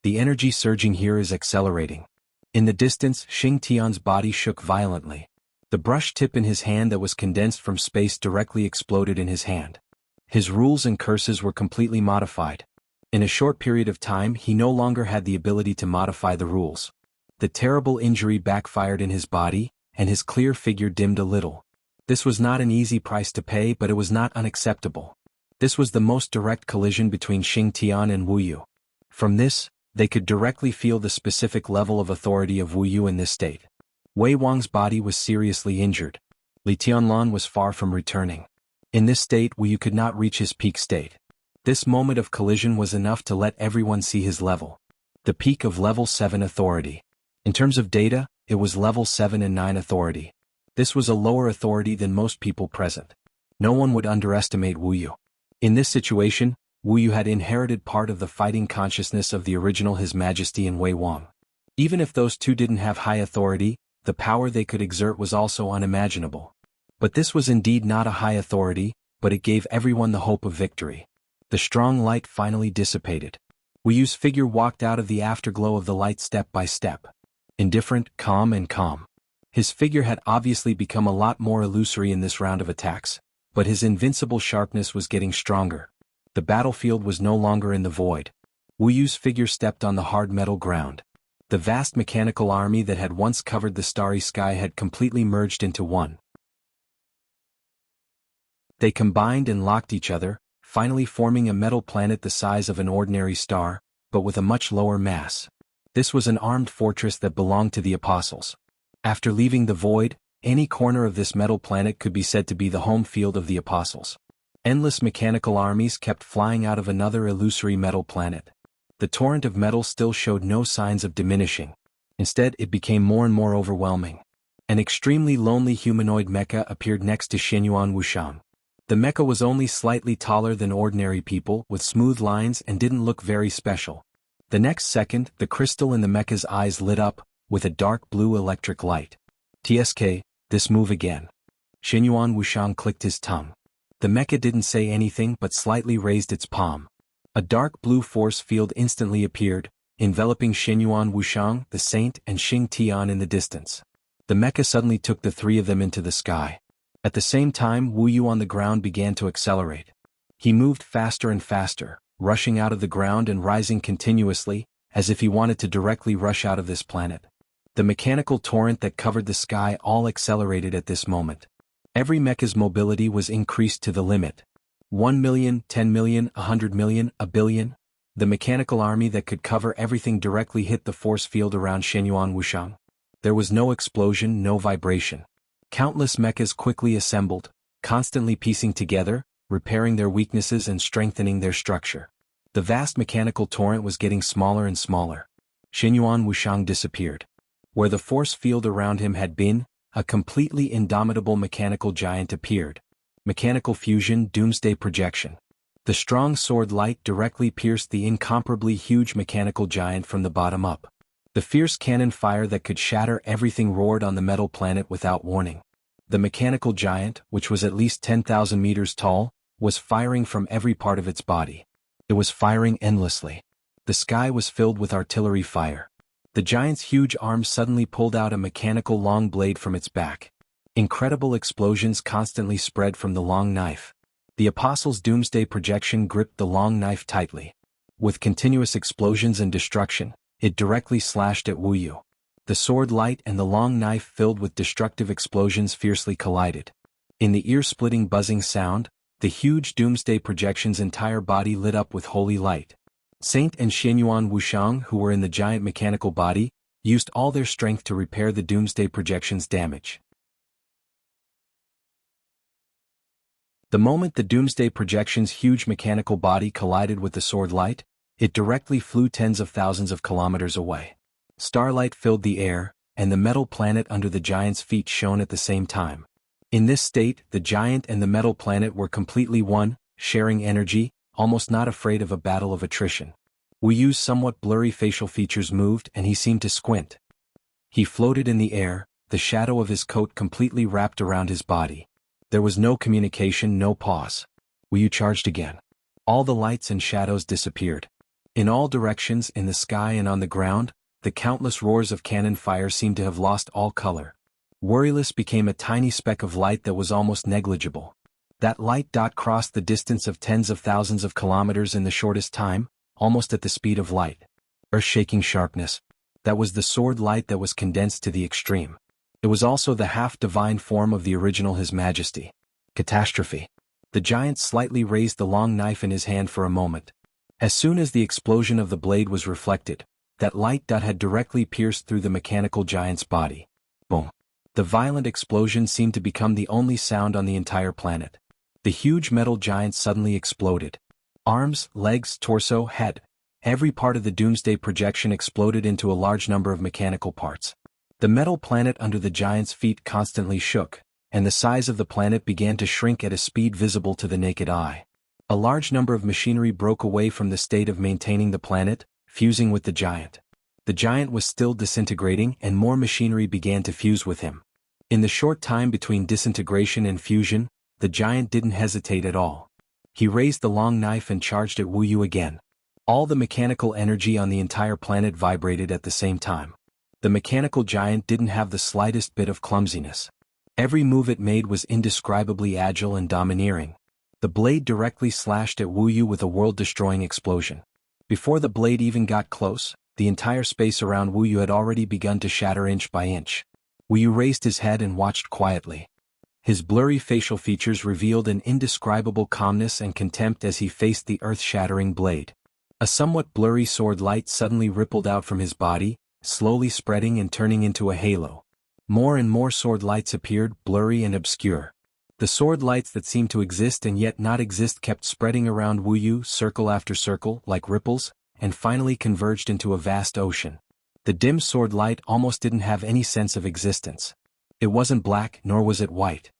The energy surging here is accelerating. In the distance, Xing Tian's body shook violently. The brush tip in his hand that was condensed from space directly exploded in his hand. His rules and curses were completely modified. In a short period of time he no longer had the ability to modify the rules. The terrible injury backfired in his body, and his clear figure dimmed a little. This was not an easy price to pay, but it was not unacceptable. This was the most direct collision between Xing Tian and Wuyu. From this, they could directly feel the specific level of authority of Wuyu in this state. Wei Wang's body was seriously injured. Li Tianlan was far from returning. In this state Wuyu could not reach his peak state. This moment of collision was enough to let everyone see his level. The peak of level 7 authority. In terms of data, it was level 7 and 9 authority. This was a lower authority than most people present. No one would underestimate Wuyu. In this situation, Wuyu had inherited part of the fighting consciousness of the original His Majesty and Wei Wang. Even if those two didn't have high authority, the power they could exert was also unimaginable. But this was indeed not a high authority, but it gave everyone the hope of victory. The strong light finally dissipated. Wuyu's figure walked out of the afterglow of the light step by step. Indifferent, calm and calm. His figure had obviously become a lot more illusory in this round of attacks, but his invincible sharpness was getting stronger. The battlefield was no longer in the void. Wuyu's figure stepped on the hard metal ground. The vast mechanical army that had once covered the starry sky had completely merged into one. They combined and locked each other, finally forming a metal planet the size of an ordinary star, but with a much lower mass. This was an armed fortress that belonged to the apostles. After leaving the void, any corner of this metal planet could be said to be the home field of the apostles. Endless mechanical armies kept flying out of another illusory metal planet. The torrent of metal still showed no signs of diminishing. Instead, it became more and more overwhelming. An extremely lonely humanoid mecha appeared next to Xinyuan Wushang. The mecha was only slightly taller than ordinary people, with smooth lines, and didn't look very special. The next second, the crystal in the mecha's eyes lit up, with a dark blue electric light. TSK, this move again. Xinyuan Wushang clicked his tongue. The mecha didn't say anything but slightly raised its palm. A dark blue force field instantly appeared, enveloping Xinyuan Wushang, the Saint, and Xing Tian in the distance. The mecha suddenly took the three of them into the sky. At the same time, Wu Yu on the ground began to accelerate. He moved faster and faster, rushing out of the ground and rising continuously, as if he wanted to directly rush out of this planet. The mechanical torrent that covered the sky all accelerated at this moment. Every mecha's mobility was increased to the limit. 1 million, 10 million, 100 million, a billion. The mechanical army that could cover everything directly hit the force field around Xinyuan Wushang. There was no explosion, no vibration. Countless mechas quickly assembled, constantly piecing together, repairing their weaknesses and strengthening their structure. The vast mechanical torrent was getting smaller and smaller. Xinyuan Wushang disappeared. Where the force field around him had been, a completely indomitable mechanical giant appeared. Mechanical fusion, doomsday projection. The strong sword light directly pierced the incomparably huge mechanical giant from the bottom up. The fierce cannon fire that could shatter everything roared on the metal planet without warning. The mechanical giant, which was at least 10,000 meters tall, was firing from every part of its body. It was firing endlessly. The sky was filled with artillery fire. The giant's huge arms suddenly pulled out a mechanical long blade from its back. Incredible explosions constantly spread from the long knife. The Apostle's doomsday projection gripped the long knife tightly. With continuous explosions and destruction, it directly slashed at Wu Yu. The sword light and the long knife filled with destructive explosions fiercely collided. In the ear-splitting buzzing sound, the huge doomsday projection's entire body lit up with holy light. Saint and Xinyuan Wushang, who were in the giant mechanical body, used all their strength to repair the doomsday projection's damage. The moment the doomsday projection's huge mechanical body collided with the sword light, it directly flew tens of thousands of kilometers away. Starlight filled the air, and the metal planet under the giant's feet shone at the same time. In this state, the giant and the metal planet were completely one, sharing energy, almost not afraid of a battle of attrition. Wu Yu's somewhat blurry facial features moved and he seemed to squint. He floated in the air, the shadow of his coat completely wrapped around his body. There was no communication, no pause. Wu Yu charged again. All the lights and shadows disappeared. In all directions, in the sky and on the ground, the countless roars of cannon fire seemed to have lost all color. Worryless became a tiny speck of light that was almost negligible. That light dot crossed the distance of tens of thousands of kilometers in the shortest time, almost at the speed of light. Earth-shaking sharpness. That was the sword light that was condensed to the extreme. It was also the half-divine form of the original His Majesty. Catastrophe. The giant slightly raised the long knife in his hand for a moment. As soon as the explosion of the blade was reflected, that light dot had directly pierced through the mechanical giant's body. Boom. The violent explosion seemed to become the only sound on the entire planet. The huge metal giant suddenly exploded. Arms, legs, torso, head. Every part of the doomsday projection exploded into a large number of mechanical parts. The metal planet under the giant's feet constantly shook, and the size of the planet began to shrink at a speed visible to the naked eye. A large number of machinery broke away from the state of maintaining the planet, fusing with the giant. The giant was still disintegrating and more machinery began to fuse with him. In the short time between disintegration and fusion, the giant didn't hesitate at all. He raised the long knife and charged at Wu Yu again. All the mechanical energy on the entire planet vibrated at the same time. The mechanical giant didn't have the slightest bit of clumsiness. Every move it made was indescribably agile and domineering. The blade directly slashed at Wu Yu with a world-destroying explosion. Before the blade even got close, the entire space around Wu Yu had already begun to shatter inch by inch. Wu Yu raised his head and watched quietly. His blurry facial features revealed an indescribable calmness and contempt as he faced the earth-shattering blade. A somewhat blurry sword light suddenly rippled out from his body, slowly spreading and turning into a halo. More and more sword lights appeared, blurry and obscure. The sword lights that seemed to exist and yet not exist kept spreading around Wu Yu, circle after circle, like ripples, and finally converged into a vast ocean. The dim sword light almost didn't have any sense of existence. It wasn't black, nor was it white.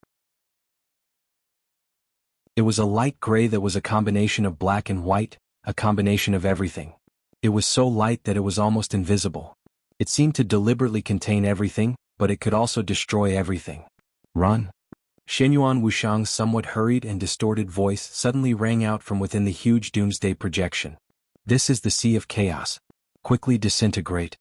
It was a light gray that was a combination of black and white, a combination of everything. It was so light that it was almost invisible. It seemed to deliberately contain everything, but it could also destroy everything. Run! Xinyuan Wushang's somewhat hurried and distorted voice suddenly rang out from within the huge doomsday projection. This is the Sea of Chaos. Quickly disintegrate.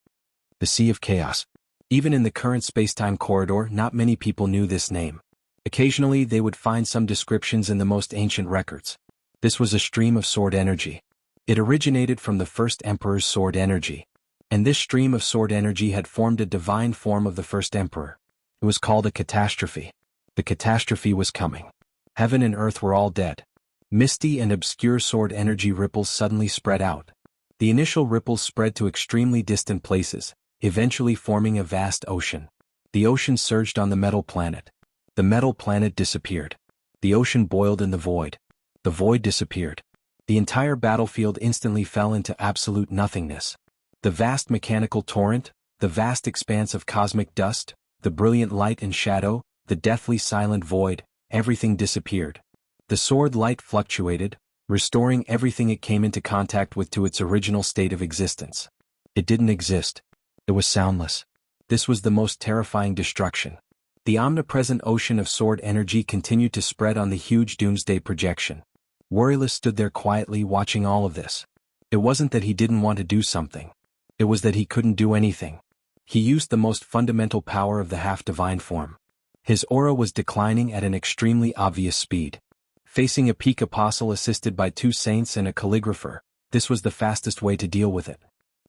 The Sea of Chaos. Even in the current space-time corridor, not many people knew this name. Occasionally they would find some descriptions in the most ancient records. This was a stream of sword energy. It originated from the first emperor's sword energy. And this stream of sword energy had formed a divine form of the first emperor. It was called a catastrophe. The catastrophe was coming. Heaven and earth were all dead. Misty and obscure sword energy ripples suddenly spread out. The initial ripples spread to extremely distant places, eventually forming a vast ocean. The ocean surged on the metal planet. The metal planet disappeared. The ocean boiled in the void. The void disappeared. The entire battlefield instantly fell into absolute nothingness. The vast mechanical torrent, the vast expanse of cosmic dust, the brilliant light and shadow, the deathly silent void, everything disappeared. The sword light fluctuated, restoring everything it came into contact with to its original state of existence. It didn't exist. It was soundless. This was the most terrifying destruction. The omnipresent ocean of sword energy continued to spread on the huge doomsday projection. Worryless stood there quietly watching all of this. It wasn't that he didn't want to do something. It was that he couldn't do anything. He used the most fundamental power of the half-divine form. His aura was declining at an extremely obvious speed. Facing a peak apostle assisted by 2 saints and a calligrapher, this was the fastest way to deal with it.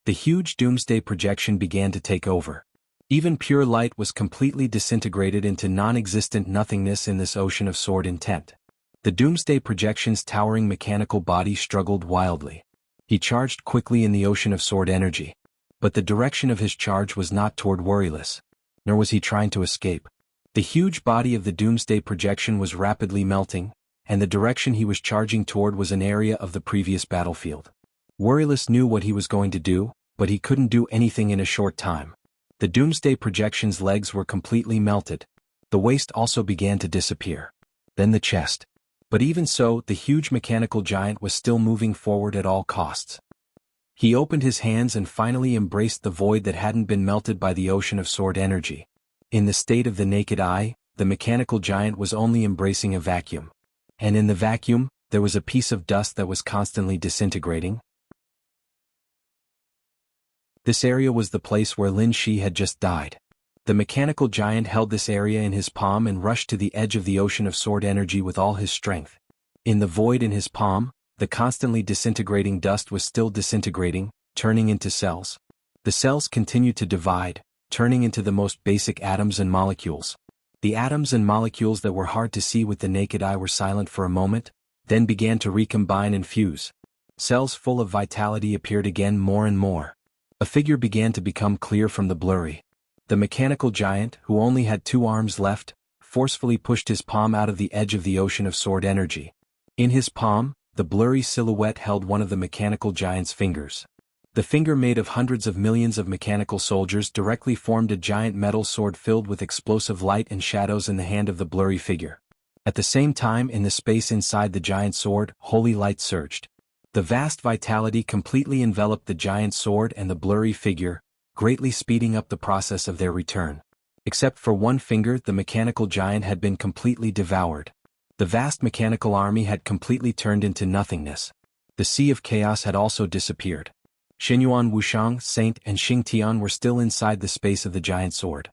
The huge doomsday projection began to take over. Even pure light was completely disintegrated into non-existent nothingness in this ocean of sword intent. The doomsday projection's towering mechanical body struggled wildly. He charged quickly in the ocean of sword energy. But the direction of his charge was not toward Worryless. Nor was he trying to escape. The huge body of the doomsday projection was rapidly melting, and the direction he was charging toward was an area of the previous battlefield. Worryless knew what he was going to do, but he couldn't do anything in a short time. The doomsday projection's legs were completely melted. The waist also began to disappear. Then the chest. But even so, the huge mechanical giant was still moving forward at all costs. He opened his hands and finally embraced the void that hadn't been melted by the ocean of sword energy. In the state of the naked eye, the mechanical giant was only embracing a vacuum. And in the vacuum, there was a piece of dust that was constantly disintegrating. This area was the place where Lin Shi had just died. The mechanical giant held this area in his palm and rushed to the edge of the ocean of sword energy with all his strength. In the void in his palm, the constantly disintegrating dust was still disintegrating, turning into cells. The cells continued to divide, turning into the most basic atoms and molecules. The atoms and molecules that were hard to see with the naked eye were silent for a moment, then began to recombine and fuse. Cells full of vitality appeared again more and more. A figure began to become clear from the blurry. The mechanical giant, who only had 2 arms left, forcefully pushed his palm out of the edge of the ocean of sword energy. In his palm, the blurry silhouette held one of the mechanical giant's fingers. The finger, made of hundreds of millions of mechanical soldiers, directly formed a giant metal sword filled with explosive light and shadows in the hand of the blurry figure. At the same time, in the space inside the giant sword, holy light surged. The vast vitality completely enveloped the giant sword and the blurry figure, greatly speeding up the process of their return. Except for one finger, the mechanical giant had been completely devoured. The vast mechanical army had completely turned into nothingness. The Sea of Chaos had also disappeared. Xinyuan Wushang, Saint, and Xingtian were still inside the space of the giant sword.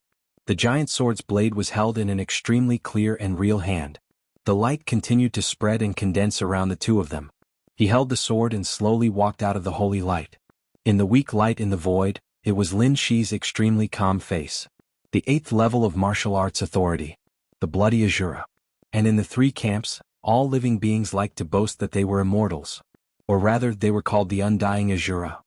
The giant sword's blade was held in an extremely clear and real hand. The light continued to spread and condense around the two of them. He held the sword and slowly walked out of the holy light. In the weak light in the void, it was Lin Shi's extremely calm face. The 8th level of martial arts authority. The bloody Azura. And in the 3 camps, all living beings liked to boast that they were immortals. Or rather, they were called the Undying Azura.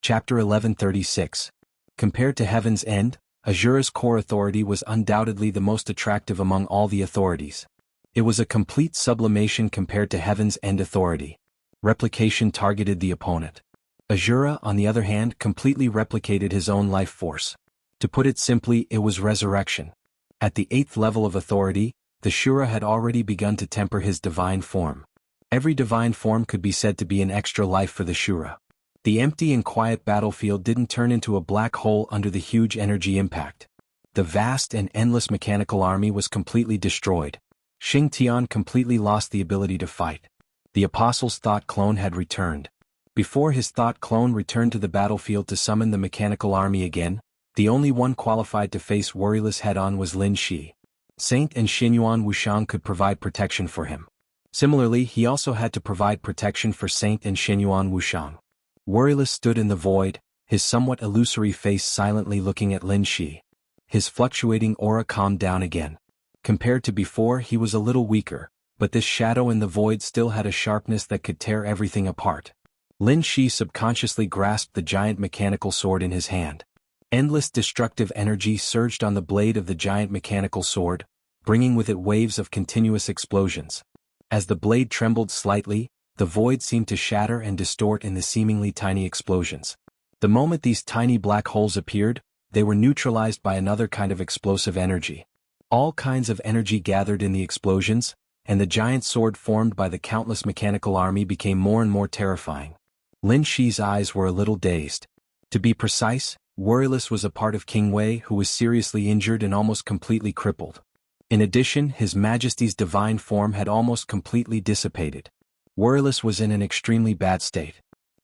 Chapter 1136. Compared to Heaven's End, Azura's core authority was undoubtedly the most attractive among all the authorities. It was a complete sublimation compared to Heaven's End authority. Replication targeted the opponent. Azura, on the other hand, completely replicated his own life force. To put it simply, it was resurrection. At the 8th level of authority, the Shura had already begun to temper his divine form. Every divine form could be said to be an extra life for the Shura. The empty and quiet battlefield didn't turn into a black hole under the huge energy impact. The vast and endless mechanical army was completely destroyed. Xing Tian completely lost the ability to fight. The Apostle's thought clone had returned. Before his thought clone returned to the battlefield to summon the mechanical army again, the only one qualified to face worryless head-on was Lin Shi. Saint and Xinyuan Wushang could provide protection for him. Similarly, he also had to provide protection for Saint and Xinyuan Wushang. Worryless stood in the void, his somewhat illusory face silently looking at Lin Shi. His fluctuating aura calmed down again. Compared to before, he was a little weaker, but this shadow in the void still had a sharpness that could tear everything apart. Lin Shi subconsciously grasped the giant mechanical sword in his hand. Endless destructive energy surged on the blade of the giant mechanical sword, bringing with it waves of continuous explosions. As the blade trembled slightly, the void seemed to shatter and distort in the seemingly tiny explosions. The moment these tiny black holes appeared, they were neutralized by another kind of explosive energy. All kinds of energy gathered in the explosions, and the giant sword formed by the countless mechanical army became more and more terrifying. Lin Shi's eyes were a little dazed. To be precise, Worryless was a part of King Wei who was seriously injured and almost completely crippled. In addition, His Majesty's divine form had almost completely dissipated. Worryless was in an extremely bad state.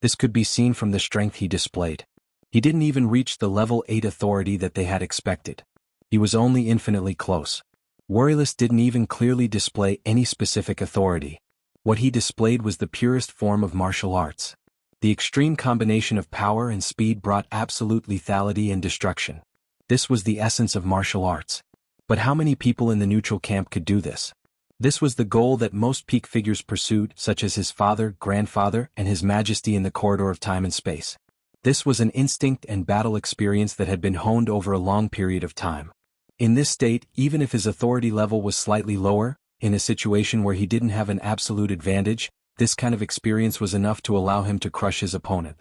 This could be seen from the strength he displayed. He didn't even reach the level 8 authority that they had expected. He was only infinitely close. Worryless didn't even clearly display any specific authority. What he displayed was the purest form of martial arts. The extreme combination of power and speed brought absolute lethality and destruction. This was the essence of martial arts. But how many people in the neutral camp could do this? This was the goal that most peak figures pursued, such as his father, grandfather, and His Majesty in the corridor of time and space. This was an instinct and battle experience that had been honed over a long period of time. In this state, even if his authority level was slightly lower, in a situation where he didn't have an absolute advantage, this kind of experience was enough to allow him to crush his opponent.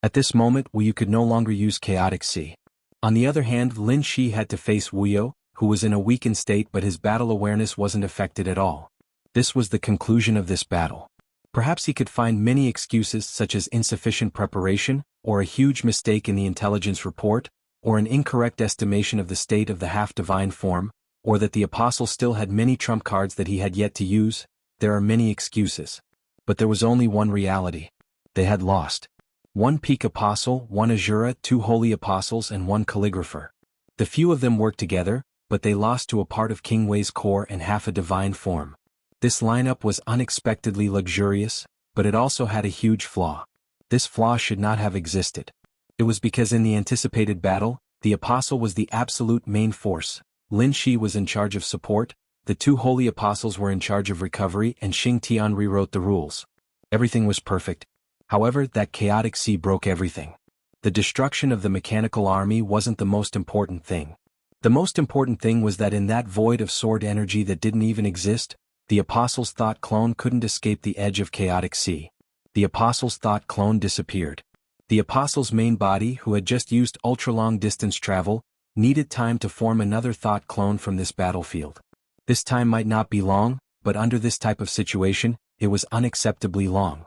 At this moment, Wu Yu could no longer use Chaotic Sea. On the other hand, Lin Shi had to face Wu Yu, who was in a weakened state, but his battle awareness wasn't affected at all. This was the conclusion of this battle. Perhaps he could find many excuses such as insufficient preparation, or a huge mistake in the intelligence report, or an incorrect estimation of the state of the half-divine form, or that the apostle still had many trump cards that he had yet to use. There are many excuses. But there was only one reality. They had lost. One peak apostle, one Azura, 2 holy apostles, and 1 calligrapher. The few of them worked together, but they lost to a part of King Wei's core and half a divine form. This lineup was unexpectedly luxurious, but it also had a huge flaw. This flaw should not have existed. It was because in the anticipated battle, the apostle was the absolute main force. Lin Shi was in charge of support, the 2 holy apostles were in charge of recovery, and Xing Tian rewrote the rules. Everything was perfect. However, that chaotic sea broke everything. The destruction of the mechanical army wasn't the most important thing. The most important thing was that in that void of sword energy that didn't even exist, the apostle's thought clone couldn't escape the edge of chaotic sea. The apostle's thought clone disappeared. The apostle's main body, who had just used ultra-long distance travel, needed time to form another thought clone from this battlefield. This time might not be long, but under this type of situation, it was unacceptably long.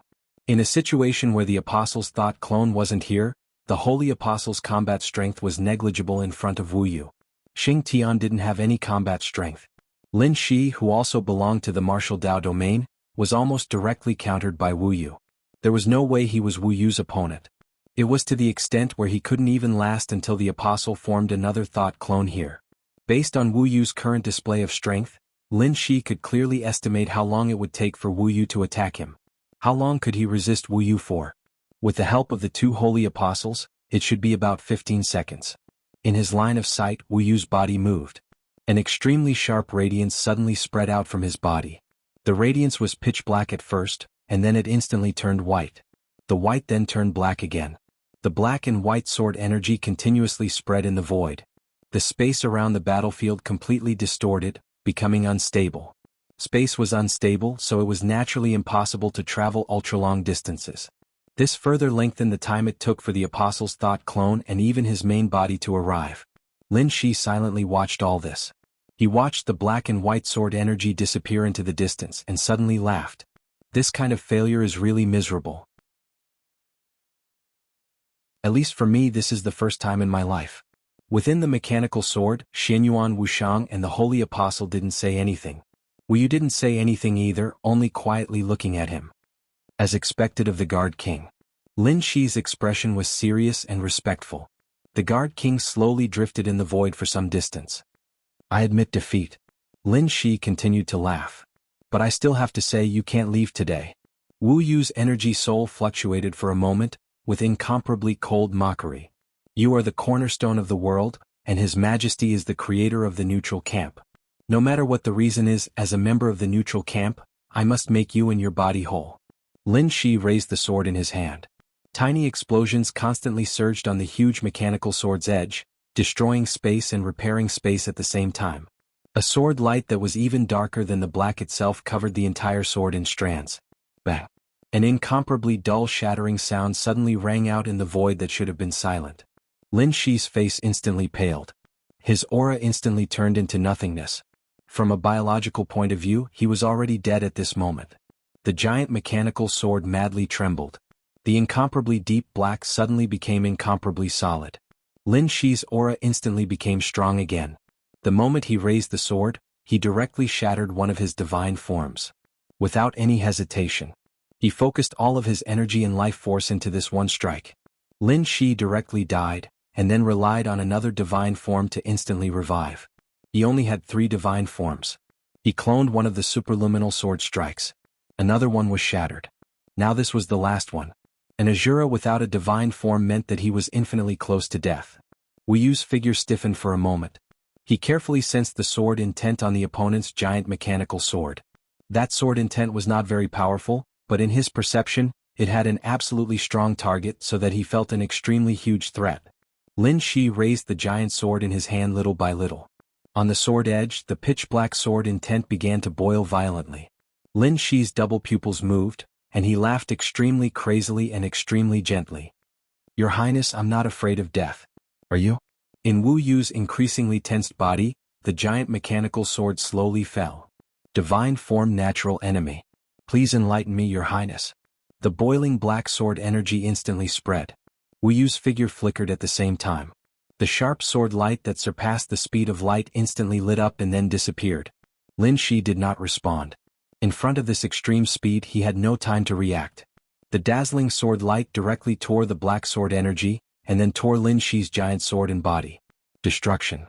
In a situation where the apostle's thought clone wasn't here, the holy apostle's combat strength was negligible in front of Wu Yu. Xing Tian didn't have any combat strength. Lin Shi, who also belonged to the martial Dao domain, was almost directly countered by Wu Yu. There was no way he was Wu Yu's opponent. It was to the extent where he couldn't even last until the apostle formed another thought clone here. Based on Wu Yu's current display of strength, Lin Shi could clearly estimate how long it would take for Wu Yu to attack him. How long could he resist Wu Yu for? With the help of the 2 holy apostles, it should be about 15 seconds. In his line of sight, Wu Yu's body moved. An extremely sharp radiance suddenly spread out from his body. The radiance was pitch black at first, and then it instantly turned white. The white then turned black again. The black and white sword energy continuously spread in the void. The space around the battlefield completely distorted, becoming unstable. Space was unstable, so it was naturally impossible to travel ultra-long distances. This further lengthened the time it took for the Apostle's thought clone and even his main body to arrive. Lin Shi silently watched all this. He watched the black and white sword energy disappear into the distance and suddenly laughed. This kind of failure is really miserable. At least for me, this is the first time in my life. Within the mechanical sword, Xianyuan Wushang and the Holy Apostle didn't say anything. Wu Yu didn't say anything either, only quietly looking at him. As expected of the Guard King. Lin Shi's expression was serious and respectful. The Guard King slowly drifted in the void for some distance. I admit defeat. Lin Shi continued to laugh. But I still have to say you can't leave today. Wu Yu's energy soul fluctuated for a moment, with incomparably cold mockery. You are the cornerstone of the world, and His Majesty is the creator of the neutral camp. No matter what the reason is, as a member of the neutral camp, I must make you and your body whole. Lin Shi raised the sword in his hand. Tiny explosions constantly surged on the huge mechanical sword's edge, destroying space and repairing space at the same time. A sword light that was even darker than the black itself covered the entire sword in strands. Bang! An incomparably dull shattering sound suddenly rang out in the void that should have been silent. Lin Shi's face instantly paled. His aura instantly turned into nothingness. From a biological point of view, he was already dead at this moment. The giant mechanical sword madly trembled. The incomparably deep black suddenly became incomparably solid. Lin Shi's aura instantly became strong again. The moment he raised the sword, he directly shattered one of his divine forms. Without any hesitation, he focused all of his energy and life force into this one strike. Lin Shi directly died, and then relied on another divine form to instantly revive. He only had 3 divine forms. He cloned one of the superluminal sword strikes. Another one was shattered. Now this was the last one. An Azura without a divine form meant that he was infinitely close to death. Wu Yu's figure stiffened for a moment. He carefully sensed the sword intent on the opponent's giant mechanical sword. That sword intent was not very powerful, but in his perception, it had an absolutely strong target so that he felt an extremely huge threat. Lin Shi raised the giant sword in his hand little by little. On the sword edge, the pitch-black sword intent began to boil violently. Lin Shi's double pupils moved, and he laughed extremely crazily and extremely gently. Your Highness, I'm not afraid of death. Are you? In Wu Yu's increasingly tensed body, the giant mechanical sword slowly fell. Divine form, natural enemy. Please enlighten me, Your Highness. The boiling black sword energy instantly spread. Wu Yu's figure flickered at the same time. The sharp sword light that surpassed the speed of light instantly lit up and then disappeared. Lin Shi did not respond. In front of this extreme speed, he had no time to react. The dazzling sword light directly tore the black sword energy, and then tore Lin Shi's giant sword and body. Destruction.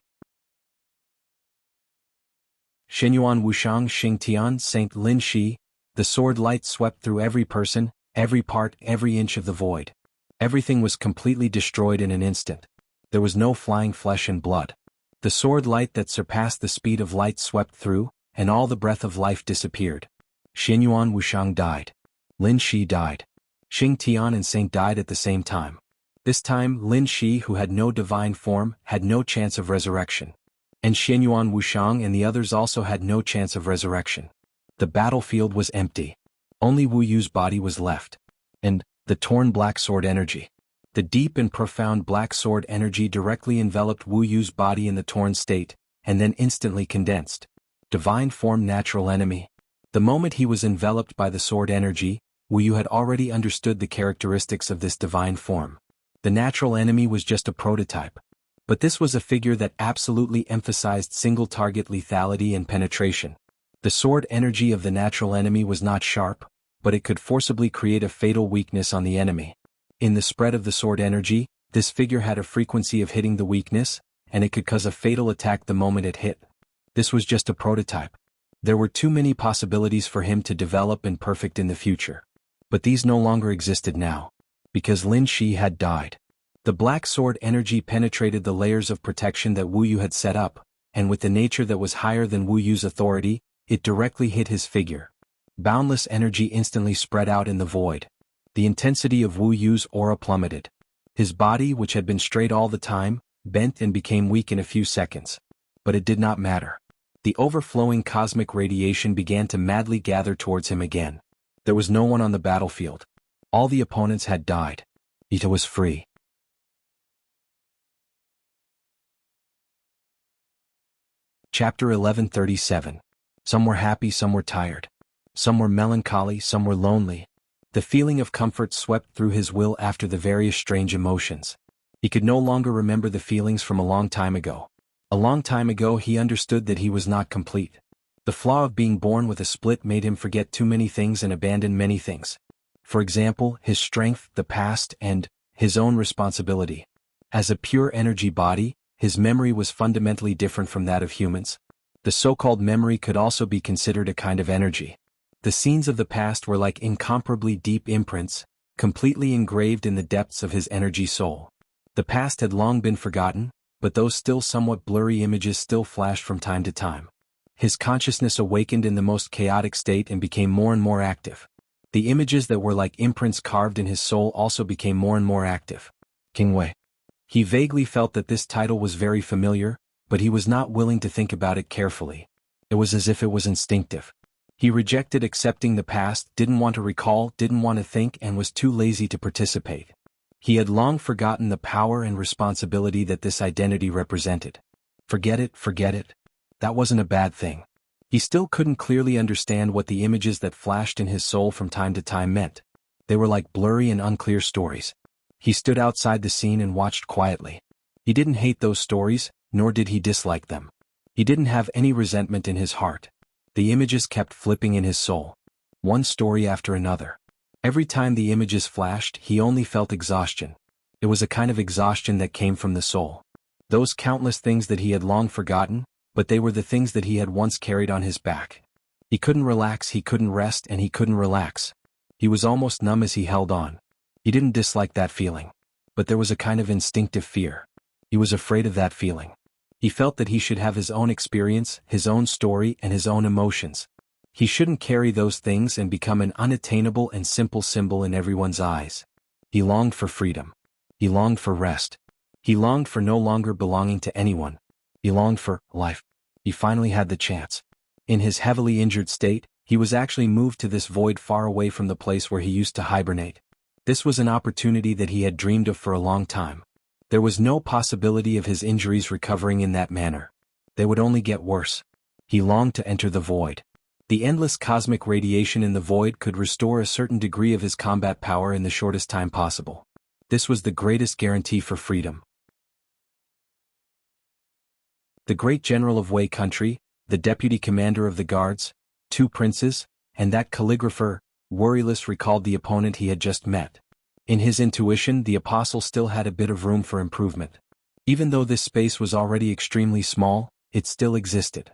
Xianyuan Wushang Xingtian Saint Lin Shi, the sword light swept through every person, every part, every inch of the void. Everything was completely destroyed in an instant. There was no flying flesh and blood. The sword light that surpassed the speed of light swept through, and all the breath of life disappeared. Xianyuan Wushang died. Lin Shi died. Xingtian and Saint died at the same time. This time, Lin Shi, who had no divine form, had no chance of resurrection. And Xianyuan Wushang and the others also had no chance of resurrection. The battlefield was empty. Only Wu Yu's body was left. And the torn black sword energy. The deep and profound black sword energy directly enveloped Wu Yu's body in the torn state, and then instantly condensed. Divine form, natural enemy. The moment he was enveloped by the sword energy, Wu Yu had already understood the characteristics of this divine form. The natural enemy was just a prototype. But this was a figure that absolutely emphasized single-target lethality and penetration. The sword energy of the natural enemy was not sharp, but it could forcibly create a fatal weakness on the enemy. In the spread of the sword energy, this figure had a frequency of hitting the weakness, and it could cause a fatal attack the moment it hit. This was just a prototype. There were too many possibilities for him to develop and perfect in the future. But these no longer existed now. Because Lin Shi had died. The black sword energy penetrated the layers of protection that Wu Yu had set up, and with the nature that was higher than Wu Yu's authority, it directly hit his figure. Boundless energy instantly spread out in the void. The intensity of Wu Yu's aura plummeted. His body, which had been straight all the time, bent and became weak in a few seconds. But it did not matter. The overflowing cosmic radiation began to madly gather towards him again. There was no one on the battlefield. All the opponents had died. Ita was free. Chapter 1137. Some were happy, some were tired. Some were melancholy, some were lonely. The feeling of comfort swept through his will after the various strange emotions. He could no longer remember the feelings from a long time ago. A long time ago he understood that he was not complete. The flaw of being born with a split made him forget too many things and abandon many things. For example, his strength, the past, and his own responsibility. As a pure energy body, his memory was fundamentally different from that of humans. The so-called memory could also be considered a kind of energy. The scenes of the past were like incomparably deep imprints, completely engraved in the depths of his energy soul. The past had long been forgotten, but those still somewhat blurry images still flashed from time to time. His consciousness awakened in the most chaotic state and became more and more active. The images that were like imprints carved in his soul also became more and more active. King Wei. He vaguely felt that this title was very familiar, but he was not willing to think about it carefully. It was as if it was instinctive. He rejected accepting the past, didn't want to recall, didn't want to think, and was too lazy to participate. He had long forgotten the power and responsibility that this identity represented. Forget it, forget it. That wasn't a bad thing. He still couldn't clearly understand what the images that flashed in his soul from time to time meant. They were like blurry and unclear stories. He stood outside the scene and watched quietly. He didn't hate those stories, nor did he dislike them. He didn't have any resentment in his heart. The images kept flipping in his soul. One story after another. Every time the images flashed, he only felt exhaustion. It was a kind of exhaustion that came from the soul. Those countless things that he had long forgotten, but they were the things that he had once carried on his back. He couldn't relax, he couldn't rest, and he couldn't relax. He was almost numb as he held on. He didn't dislike that feeling. But there was a kind of instinctive fear. He was afraid of that feeling. He felt that he should have his own experience, his own story, and his own emotions. He shouldn't carry those things and become an unattainable and simple symbol in everyone's eyes. He longed for freedom. He longed for rest. He longed for no longer belonging to anyone. He longed for life. He finally had the chance. In his heavily injured state, he was actually moved to this void far away from the place where he used to hibernate. This was an opportunity that he had dreamed of for a long time. There was no possibility of his injuries recovering in that manner. They would only get worse. He longed to enter the void. The endless cosmic radiation in the void could restore a certain degree of his combat power in the shortest time possible. This was the greatest guarantee for freedom. The great general of Wei country, the deputy commander of the guards, 2 princes, and that calligrapher, worryless, recalled the opponent he had just met. In his intuition, the apostle still had a bit of room for improvement. Even though this space was already extremely small, it still existed.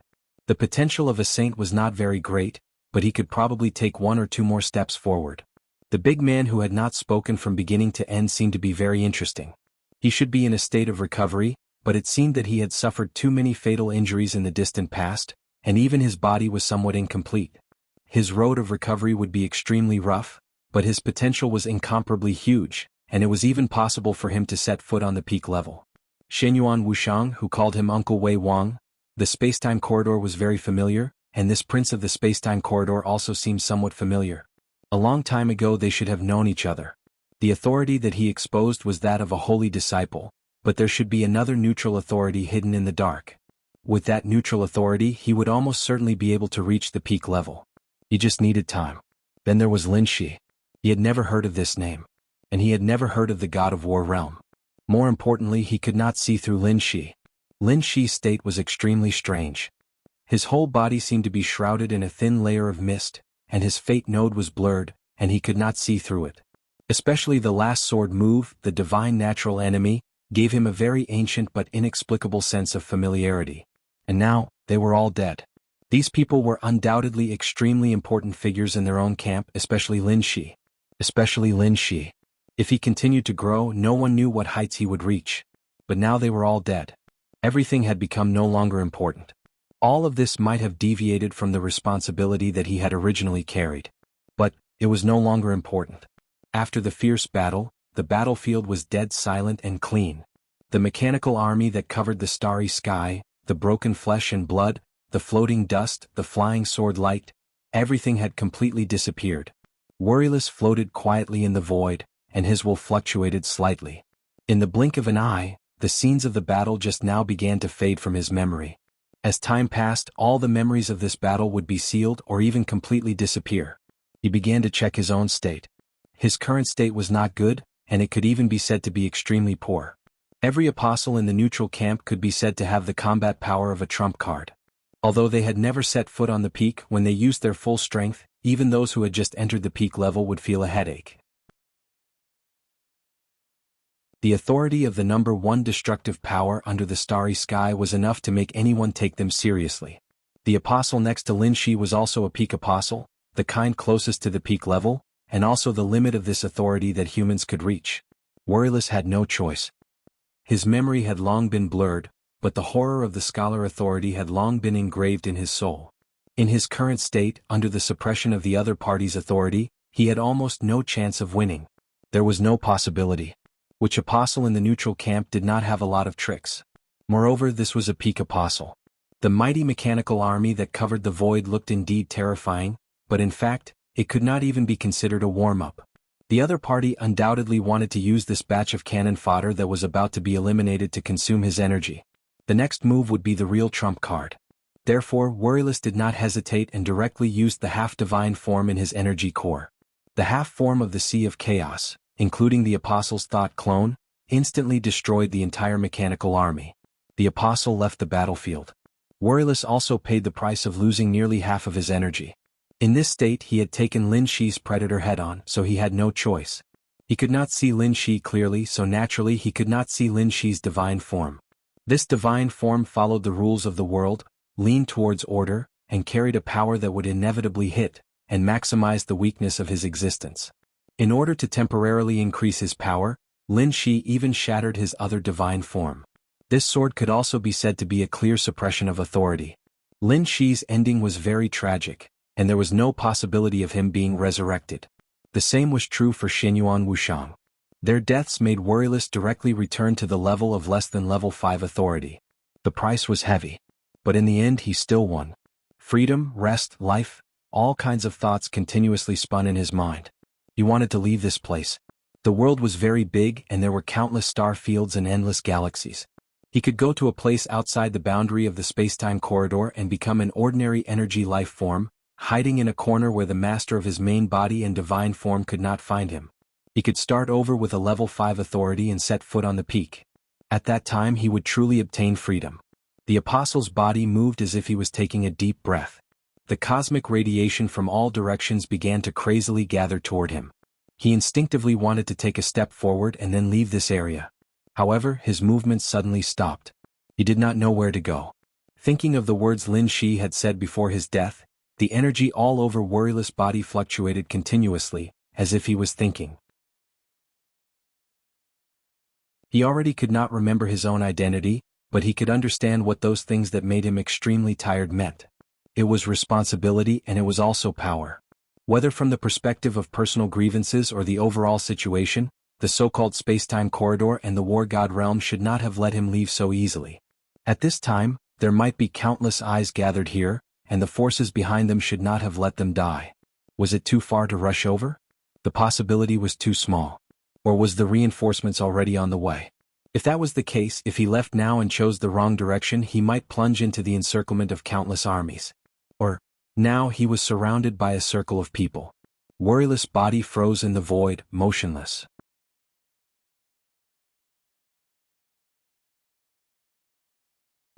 The potential of a saint was not very great, but he could probably take 1 or 2 more steps forward. The big man who had not spoken from beginning to end seemed to be very interesting. He should be in a state of recovery, but it seemed that he had suffered too many fatal injuries in the distant past, and even his body was somewhat incomplete. His road of recovery would be extremely rough, but his potential was incomparably huge, and it was even possible for him to set foot on the peak level. Shenyuan Wushang, who called him Uncle Wei Wang, the spacetime corridor was very familiar, and this prince of the spacetime corridor also seemed somewhat familiar. A long time ago they should have known each other. The authority that he exposed was that of a holy disciple, but there should be another neutral authority hidden in the dark. With that neutral authority he would almost certainly be able to reach the peak level. He just needed time. Then there was Lin Shi. He had never heard of this name. And he had never heard of the god of war realm. More importantly, he could not see through Lin Shi. Lin Shi's state was extremely strange. His whole body seemed to be shrouded in a thin layer of mist, and his fate node was blurred, and he could not see through it. Especially the last sword move, the divine natural enemy, gave him a very ancient but inexplicable sense of familiarity. And now, they were all dead. These people were undoubtedly extremely important figures in their own camp, especially Lin Shi. Especially Lin Shi. If he continued to grow, no one knew what heights he would reach. But now they were all dead. Everything had become no longer important. All of this might have deviated from the responsibility that he had originally carried. But it was no longer important. After the fierce battle, the battlefield was dead silent and clean. The mechanical army that covered the starry sky, the broken flesh and blood, the floating dust, the flying sword light, everything had completely disappeared. Worryless floated quietly in the void, and his will fluctuated slightly. In the blink of an eye, the scenes of the battle just now began to fade from his memory. As time passed, all the memories of this battle would be sealed or even completely disappear. He began to check his own state. His current state was not good, and it could even be said to be extremely poor. Every apostle in the neutral camp could be said to have the combat power of a trump card. Although they had never set foot on the peak, when they used their full strength, even those who had just entered the peak level would feel a headache. The authority of the number one destructive power under the starry sky was enough to make anyone take them seriously. The apostle next to Lin Shi was also a peak apostle, the kind closest to the peak level, and also the limit of this authority that humans could reach. Worryless had no choice. His memory had long been blurred, but the horror of the scholar authority had long been engraved in his soul. In his current state, under the suppression of the other party's authority, he had almost no chance of winning. There was no possibility. Which apostle in the neutral camp did not have a lot of tricks? Moreover, this was a peak apostle. The mighty mechanical army that covered the void looked indeed terrifying, but in fact, it could not even be considered a warm-up. The other party undoubtedly wanted to use this batch of cannon fodder that was about to be eliminated to consume his energy. The next move would be the real trump card. Therefore, Worryless did not hesitate and directly used the half-divine form in his energy core. The half-form of the Sea of Chaos, including the Apostle's thought clone, instantly destroyed the entire mechanical army. The Apostle left the battlefield. Worryless also paid the price of losing nearly half of his energy. In this state he had taken Lin Shi's predator head-on, so he had no choice. He could not see Lin Shi clearly, so naturally he could not see Lin Shi's divine form. This divine form followed the rules of the world, leaned towards order, and carried a power that would inevitably hit and maximize the weakness of his existence. In order to temporarily increase his power, Lin Shi even shattered his other divine form. This sword could also be said to be a clear suppression of authority. Lin Shi's ending was very tragic, and there was no possibility of him being resurrected. The same was true for Xinyuan Wushang. Their deaths made Worryless directly return to the level of less than level 5 authority. The price was heavy. But in the end he still won. Freedom, rest, life, all kinds of thoughts continuously spun in his mind. He wanted to leave this place. The world was very big and there were countless star fields and endless galaxies. He could go to a place outside the boundary of the space-time corridor and become an ordinary energy life form, hiding in a corner where the master of his main body and divine form could not find him. He could start over with a level 5 authority and set foot on the peak. At that time he would truly obtain freedom. The apostle's body moved as if he was taking a deep breath. The cosmic radiation from all directions began to crazily gather toward him. He instinctively wanted to take a step forward and then leave this area. However, his movements suddenly stopped. He did not know where to go. Thinking of the words Lin Shi had said before his death, the energy all over Worryless' body fluctuated continuously, as if he was thinking. He already could not remember his own identity, but he could understand what those things that made him extremely tired meant. It was responsibility and it was also power. Whether from the perspective of personal grievances or the overall situation, the so-called space-time corridor and the war god realm should not have let him leave so easily. At this time, there might be countless eyes gathered here, and the forces behind them should not have let them die. Was it too far to rush over? The possibility was too small. Or was the reinforcements already on the way? If that was the case, if he left now and chose the wrong direction, he might plunge into the encirclement of countless armies. Or, now he was surrounded by a circle of people. Worryless' body froze in the void, motionless.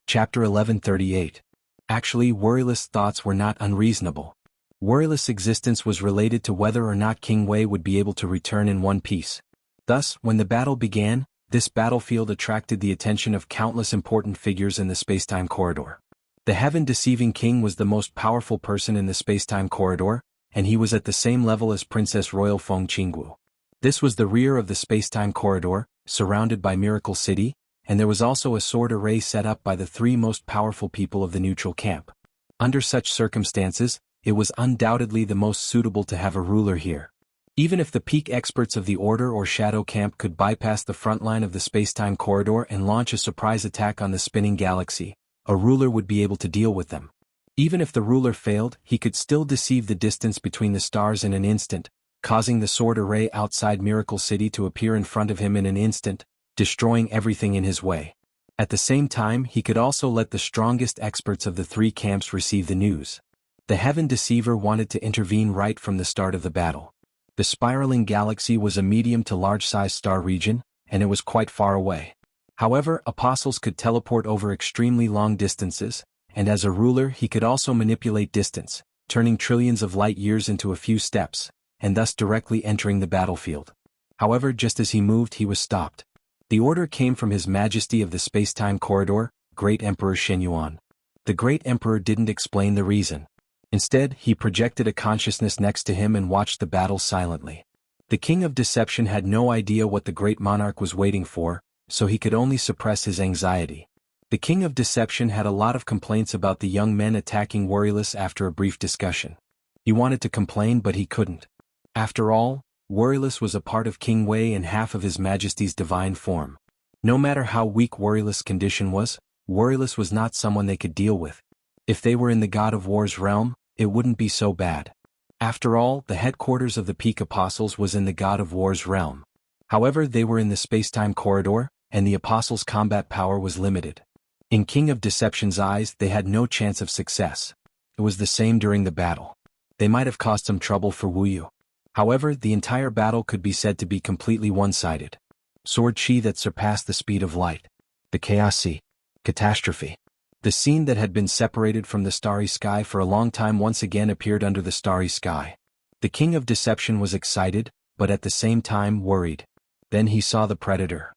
Chapter 1138. Actually, Worryless' thoughts were not unreasonable. Worryless' existence was related to whether or not King Wei would be able to return in one piece. Thus, when the battle began, this battlefield attracted the attention of countless important figures in the space-time corridor. The heaven-deceiving king was the most powerful person in the space-time corridor, and he was at the same level as Princess Royal Feng Qinggu. This was the rear of the space-time corridor, surrounded by Miracle City, and there was also a sword array set up by the three most powerful people of the neutral camp. Under such circumstances, it was undoubtedly the most suitable to have a ruler here. Even if the peak experts of the Order or Shadow Camp could bypass the front line of the space-time corridor and launch a surprise attack on the spinning galaxy, a ruler would be able to deal with them. Even if the ruler failed, he could still deceive the distance between the stars in an instant, causing the sword array outside Miracle City to appear in front of him in an instant, destroying everything in his way. At the same time, he could also let the strongest experts of the three camps receive the news. The Heaven Deceiver wanted to intervene right from the start of the battle. The spiraling galaxy was a medium to large-sized star region, and it was quite far away. However, apostles could teleport over extremely long distances, and as a ruler he could also manipulate distance, turning trillions of light years into a few steps, and thus directly entering the battlefield. However, just as he moved, he was stopped. The order came from His Majesty of the Space-Time Corridor, Great Emperor Shenyuan. The Great Emperor didn't explain the reason. Instead, he projected a consciousness next to him and watched the battle silently. The King of Deception had no idea what the Great Monarch was waiting for, so he could only suppress his anxiety. The King of Deception had a lot of complaints about the young men attacking Worryless after a brief discussion. He wanted to complain but he couldn't. After all, Worryless was a part of King Wei and half of His Majesty's divine form. No matter how weak Worryless' condition was, Worryless was not someone they could deal with. If they were in the God of War's realm, it wouldn't be so bad. After all, the headquarters of the Peak Apostles was in the God of War's realm. However, they were in the space-time corridor, and the Apostles' combat power was limited. In King of Deception's eyes, they had no chance of success. It was the same during the battle. They might have caused some trouble for Wu Yu. However, the entire battle could be said to be completely one-sided. Sword chi that surpassed the speed of light. The chaos sea. Catastrophe. The scene that had been separated from the starry sky for a long time once again appeared under the starry sky. The King of Deception was excited, but at the same time worried. Then he saw the predator.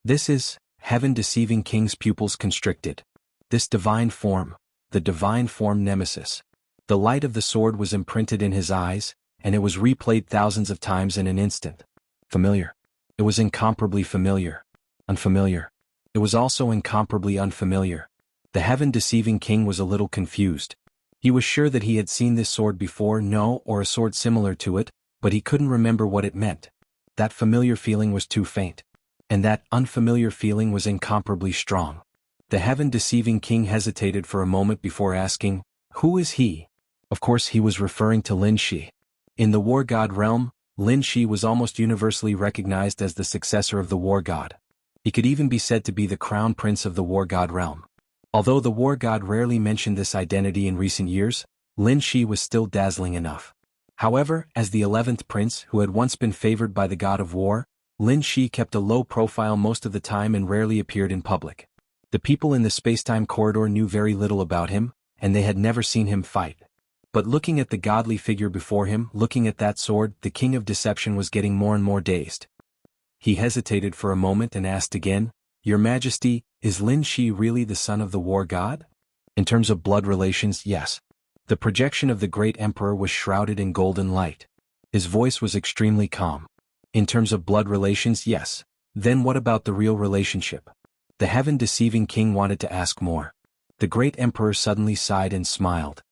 This is Heaven-Deceiving King's pupils constricted. This divine form, the divine form Nemesis. The light of the sword was imprinted in his eyes, and it was replayed thousands of times in an instant. Familiar. It was incomparably familiar. Unfamiliar. It was also incomparably unfamiliar. The Heaven-Deceiving King was a little confused. He was sure that he had seen this sword before, or a sword similar to it, but he couldn't remember what it meant. That familiar feeling was too faint. And that unfamiliar feeling was incomparably strong. The Heaven-Deceiving King hesitated for a moment before asking, "Who is he?" Of course he was referring to Lin Shi. In the War God realm, Lin Shi was almost universally recognized as the successor of the War God. He could even be said to be the crown prince of the War God realm. Although the War God rarely mentioned this identity in recent years, Lin Shi was still dazzling enough. However, as the 11th prince who had once been favored by the God of War, Lin Shi kept a low profile most of the time and rarely appeared in public. The people in the space-time corridor knew very little about him, and they had never seen him fight. But looking at the godly figure before him, looking at that sword, the King of Deception was getting more and more dazed. He hesitated for a moment and asked again, "Your Majesty, is Lin Shi really the son of the War God?" In terms of blood relations, yes. The projection of the Great Emperor was shrouded in golden light. His voice was extremely calm. In terms of blood relations, yes. Then what about the real relationship? The Heaven-Deceiving King wanted to ask more. The Great Emperor suddenly sighed and smiled.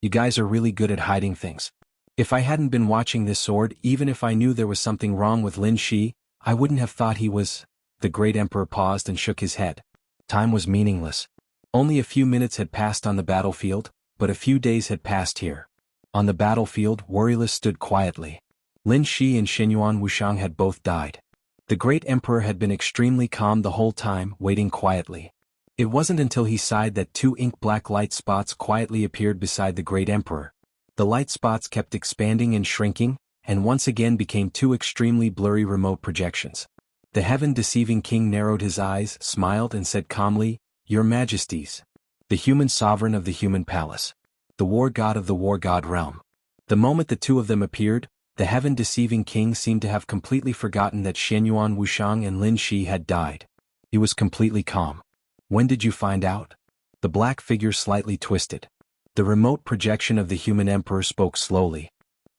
"You guys are really good at hiding things. If I hadn't been watching this sword, even if I knew there was something wrong with Lin Shi, I wouldn't have thought he was..." The Great Emperor paused and shook his head. Time was meaningless. Only a few minutes had passed on the battlefield, but a few days had passed here. On the battlefield, Worryless stood quietly. Lin Shi and Shenyuan Wuxiang had both died. The Great Emperor had been extremely calm the whole time, waiting quietly. It wasn't until he sighed that two ink-black light spots quietly appeared beside the Great Emperor. The light spots kept expanding and shrinking, and once again became two extremely blurry remote projections. The Heaven-Deceiving King narrowed his eyes, smiled and said calmly, "Your Majesties. The human sovereign of the human palace. The War God of the War God realm." The moment the two of them appeared, the Heaven-Deceiving King seemed to have completely forgotten that Shenyuan Wuxiang and Lin Shi had died. He was completely calm. "When did you find out?" The black figure slightly twisted. The remote projection of the human emperor spoke slowly.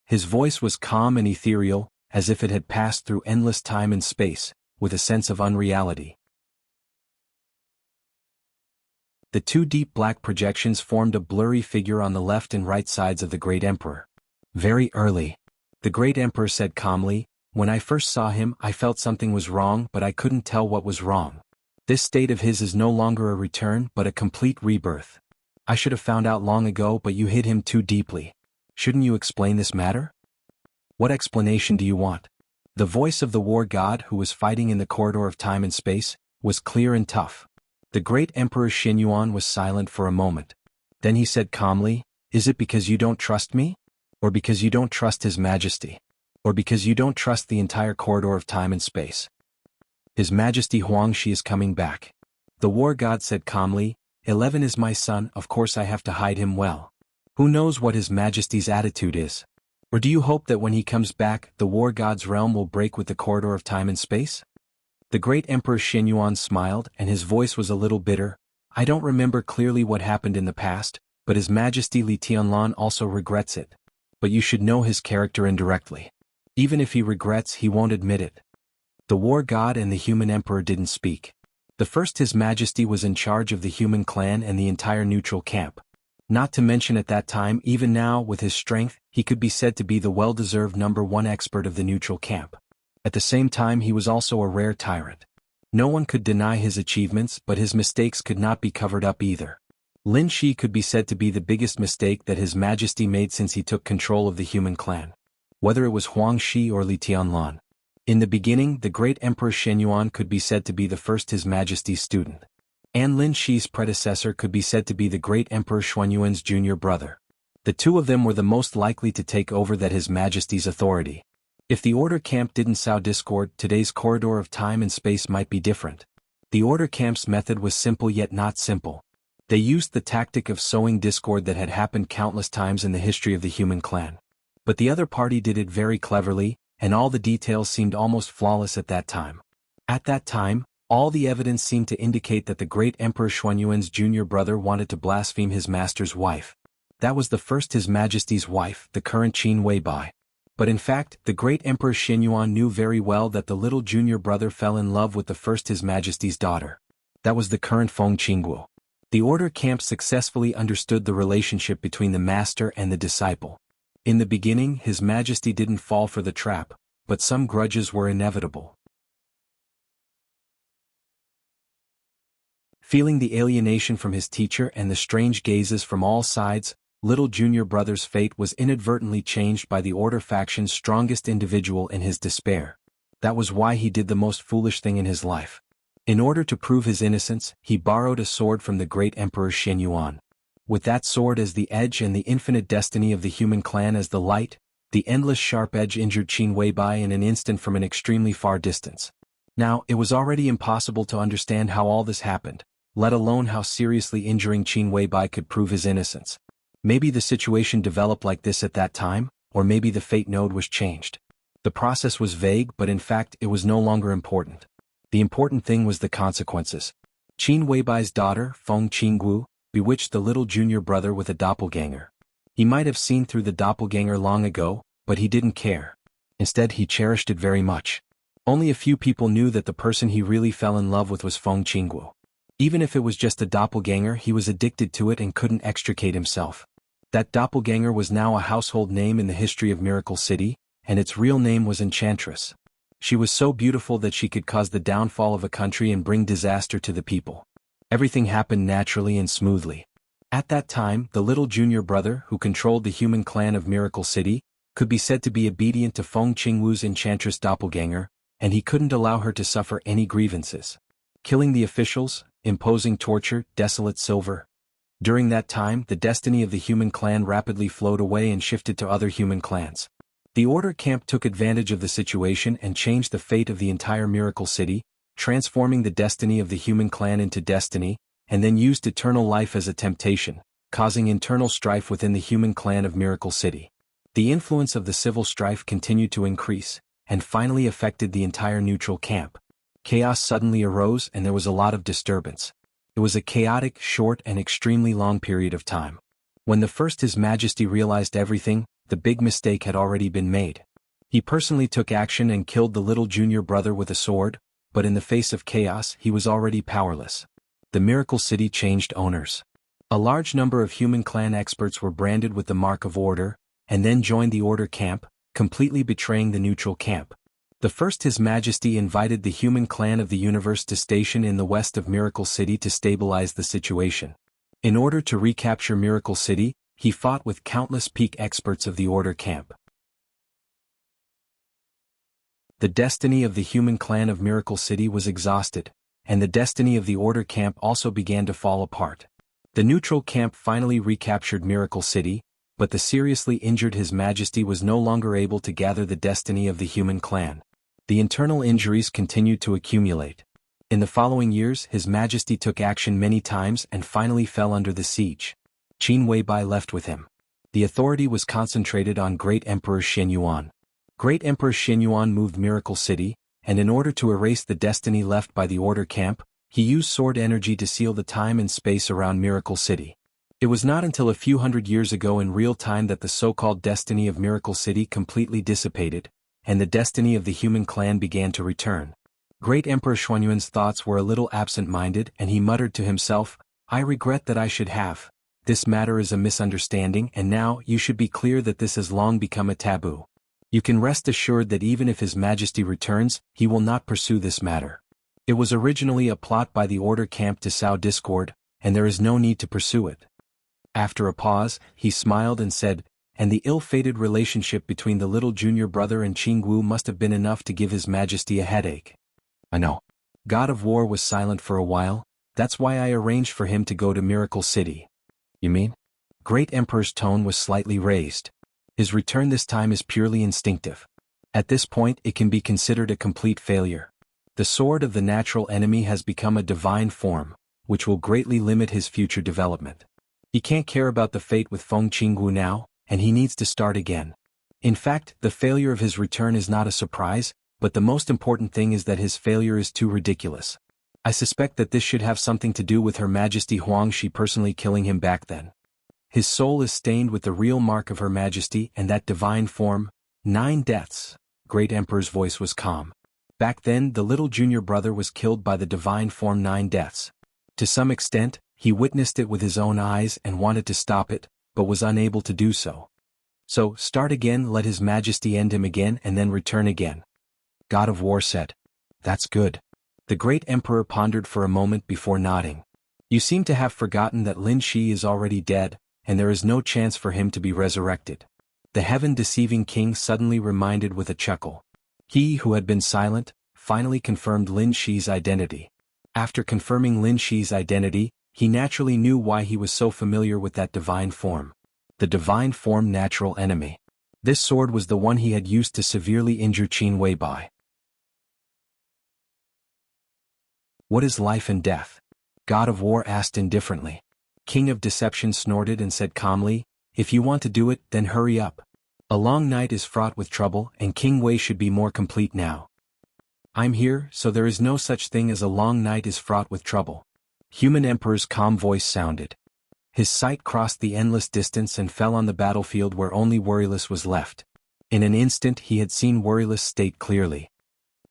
His voice was calm and ethereal, as if it had passed through endless time and space, with a sense of unreality. The two deep black projections formed a blurry figure on the left and right sides of the Great Emperor. "Very early," the Great Emperor said calmly, "when I first saw him I felt something was wrong but I couldn't tell what was wrong. This state of his is no longer a return but a complete rebirth. I should have found out long ago, but you hid him too deeply. Shouldn't you explain this matter? What explanation do you want? The voice of the war god who was fighting in the corridor of time and space was clear and tough. The great Emperor Xinyuan was silent for a moment. Then he said calmly, "Is it because you don't trust me? Or because you don't trust His Majesty? Or because you don't trust the entire corridor of time and space?" "His Majesty Huangshi is coming back." The war god said calmly, 11 is my son, of course I have to hide him well. Who knows what His Majesty's attitude is? Or do you hope that when he comes back, the war god's realm will break with the corridor of time and space? The great Emperor Xinyuan smiled, and his voice was a little bitter. I don't remember clearly what happened in the past, but His Majesty Li Tianlan also regrets it. But you should know his character indirectly. Even if he regrets, he won't admit it. The war god and the human emperor didn't speak. The first His Majesty was in charge of the human clan and the entire neutral camp. Not to mention at that time, even now, with his strength, he could be said to be the well-deserved #1 expert of the neutral camp. At the same time, he was also a rare tyrant. No one could deny his achievements, but his mistakes could not be covered up either. Lin Shi could be said to be the biggest mistake that His Majesty made since he took control of the human clan. Whether it was Huang Shi or Li Tianlan. In the beginning, the great Emperor Xinyuan could be said to be the first His Majesty's student. And Lin Shi's predecessor could be said to be the great Emperor Xuanyuan's junior brother. The two of them were the most likely to take over that His Majesty's authority. If the Order Camp didn't sow discord, today's corridor of time and space might be different. The Order Camp's method was simple yet not simple. They used the tactic of sowing discord that had happened countless times in the history of the human clan. But the other party did it very cleverly, and all the details seemed almost flawless at that time. At that time, all the evidence seemed to indicate that the great Emperor Xuanyuan's junior brother wanted to blaspheme his master's wife. That was the first His Majesty's wife, the current Qin Weibai. But in fact, the great Emperor Xinyuan knew very well that the little junior brother fell in love with the first His Majesty's daughter. That was the current Feng Qingguo. The Order Camp successfully understood the relationship between the master and the disciple. In the beginning, His Majesty didn't fall for the trap, but some grudges were inevitable. Feeling the alienation from his teacher and the strange gazes from all sides, little junior brother's fate was inadvertently changed by the Order faction's strongest individual in his despair. That was why he did the most foolish thing in his life. In order to prove his innocence, he borrowed a sword from the great Emperor Xinyuan. With that sword as the edge and the infinite destiny of the human clan as the light, the endless sharp edge injured Qin Weibai in an instant from an extremely far distance. Now, it was already impossible to understand how all this happened, let alone how seriously injuring Qin Weibai could prove his innocence. Maybe the situation developed like this at that time, or maybe the fate node was changed. The process was vague, but in fact it was no longer important. The important thing was the consequences. Qin Weibai's daughter, Feng Qingguo, bewitched the little junior brother with a doppelganger. He might have seen through the doppelganger long ago, but he didn't care. Instead, he cherished it very much. Only a few people knew that the person he really fell in love with was Feng Qingguo. Even if it was just a doppelganger, he was addicted to it and couldn't extricate himself. That doppelganger was now a household name in the history of Miracle City, and its real name was Enchantress. She was so beautiful that she could cause the downfall of a country and bring disaster to the people. Everything happened naturally and smoothly. At that time, the little junior brother, who controlled the human clan of Miracle City, could be said to be obedient to Feng Qingwu's Enchantress doppelganger, and he couldn't allow her to suffer any grievances. Killing the officials, imposing torture, desolate silver. During that time, the destiny of the human clan rapidly flowed away and shifted to other human clans. The Order Camp took advantage of the situation and changed the fate of the entire Miracle City, transforming the destiny of the human clan into destiny, and then used eternal life as a temptation, causing internal strife within the human clan of Miracle City. The influence of the civil strife continued to increase, and finally affected the entire neutral camp. Chaos suddenly arose and there was a lot of disturbance. It was a chaotic, short and extremely long period of time. When the first His Majesty realized everything, the big mistake had already been made. He personally took action and killed the little junior brother with a sword, but in the face of chaos he was already powerless. The Miracle City changed owners. A large number of human clan experts were branded with the mark of order, and then joined the Order Camp, completely betraying the neutral camp. The first, His Majesty invited the human clan of the universe to station in the west of Miracle City to stabilize the situation. In order to recapture Miracle City, he fought with countless peak experts of the Order camp. The destiny of the human clan of Miracle City was exhausted, and the destiny of the Order camp also began to fall apart. The neutral camp finally recaptured Miracle City, but the seriously injured His Majesty was no longer able to gather the destiny of the human clan. The internal injuries continued to accumulate. In the following years, His Majesty took action many times and finally fell under the siege. Qin Weibai left with him. The authority was concentrated on Great Emperor Xianyuan. Great Emperor Xianyuan moved Miracle City, and in order to erase the destiny left by the Order camp, he used sword energy to seal the time and space around Miracle City. It was not until a few hundred years ago in real time that the so-called destiny of Miracle City completely dissipated, and the destiny of the human clan began to return. Great Emperor Xuanyuan's thoughts were a little absent-minded, and he muttered to himself, "I regret that I should have. This matter is a misunderstanding, and now you should be clear that this has long become a taboo. You can rest assured that even if His Majesty returns, he will not pursue this matter. It was originally a plot by the Order camp to sow discord, and there is no need to pursue it." After a pause, he smiled and said, "And the ill-fated relationship between the little junior brother and Qingwu must have been enough to give His Majesty a headache." "I know." God of War was silent for a while. "That's why I arranged for him to go to Miracle City." "You mean?" Great Emperor's tone was slightly raised. "His return this time is purely instinctive. At this point it can be considered a complete failure. The sword of the natural enemy has become a divine form, which will greatly limit his future development. He can't care about the fate with Feng Qingwu now, and he needs to start again. In fact, the failure of his return is not a surprise, but the most important thing is that his failure is too ridiculous. I suspect that this should have something to do with Her Majesty Huangshi personally killing him back then. His soul is stained with the real mark of Her Majesty and that divine form. 9 deaths. Great Emperor's voice was calm. Back then, the little junior brother was killed by the divine form 9 deaths. To some extent, he witnessed it with his own eyes and wanted to stop it, but was unable to do so. So, start again, let His Majesty end him again and then return again." God of War said. "That's good." The Great Emperor pondered for a moment before nodding. "You seem to have forgotten that Lin Shi is already dead, and there is no chance for him to be resurrected." The heaven-deceiving king suddenly reminded with a chuckle. He who had been silent, finally confirmed Lin Shi's identity. After confirming Lin Shi's identity, he naturally knew why he was so familiar with that divine form. The divine form natural enemy. This sword was the one he had used to severely injure Qin Weibai. "What is life and death?" God of War asked indifferently. King of Deception snorted and said calmly, "If you want to do it, then hurry up. A long night is fraught with trouble, and King Wei should be more complete now. I'm here, so there is no such thing as a long night is fraught with trouble." Human Emperor's calm voice sounded. His sight crossed the endless distance and fell on the battlefield where only Worryless was left. In an instant he had seen Worryless state clearly.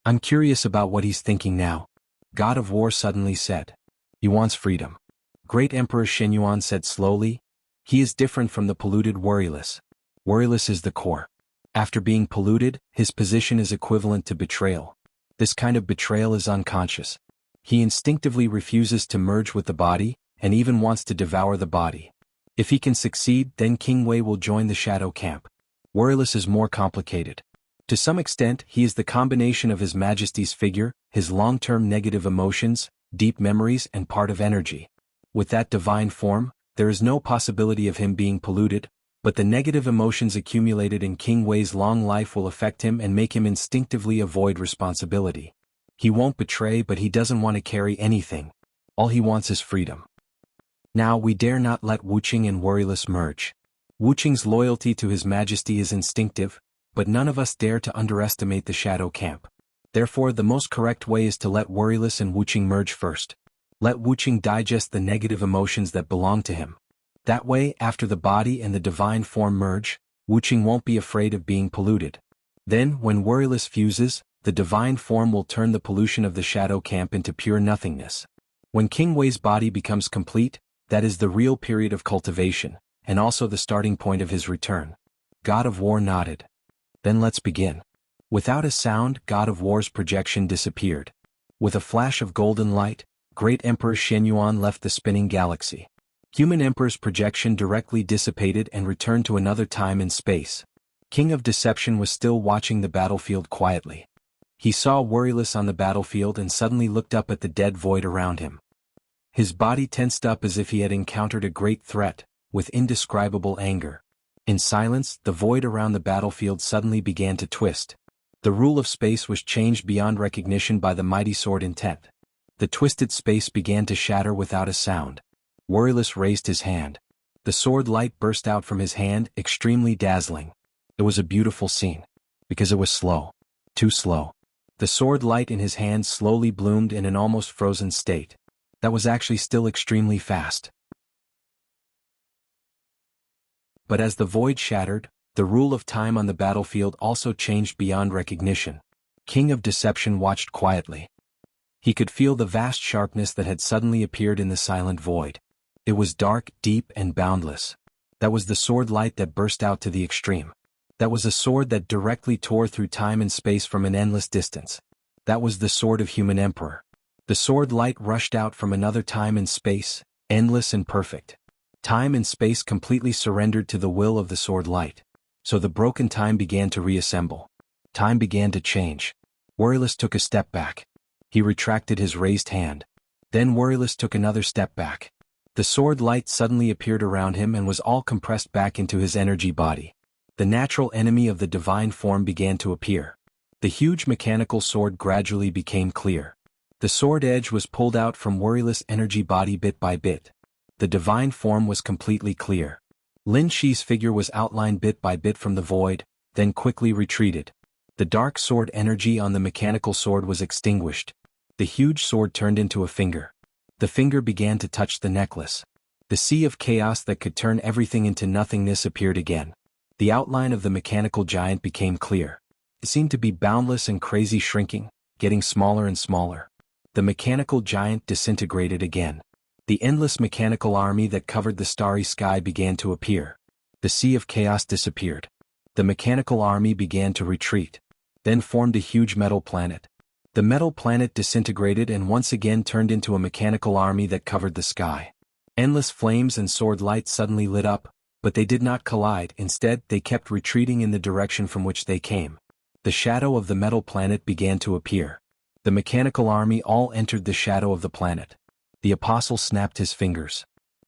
"I'm curious about what he's thinking now," God of War suddenly said. "He wants freedom." Great Emperor Xianyuan said slowly, "He is different from the polluted Worryless. Worryless is the core. After being polluted, his position is equivalent to betrayal. This kind of betrayal is unconscious. He instinctively refuses to merge with the body, and even wants to devour the body. If he can succeed, then King Wei will join the shadow camp. Worryless is more complicated. To some extent, he is the combination of His Majesty's figure, his long-term negative emotions, deep memories and part of energy. With that divine form, there is no possibility of him being polluted, but the negative emotions accumulated in King Wei's long life will affect him and make him instinctively avoid responsibility. He won't betray, but he doesn't want to carry anything. All he wants is freedom. Now we dare not let Wuqing and Worryless merge. Wuqing's loyalty to His Majesty is instinctive, but none of us dare to underestimate the shadow camp. Therefore the most correct way is to let Worryless and Wuqing merge first. Let Wuqing digest the negative emotions that belong to him. That way, after the body and the divine form merge, Wuqing won't be afraid of being polluted. Then, when Worryless fuses, the divine form will turn the pollution of the shadow camp into pure nothingness. When King Wei's body becomes complete, that is the real period of cultivation, and also the starting point of his return." God of War nodded. "Then let's begin." Without a sound, God of War's projection disappeared. With a flash of golden light, Great Emperor Shenyuan left the spinning galaxy. Human Emperor's projection directly dissipated and returned to another time and space. King of Deception was still watching the battlefield quietly. He saw Worryless on the battlefield and suddenly looked up at the dead void around him. His body tensed up as if he had encountered a great threat, with indescribable anger. In silence, the void around the battlefield suddenly began to twist. The rule of space was changed beyond recognition by the mighty sword intent. The twisted space began to shatter without a sound. Worryless raised his hand. The sword light burst out from his hand, extremely dazzling. It was a beautiful scene. Because it was slow. Too slow. The sword light in his hand slowly bloomed in an almost frozen state. That was actually still extremely fast. But as the void shattered, the rule of time on the battlefield also changed beyond recognition. King of Deception watched quietly. He could feel the vast sharpness that had suddenly appeared in the silent void. It was dark, deep, and boundless. That was the sword light that burst out to the extreme. That was a sword that directly tore through time and space from an endless distance. That was the sword of Human Emperor. The sword light rushed out from another time and space, endless and perfect. Time and space completely surrendered to the will of the sword light. So the broken time began to reassemble. Time began to change. Worryless took a step back. He retracted his raised hand. Then Worryless took another step back. The sword light suddenly appeared around him and was all compressed back into his energy body. The natural enemy of the divine form began to appear. The huge mechanical sword gradually became clear. The sword edge was pulled out from Worryless' energy body bit by bit. The divine form was completely clear. Lin Shi's figure was outlined bit by bit from the void, then quickly retreated. The dark sword energy on the mechanical sword was extinguished. The huge sword turned into a finger. The finger began to touch the necklace. The sea of chaos that could turn everything into nothingness appeared again. The outline of the mechanical giant became clear. It seemed to be boundless and crazy, shrinking, getting smaller and smaller. The mechanical giant disintegrated again. The endless mechanical army that covered the starry sky began to appear. The sea of chaos disappeared. The mechanical army began to retreat. Then formed a huge metal planet. The metal planet disintegrated and once again turned into a mechanical army that covered the sky. Endless flames and sword light suddenly lit up, but they did not collide. Instead, they kept retreating in the direction from which they came. The shadow of the metal planet began to appear. The mechanical army all entered the shadow of the planet. The apostle snapped his fingers.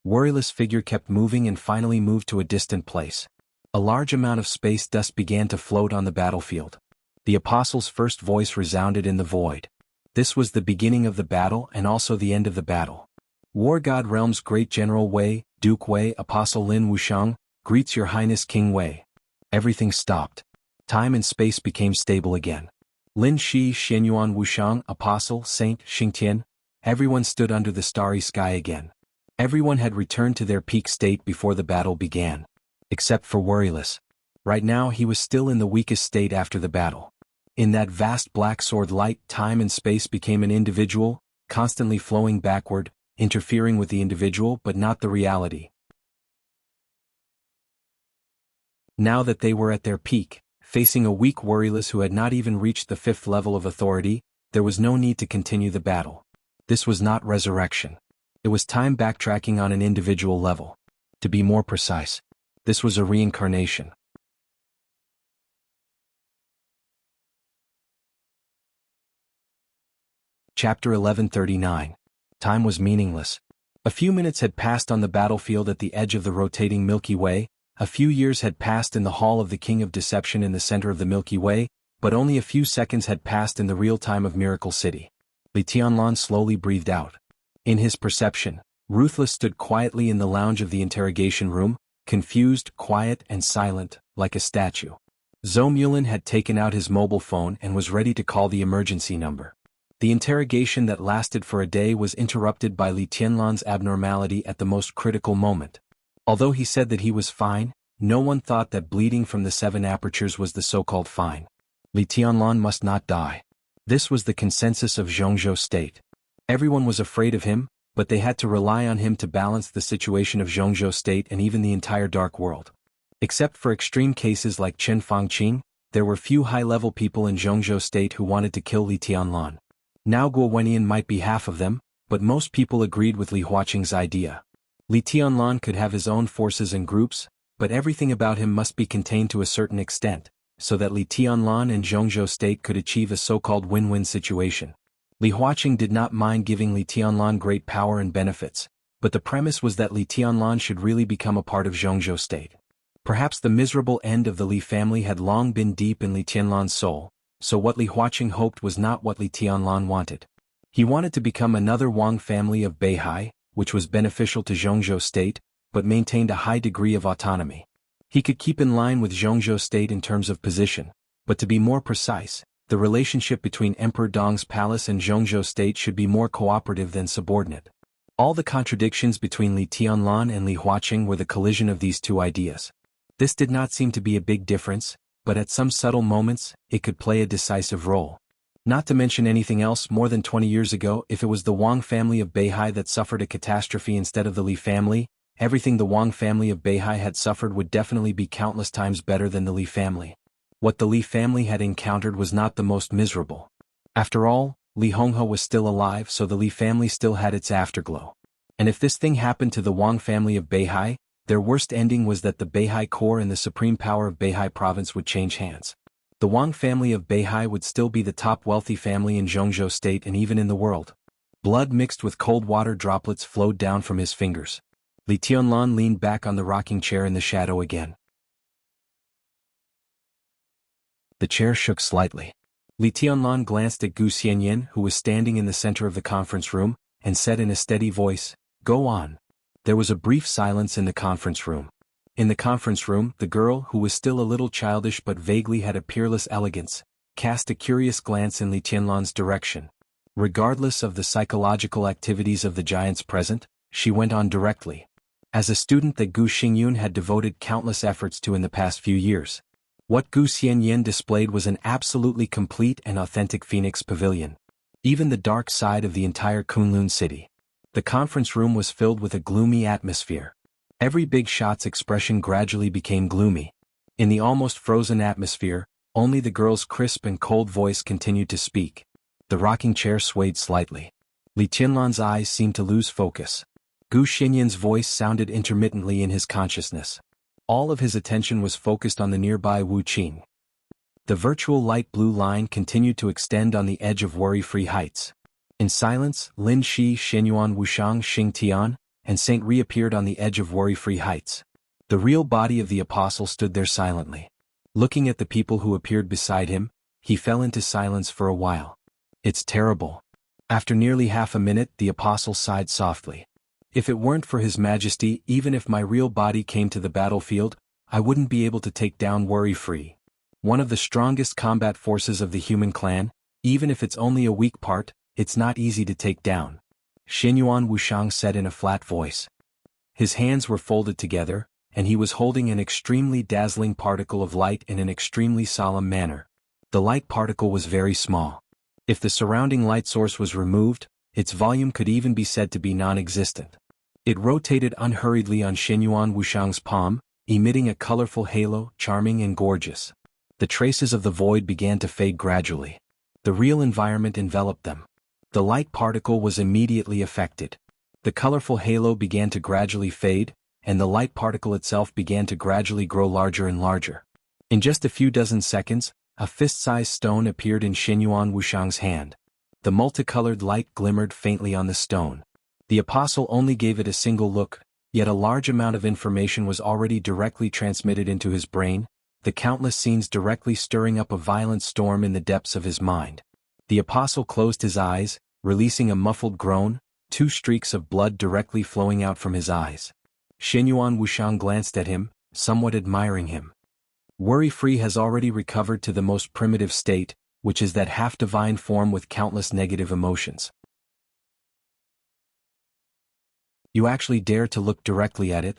Worryless' figure kept moving and finally moved to a distant place. A large amount of space dust began to float on the battlefield. The apostle's first voice resounded in the void. This was the beginning of the battle and also the end of the battle. War God Realm's Great General Wei, Duke Wei, Apostle Lin Wuxiang, greets Your Highness King Wei. Everything stopped. Time and space became stable again. Lin Shi, Shenyuan Wuxiang, Apostle, Saint, Xingtian, everyone stood under the starry sky again. Everyone had returned to their peak state before the battle began. Except for Worryless. Right now he was still in the weakest state after the battle. In that vast black sword light, time and space became an individual, constantly flowing backward, interfering with the individual but not the reality. Now that they were at their peak, facing a weak Worryless who had not even reached the 5th level of authority, there was no need to continue the battle. This was not resurrection. It was time backtracking on an individual level. To be more precise, this was a reincarnation. Chapter 1139. Time was meaningless. A few minutes had passed on the battlefield at the edge of the rotating Milky Way, a few years had passed in the Hall of the King of Deception in the center of the Milky Way, but only a few seconds had passed in the real time of Miracle City. Li Tianlan slowly breathed out. In his perception, Ruthless stood quietly in the lounge of the interrogation room, confused, quiet, and silent, like a statue. Zhou Mulin had taken out his mobile phone and was ready to call the emergency number. The interrogation that lasted for a day was interrupted by Li Tianlan's abnormality at the most critical moment. Although he said that he was fine, no one thought that bleeding from the 7 apertures was the so-called fine. Li Tianlan must not die. This was the consensus of Zhongzhou State. Everyone was afraid of him, but they had to rely on him to balance the situation of Zhongzhou State and even the entire Dark World. Except for extreme cases like Chen Fangqing, there were few high-level people in Zhongzhou State who wanted to kill Li Tianlan. Now Guo Wenyan might be half of them, but most people agreed with Li Huaqing's idea. Li Tianlan could have his own forces and groups, but everything about him must be contained to a certain extent, so that Li Tianlan and Zhongzhou State could achieve a so-called win-win situation. Li Huaqing did not mind giving Li Tianlan great power and benefits, but the premise was that Li Tianlan should really become a part of Zhongzhou State. Perhaps the miserable end of the Li family had long been deep in Li Tianlan's soul, so what Li Huaqing hoped was not what Li Tianlan wanted. He wanted to become another Wang family of Beihai, which was beneficial to Zhongzhou State, but maintained a high degree of autonomy. He could keep in line with Zhongzhou State in terms of position, but to be more precise, the relationship between Emperor Dong's palace and Zhongzhou State should be more cooperative than subordinate. All the contradictions between Li Tianlan and Li Huaqing were the collision of these two ideas. This did not seem to be a big difference, but at some subtle moments, it could play a decisive role. Not to mention anything else, more than 20 years ago, if it was the Wang family of Beihai that suffered a catastrophe instead of the Li family, everything the Wang family of Beihai had suffered would definitely be countless times better than the Li family. What the Li family had encountered was not the most miserable. After all, Li Honghe was still alive, so the Li family still had its afterglow. And if this thing happened to the Wang family of Beihai, their worst ending was that the Beihai core and the supreme power of Beihai province would change hands. The Wang family of Beihai would still be the top wealthy family in Zhongzhou State and even in the world. Blood mixed with cold water droplets flowed down from his fingers. Li Tianlan leaned back on the rocking chair in the shadow again. The chair shook slightly. Li Tianlan glanced at Gu Xianyan, who was standing in the center of the conference room, and said in a steady voice, "Go on." There was a brief silence in the conference room. In the conference room, the girl, who was still a little childish but vaguely had a peerless elegance, cast a curious glance in Li Tianlan's direction. Regardless of the psychological activities of the giants present, she went on directly. As a student that Gu Xingyun had devoted countless efforts to in the past few years, what Gu Xianyan displayed was an absolutely complete and authentic Phoenix Pavilion. Even the dark side of the entire Kunlun city. The conference room was filled with a gloomy atmosphere. Every big shot's expression gradually became gloomy. In the almost frozen atmosphere, only the girl's crisp and cold voice continued to speak. The rocking chair swayed slightly. Li Tianlan's eyes seemed to lose focus. Gu Xinyan's voice sounded intermittently in his consciousness. All of his attention was focused on the nearby Wu Qing. The virtual light blue line continued to extend on the edge of worry-free heights. In silence, Lin Shi, Shenyuan Wushang, Xing Tian, and Saint reappeared on the edge of worry-free heights. The real body of the apostle stood there silently. Looking at the people who appeared beside him, he fell into silence for a while. "It's terrible." After nearly half a minute, the apostle sighed softly. "If it weren't for His Majesty, even if my real body came to the battlefield, I wouldn't be able to take down worry-free. One of the strongest combat forces of the human clan, even if it's only a weak part, it's not easy to take down." Shenyuan Wushang said in a flat voice. His hands were folded together, and he was holding an extremely dazzling particle of light in an extremely solemn manner. The light particle was very small. If the surrounding light source was removed, its volume could even be said to be non-existent. It rotated unhurriedly on Shenyuan Wushang's palm, emitting a colorful halo, charming and gorgeous. The traces of the void began to fade gradually. The real environment enveloped them. The light particle was immediately affected. The colorful halo began to gradually fade, and the light particle itself began to gradually grow larger and larger. In just a few dozen seconds, a fist-sized stone appeared in Shenyuan Wushang's hand. The multicolored light glimmered faintly on the stone. The apostle only gave it a single look, yet a large amount of information was already directly transmitted into his brain, the countless scenes directly stirring up a violent storm in the depths of his mind. The apostle closed his eyes, releasing a muffled groan, 2 streaks of blood directly flowing out from his eyes. Shenyuan Wushang glanced at him, somewhat admiring him. Worry-free has already recovered to the most primitive state, which is that half-divine form with countless negative emotions. You actually dare to look directly at it?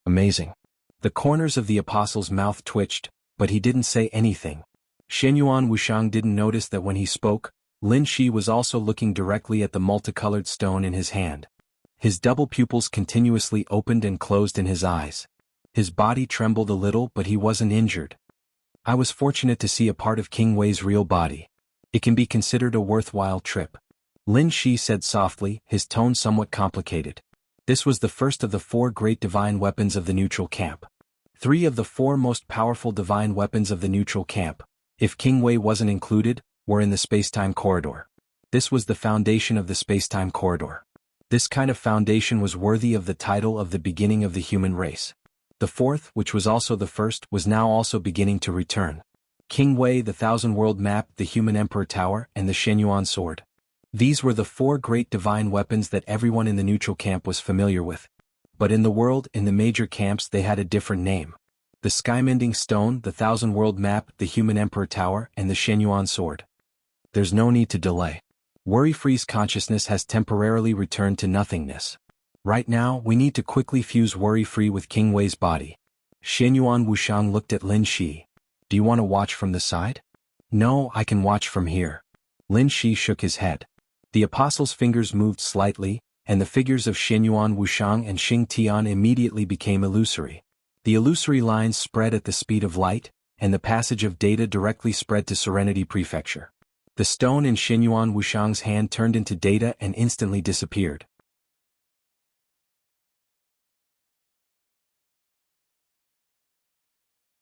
Amazing. The corners of the apostle's mouth twitched, but he didn't say anything. Shenyuan Wushang didn't notice that when he spoke, Lin Shi was also looking directly at the multicolored stone in his hand. His double pupils continuously opened and closed in his eyes. His body trembled a little, but he wasn't injured. I was fortunate to see a part of King Wei's real body. It can be considered a worthwhile trip. Lin Shi said softly, his tone somewhat complicated. This was the first of the 4 great divine weapons of the neutral camp. 3 of the 4 most powerful divine weapons of the neutral camp, if King Wei wasn't included, were in the space-time corridor. This was the foundation of the space-time corridor. This kind of foundation was worthy of the title of the beginning of the human race. The 4th, which was also the first, was now also beginning to return. King Wei, the Thousand World Map, the Human Emperor Tower, and the Shenyuan Sword. These were the 4 great divine weapons that everyone in the neutral camp was familiar with. But in the world, in the major camps, they had a different name. The Sky-Mending Stone, the Thousand World Map, the Human Emperor Tower, and the Shenyuan Sword. There's no need to delay. Worry-Free's consciousness has temporarily returned to nothingness. Right now, we need to quickly fuse Worry-Free with King Wei's body. Shenyuan Wuxiang looked at Lin Shi. Do you want to watch from the side? No, I can watch from here. Lin Shi shook his head. The apostle's fingers moved slightly, and the figures of Shenyuan Wuxiang and Xing Tian immediately became illusory. The illusory lines spread at the speed of light, and the passage of data directly spread to Serenity Prefecture. The stone in Shenyuan Wuxiang's hand turned into data and instantly disappeared.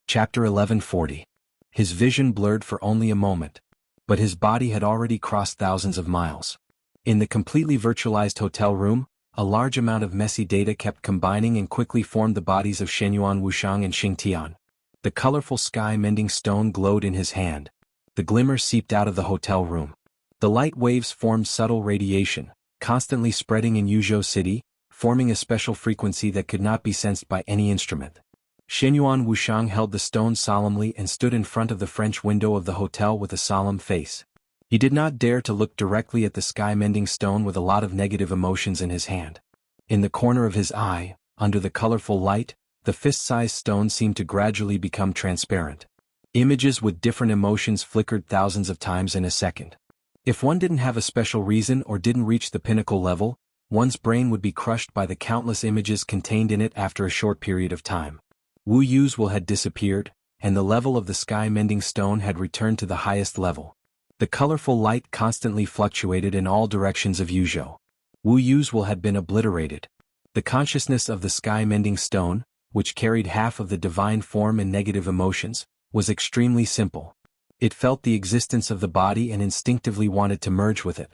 Chapter 1140. His vision blurred for only a moment. But his body had already crossed thousands of miles. In the completely virtualized hotel room, a large amount of messy data kept combining and quickly formed the bodies of Shenyuan Wuxiang and Xing Tian. The colorful sky-mending stone glowed in his hand. The glimmer seeped out of the hotel room. The light waves formed subtle radiation, constantly spreading in Yuzhou City, forming a special frequency that could not be sensed by any instrument. Shenyuan Wuxiang held the stone solemnly and stood in front of the French window of the hotel with a solemn face. He did not dare to look directly at the sky-mending stone with a lot of negative emotions in his hand. In the corner of his eye, under the colorful light, the fist-sized stone seemed to gradually become transparent. Images with different emotions flickered thousands of times in a second. If one didn't have a special reason or didn't reach the pinnacle level, one's brain would be crushed by the countless images contained in it after a short period of time. Wu Yu's will had disappeared, and the level of the sky-mending stone had returned to the highest level. The colorful light constantly fluctuated in all directions of Yuzhou. Wu Yu's will had been obliterated. The consciousness of the sky-mending stone, which carried half of the divine form and negative emotions, was extremely simple. It felt the existence of the body and instinctively wanted to merge with it.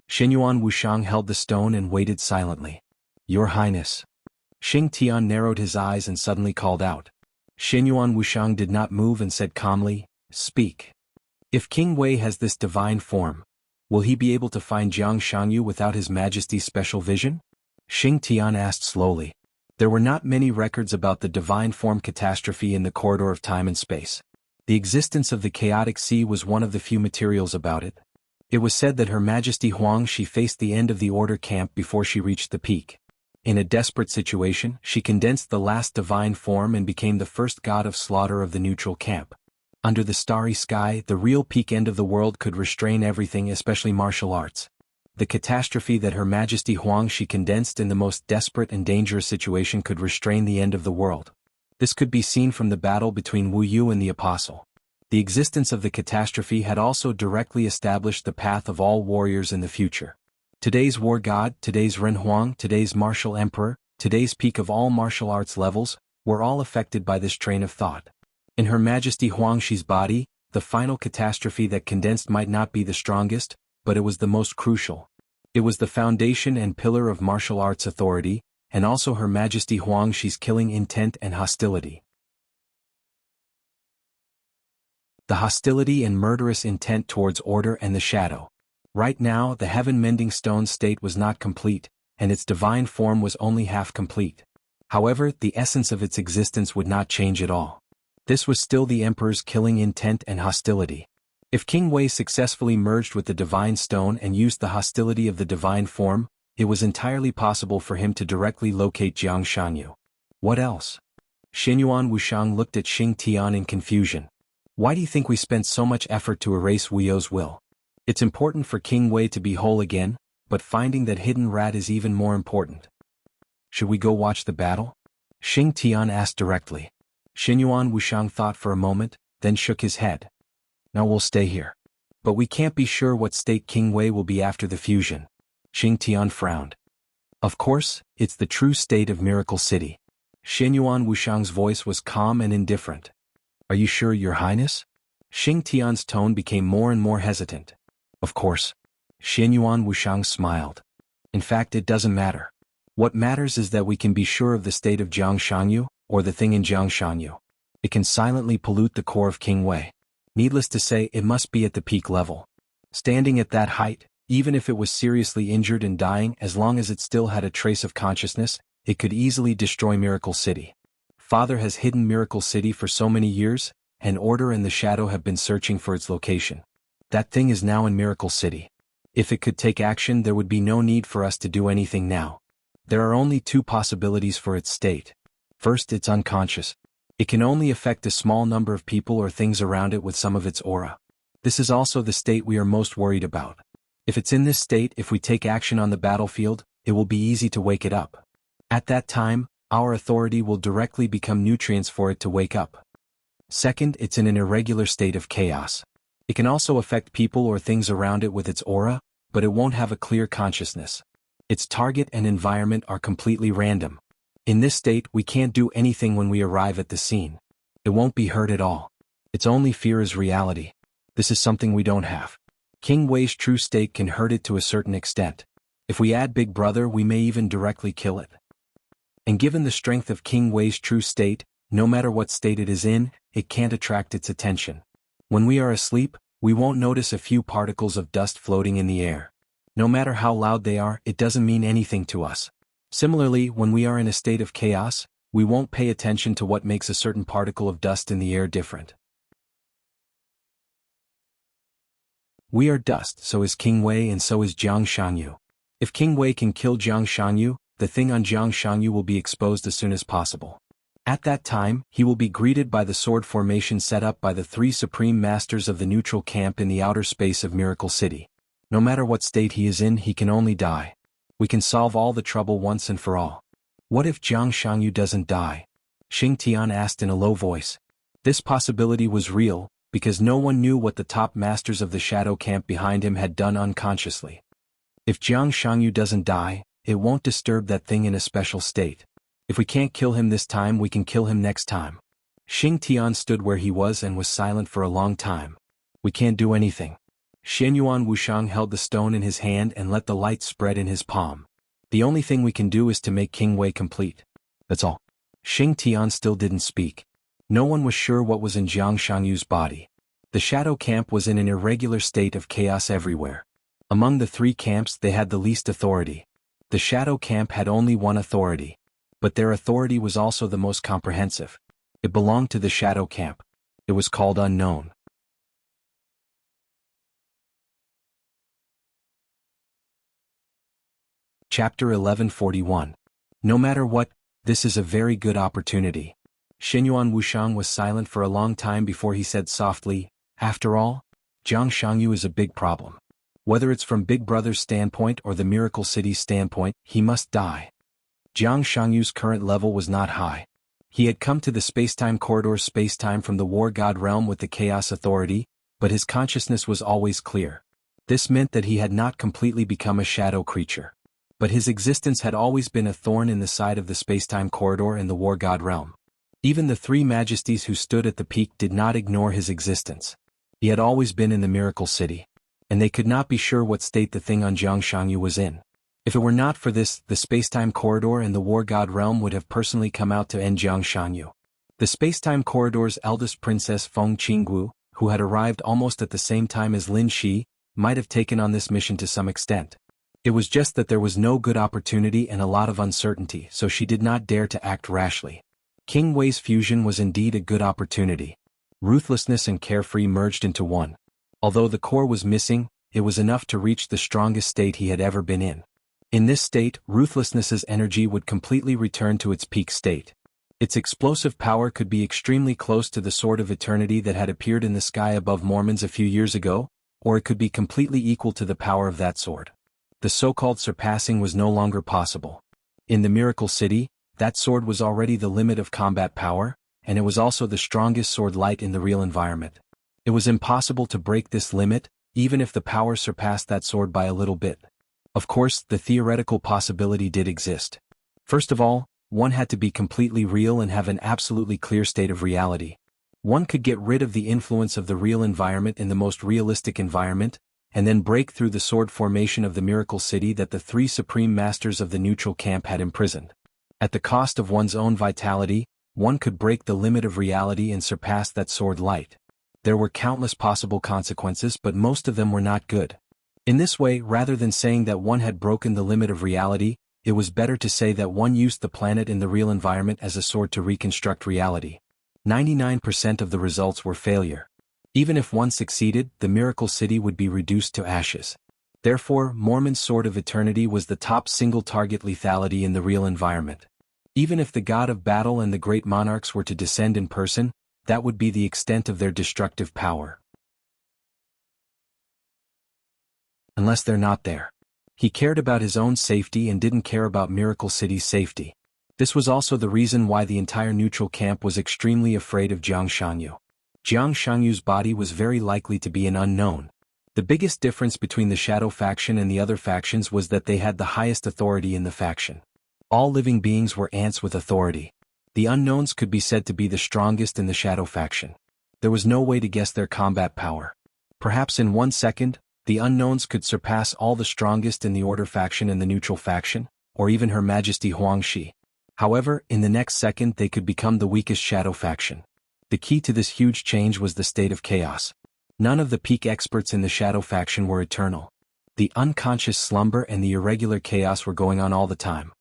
Shenyuan Wuxiang held the stone and waited silently. Your Highness. Xing Tian narrowed his eyes and suddenly called out. Shenyuan Wuxiang did not move and said calmly, Speak. If King Wei has this divine form, will he be able to find Jiang Shangyu without His Majesty's special vision? Xing Tian asked slowly. There were not many records about the divine form catastrophe in the corridor of time and space. The existence of the chaotic sea was one of the few materials about it. It was said that Her Majesty Huang Shi faced the end of the order camp before she reached the peak. In a desperate situation, she condensed the last divine form and became the first god of slaughter of the neutral camp. Under the starry sky, the real peak end of the world could restrain everything, especially martial arts. The catastrophe that Her Majesty Huang Shi condensed in the most desperate and dangerous situation could restrain the end of the world. This could be seen from the battle between Wu Yu and the Apostle. The existence of the catastrophe had also directly established the path of all warriors in the future. Today's war god, today's Ren Huang, today's martial emperor, today's peak of all martial arts levels, were all affected by this train of thought. In Her Majesty Huang Shi's body, the final catastrophe that condensed might not be the strongest, but it was the most crucial. It was the foundation and pillar of martial arts authority, and also Her Majesty Huang Shi's killing intent and hostility. The hostility and murderous intent towards order and the shadow. Right now, the heaven-mending stone state was not complete, and its divine form was only half complete. However, the essence of its existence would not change at all. This was still the Emperor's killing intent and hostility. If King Wei successfully merged with the divine stone and used the hostility of the divine form, it was entirely possible for him to directly locate Jiang Shanyu. What else? Shenyuan Wuxiang looked at Xing Tian in confusion. Why do you think we spent so much effort to erase Wu You's will? It's important for King Wei to be whole again, but finding that hidden rat is even more important. Should we go watch the battle? Xing Tian asked directly. Shenyuan Wuxiang thought for a moment, then shook his head. Now we'll stay here. But we can't be sure what state King Wei will be after the fusion. Xing Tian frowned. Of course, it's the true state of Miracle City. Xianyuan Wushang's voice was calm and indifferent. Are you sure, Your Highness? Xing Tian's tone became more and more hesitant. Of course. Xianyuan Wushang smiled. In fact, it doesn't matter. What matters is that we can be sure of the state of Jiangshanyu, or the thing in Jiangshanyu. It can silently pollute the core of King Wei. Needless to say, it must be at the peak level. Standing at that height, even if it was seriously injured and dying, as long as it still had a trace of consciousness, it could easily destroy Miracle City. Father has hidden Miracle City for so many years, and Order and the Shadow have been searching for its location. That thing is now in Miracle City. If it could take action, there would be no need for us to do anything now. There are only two possibilities for its state. First, it's unconscious. It can only affect a small number of people or things around it with some of its aura. This is also the state we are most worried about. If it's in this state, if we take action on the battlefield, it will be easy to wake it up. At that time, our authority will directly become nutrients for it to wake up. Second, it's in an irregular state of chaos. It can also affect people or things around it with its aura, but it won't have a clear consciousness. Its target and environment are completely random. In this state, we can't do anything when we arrive at the scene. It won't be hurt at all. Its only fear is reality. This is something we don't have. King Wei's true state can hurt it to a certain extent. If we add Big Brother, we may even directly kill it. And given the strength of King Wei's true state, no matter what state it is in, it can't attract its attention. When we are asleep, we won't notice a few particles of dust floating in the air. No matter how loud they are, it doesn't mean anything to us. Similarly, when we are in a state of chaos, we won't pay attention to what makes a certain particle of dust in the air different. We are dust, so is King Wei, and so is Jiang Shanyu. If King Wei can kill Jiang Shanyu, the thing on Jiang Shanyu will be exposed as soon as possible. At that time, he will be greeted by the sword formation set up by the three supreme masters of the neutral camp in the outer space of Miracle City. No matter what state he is in, he can only die. We can solve all the trouble once and for all. What if Jiang Shanyu doesn't die? Xing Tian asked in a low voice. This possibility was real, because no one knew what the top masters of the shadow camp behind him had done unconsciously. If Jiang Shanyu doesn't die, it won't disturb that thing in a special state. If we can't kill him this time, we can kill him next time. Xing Tian stood where he was and was silent for a long time. We can't do anything. Xianyuan Wushang held the stone in his hand and let the light spread in his palm. The only thing we can do is to make King Wei complete. That's all. Xing Tian still didn't speak. No one was sure what was in Jiang Shanyu's body. The shadow camp was in an irregular state of chaos everywhere. Among the three camps, they had the least authority. The shadow camp had only one authority. But their authority was also the most comprehensive. It belonged to the shadow camp. It was called Unknown. Chapter 1141. No matter what, this is a very good opportunity. Xianyuan Wushang was silent for a long time before he said softly, after all, Jiang Shangyu is a big problem. Whether it's from Big Brother's standpoint or the Miracle City's standpoint, he must die. Jiang Shangyu's current level was not high. He had come to the spacetime corridor's spacetime from the War God realm with the Chaos Authority, but his consciousness was always clear. This meant that he had not completely become a shadow creature. But his existence had always been a thorn in the side of the spacetime corridor in the War God realm. Even the three majesties who stood at the peak did not ignore his existence. He had always been in the Miracle City. And they could not be sure what state the thing on Jiang Shangyu was in. If it were not for this, the spacetime corridor and the War God realm would have personally come out to end Jiang Shanyu. The spacetime corridor's eldest princess Feng Qinggu, who had arrived almost at the same time as Lin Shi, might have taken on this mission to some extent. It was just that there was no good opportunity and a lot of uncertainty, so she did not dare to act rashly. King Wei's fusion was indeed a good opportunity. Ruthlessness and carefree merged into one. Although the core was missing, it was enough to reach the strongest state he had ever been in. In this state, Ruthlessness's energy would completely return to its peak state. Its explosive power could be extremely close to the Sword of Eternity that had appeared in the sky above Mormons a few years ago, or it could be completely equal to the power of that sword. The so-called surpassing was no longer possible. In the Miracle City, that sword was already the limit of combat power, and it was also the strongest sword light in the real environment. It was impossible to break this limit, even if the power surpassed that sword by a little bit. Of course, the theoretical possibility did exist. First of all, one had to be completely real and have an absolutely clear state of reality. One could get rid of the influence of the real environment in the most realistic environment, and then break through the sword formation of the miracle city that the three supreme masters of the neutral camp had imprisoned. At the cost of one's own vitality, one could break the limit of reality and surpass that sword light. There were countless possible consequences, but most of them were not good. In this way, rather than saying that one had broken the limit of reality, it was better to say that one used the planet in the real environment as a sword to reconstruct reality. 99% of the results were failure. Even if one succeeded, the miracle city would be reduced to ashes. Therefore, Mormon's Sword of Eternity was the top single target lethality in the real environment. Even if the god of battle and the great monarchs were to descend in person, that would be the extent of their destructive power. Unless they're not there. He cared about his own safety and didn't care about Miracle City's safety. This was also the reason why the entire neutral camp was extremely afraid of Jiang Shangyu. Jiang Shangyu's body was very likely to be an unknown. The biggest difference between the Shadow faction and the other factions was that they had the highest authority in the faction. All living beings were ants with authority. The unknowns could be said to be the strongest in the Shadow faction. There was no way to guess their combat power. Perhaps in 1 second, the unknowns could surpass all the strongest in the Order faction and the neutral faction, or even Her Majesty Huangshi. However, in the next second they could become the weakest Shadow faction. The key to this huge change was the state of chaos. None of the peak experts in the Shadow faction were eternal. The unconscious slumber and the irregular chaos were going on all the time.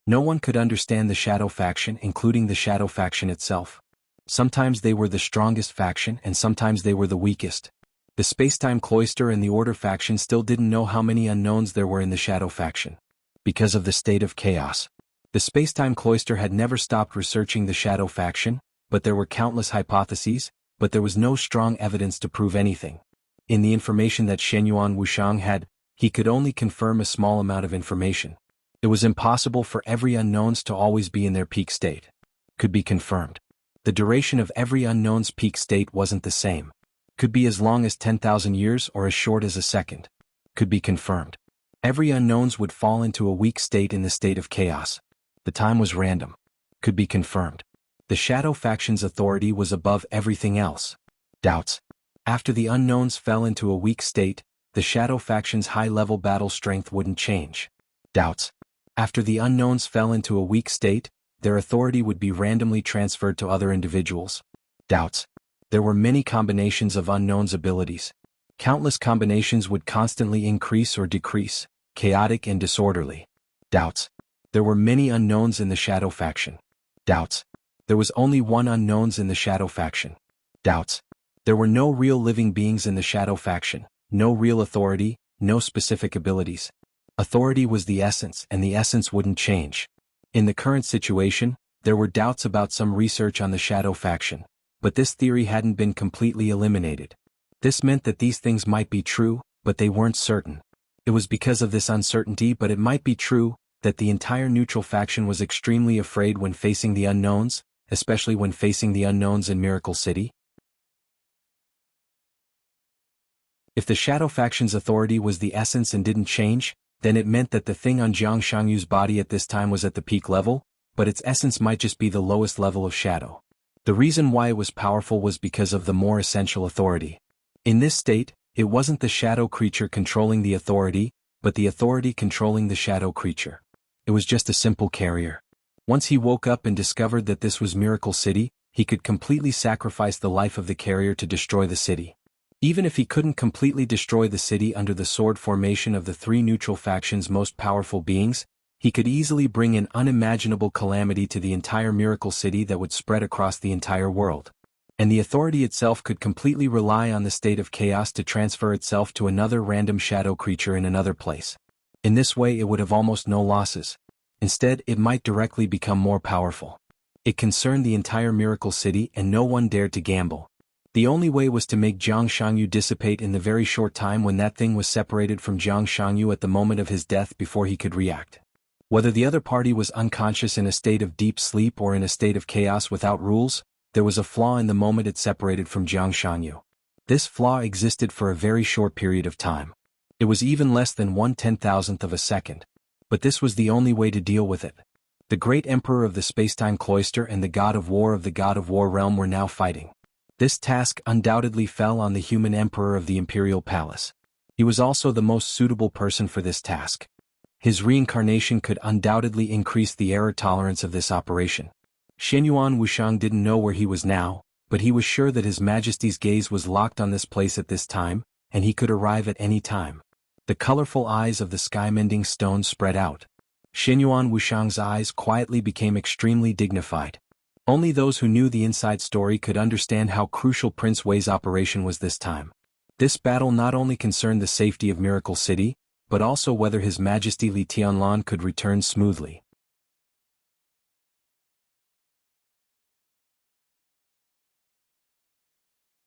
No one could understand the Shadow faction, including the Shadow faction itself. Sometimes they were the strongest faction and sometimes they were the weakest. The Spacetime Cloister and the Order faction still didn't know how many unknowns there were in the Shadow faction. Because of the state of chaos. The Spacetime Cloister had never stopped researching the Shadow faction, but there were countless hypotheses, but there was no strong evidence to prove anything. In the information that Shenyuan Wushang had, he could only confirm a small amount of information. It was impossible for every unknowns to always be in their peak state. Could be confirmed. The duration of every unknown's peak state wasn't the same. Could be as long as 10,000 years or as short as a second. Could be confirmed. Every unknowns would fall into a weak state in the state of chaos. The time was random. Could be confirmed. The Shadow faction's authority was above everything else. Doubts. After the unknowns fell into a weak state, the Shadow faction's high-level battle strength wouldn't change. Doubts. After the unknowns fell into a weak state, their authority would be randomly transferred to other individuals. Doubts. There were many combinations of unknowns' abilities. Countless combinations would constantly increase or decrease, chaotic and disorderly. Doubts. There were many unknowns in the Shadow faction. Doubts. There was only one unknowns in the Shadow faction. Doubts. There were no real living beings in the Shadow faction, no real authority, no specific abilities. Authority was the essence, and the essence wouldn't change. In the current situation, there were doubts about some research on the Shadow faction, but this theory hadn't been completely eliminated. This meant that these things might be true, but they weren't certain. It was because of this uncertainty, but it might be true, that the entire neutral faction was extremely afraid when facing the unknowns, especially when facing the unknowns in Miracle City. If the Shadow faction's authority was the essence and didn't change, then it meant that the thing on Jiang Shangyu's body at this time was at the peak level, but its essence might just be the lowest level of shadow. The reason why it was powerful was because of the more essential authority. In this state, it wasn't the shadow creature controlling the authority, but the authority controlling the shadow creature. It was just a simple carrier. Once he woke up and discovered that this was Miracle City, he could completely sacrifice the life of the carrier to destroy the city. Even if he couldn't completely destroy the city under the sword formation of the three neutral factions' most powerful beings, he could easily bring an unimaginable calamity to the entire Miracle City that would spread across the entire world. And the authority itself could completely rely on the state of chaos to transfer itself to another random shadow creature in another place. In this way it would have almost no losses. Instead, it might directly become more powerful. It concerned the entire Miracle City and no one dared to gamble. The only way was to make Jiang Shangyu dissipate in the very short time when that thing was separated from Jiang Shangyu at the moment of his death before he could react. Whether the other party was unconscious in a state of deep sleep or in a state of chaos without rules, there was a flaw in the moment it separated from Jiang Shanyu. This flaw existed for a very short period of time. It was even less than 1/10,000th of a second. But this was the only way to deal with it. The great emperor of the spacetime cloister and the god of war realm were now fighting. This task undoubtedly fell on the human emperor of the imperial palace. He was also the most suitable person for this task. His reincarnation could undoubtedly increase the error tolerance of this operation. Xianyuan Wushang didn't know where he was now, but he was sure that His Majesty's gaze was locked on this place at this time, and he could arrive at any time. The colorful eyes of the sky-mending stone spread out. Xianyuan Wushang's eyes quietly became extremely dignified. Only those who knew the inside story could understand how crucial Prince Wei's operation was this time. This battle not only concerned the safety of Miracle City, but also whether His Majesty Li Tianlan could return smoothly.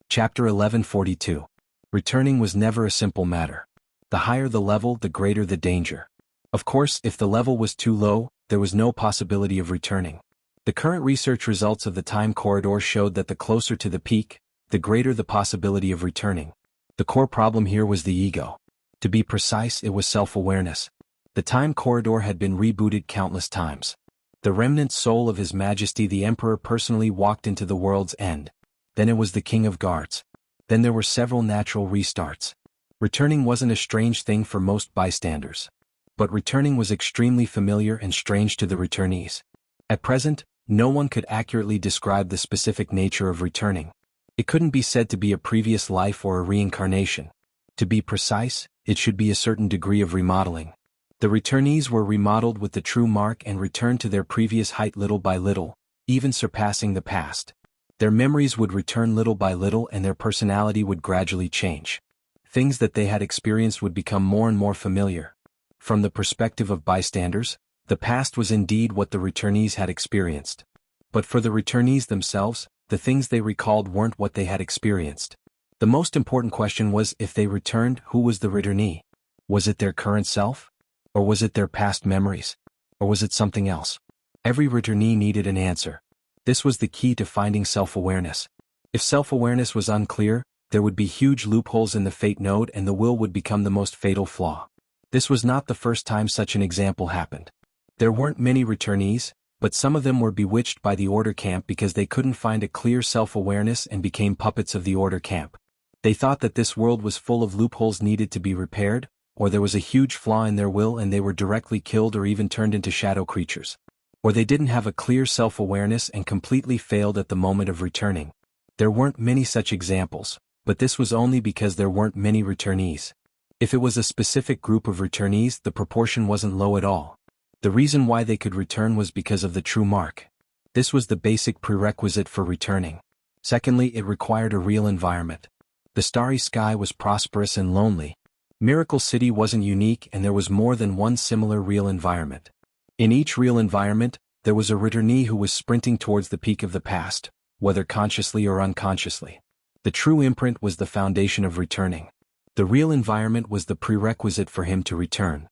Chapter 1142. Returning was never a simple matter. The higher the level, the greater the danger. Of course, if the level was too low, there was no possibility of returning. The current research results of the time corridor showed that the closer to the peak, the greater the possibility of returning. The core problem here was the ego. To be precise, it was self-awareness. The time corridor had been rebooted countless times. The remnant soul of His Majesty the Emperor personally walked into the world's end. Then it was the King of Guards. Then there were several natural restarts. Returning wasn't a strange thing for most bystanders. But returning was extremely familiar and strange to the returnees. At present, no one could accurately describe the specific nature of returning. It couldn't be said to be a previous life or a reincarnation. To be precise, it should be a certain degree of remodeling. The returnees were remodeled with the true mark and returned to their previous height little by little, even surpassing the past. Their memories would return little by little and their personality would gradually change. Things that they had experienced would become more and more familiar. From the perspective of bystanders, the past was indeed what the returnees had experienced. But for the returnees themselves, the things they recalled weren't what they had experienced. The most important question was, if they returned, who was the returnee? Was it their current self? Or was it their past memories? Or was it something else? Every returnee needed an answer. This was the key to finding self-awareness. If self-awareness was unclear, there would be huge loopholes in the fate node and the will would become the most fatal flaw. This was not the first time such an example happened. There weren't many returnees, but some of them were bewitched by the order camp because they couldn't find a clear self-awareness and became puppets of the order camp. They thought that this world was full of loopholes needed to be repaired, or there was a huge flaw in their will and they were directly killed or even turned into shadow creatures. Or they didn't have a clear self-awareness and completely failed at the moment of returning. There weren't many such examples, but this was only because there weren't many returnees. If it was a specific group of returnees, the proportion wasn't low at all. The reason why they could return was because of the true mark. This was the basic prerequisite for returning. Secondly, it required a real environment. The starry sky was prosperous and lonely. Miracle City wasn't unique and there was more than one similar real environment. In each real environment, there was a returnee who was sprinting towards the peak of the past, whether consciously or unconsciously. The true imprint was the foundation of returning. The real environment was the prerequisite for him to return.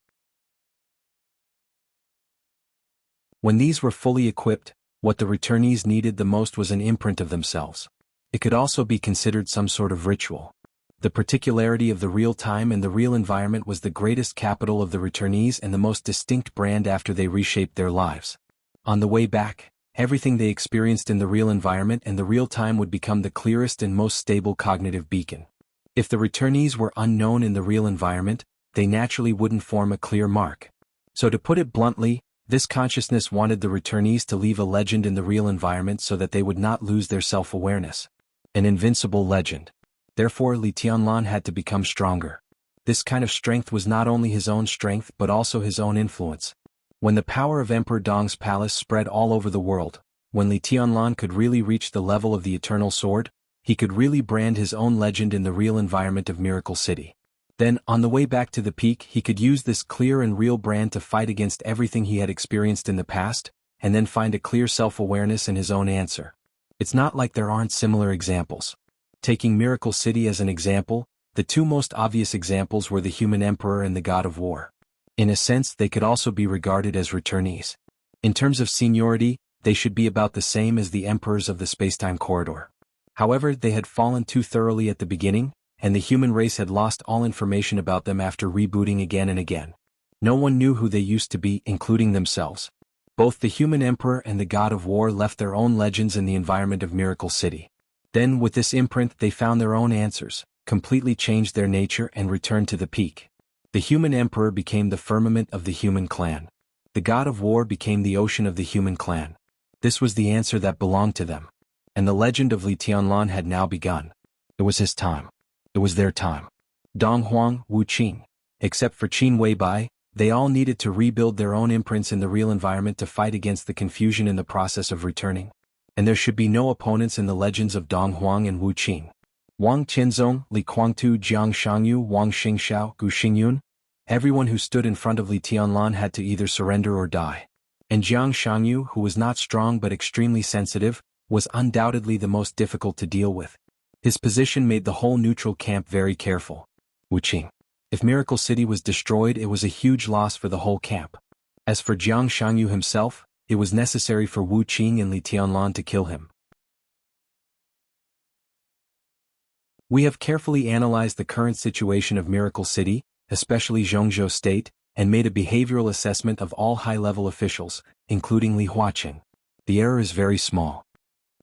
When these were fully equipped, what the returnees needed the most was an imprint of themselves. It could also be considered some sort of ritual. The particularity of the real time and the real environment was the greatest capital of the returnees and the most distinct brand after they reshaped their lives. On the way back, everything they experienced in the real environment and the real time would become the clearest and most stable cognitive beacon. If the returnees were unknown in the real environment, they naturally wouldn't form a clear mark. So to put it bluntly, this consciousness wanted the returnees to leave a legend in the real environment so that they would not lose their self-awareness. An invincible legend. Therefore, Li Tianlan had to become stronger. This kind of strength was not only his own strength but also his own influence. When the power of Emperor Dong's palace spread all over the world, when Li Tianlan could really reach the level of the Eternal Sword, he could really brand his own legend in the real environment of Miracle City. Then, on the way back to the peak, he could use this clear and real brand to fight against everything he had experienced in the past, and then find a clear self-awareness in his own answer. It's not like there aren't similar examples. Taking Miracle City as an example, the two most obvious examples were the human emperor and the god of war. In a sense, they could also be regarded as returnees. In terms of seniority, they should be about the same as the emperors of the spacetime corridor. However, they had fallen too thoroughly at the beginning, and the human race had lost all information about them after rebooting again and again. No one knew who they used to be, including themselves. Both the human emperor and the god of war left their own legends in the environment of Miracle City. Then, with this imprint, they found their own answers, completely changed their nature and returned to the peak. The human emperor became the firmament of the human clan. The god of war became the ocean of the human clan. This was the answer that belonged to them. And the legend of Li Tianlan had now begun. It was his time. It was their time. Dong Huang, Wu Qing. Except for Qin Weibai, they all needed to rebuild their own imprints in the real environment to fight against the confusion in the process of returning. And there should be no opponents in the legends of Dong Huang and Wu Qing. Wang Qianzong, Li Kuangtu, Jiang Shangyu, Wang Xingxiao, Gu Xingyun. Everyone who stood in front of Li Tianlan had to either surrender or die. And Jiang Shangyu, who was not strong but extremely sensitive, was undoubtedly the most difficult to deal with. His position made the whole neutral camp very careful. Wu Qing. If Miracle City was destroyed, it was a huge loss for the whole camp. As for Jiang Shangyu himself, it was necessary for Wu Qing and Li Tianlan to kill him. We have carefully analyzed the current situation of Miracle City, especially Zhongzhou State, and made a behavioral assessment of all high-level officials, including Li Huaqing. The error is very small.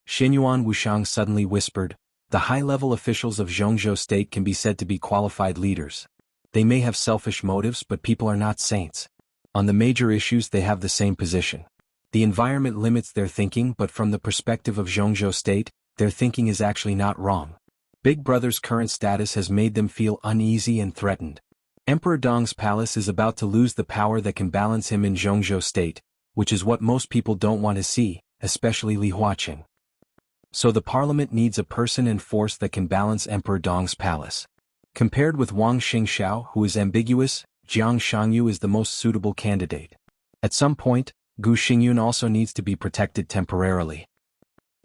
Xinyuan Wushang suddenly whispered, "The high-level officials of Zhongzhou State can be said to be qualified leaders. They may have selfish motives, but people are not saints. On the major issues they have the same position. The environment limits their thinking, but from the perspective of Zhongzhou State, their thinking is actually not wrong. Big Brother's current status has made them feel uneasy and threatened. Emperor Dong's palace is about to lose the power that can balance him in Zhongzhou State, which is what most people don't want to see, especially Li Huaqing. So the parliament needs a person and force that can balance Emperor Dong's palace. Compared with Wang Xingxiao, who is ambiguous, Jiang Shangyu is the most suitable candidate. At some point, Gu Xingyun also needs to be protected temporarily.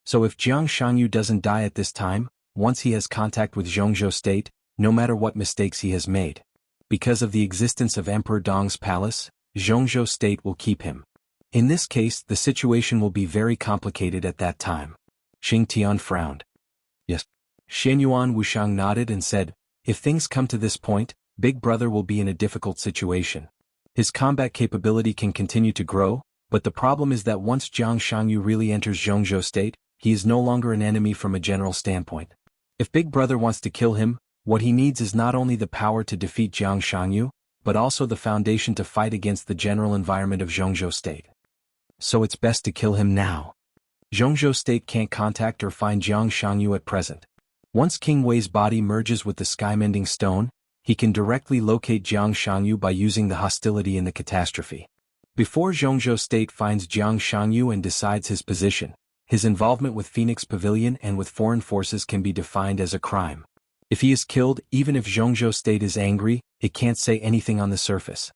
So if Jiang Shangyu doesn't die at this time, once he has contact with Zhongzhou State, no matter what mistakes he has made. Because of the existence of Emperor Dong's palace, Zhongzhou State will keep him. In this case, the situation will be very complicated at that time. Xing Tian frowned. Yes. Xinyuan Wushang nodded and said, "If things come to this point, Big Brother will be in a difficult situation. His combat capability can continue to grow, but the problem is that once Jiang Shangyu really enters Zhongzhou State, he is no longer an enemy from a general standpoint. If Big Brother wants to kill him, what he needs is not only the power to defeat Jiang Shangyu, but also the foundation to fight against the general environment of Zhongzhou State. So it's best to kill him now. Zhongzhou State can't contact or find Jiang Shangyu at present. Once King Wei's body merges with the sky-mending stone, he can directly locate Jiang Shangyu by using the hostility in the catastrophe. Before Zhongzhou State finds Jiang Shangyu and decides his position, his involvement with Phoenix Pavilion and with foreign forces can be defined as a crime. If he is killed, even if Zhongzhou State is angry, it can't say anything on the surface.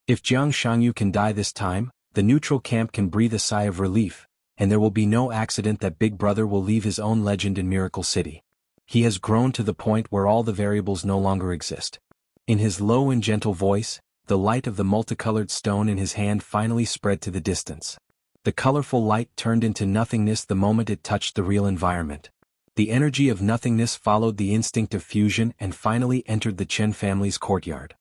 If Jiang Shangyu can die this time, the neutral camp can breathe a sigh of relief, and there will be no accident that Big Brother will leave his own legend in Miracle City. He has grown to the point where all the variables no longer exist. In his low and gentle voice, the light of the multicolored stone in his hand finally spread to the distance. The colorful light turned into nothingness the moment it touched the real environment. The energy of nothingness followed the instinct of fusion and finally entered the Chen family's courtyard.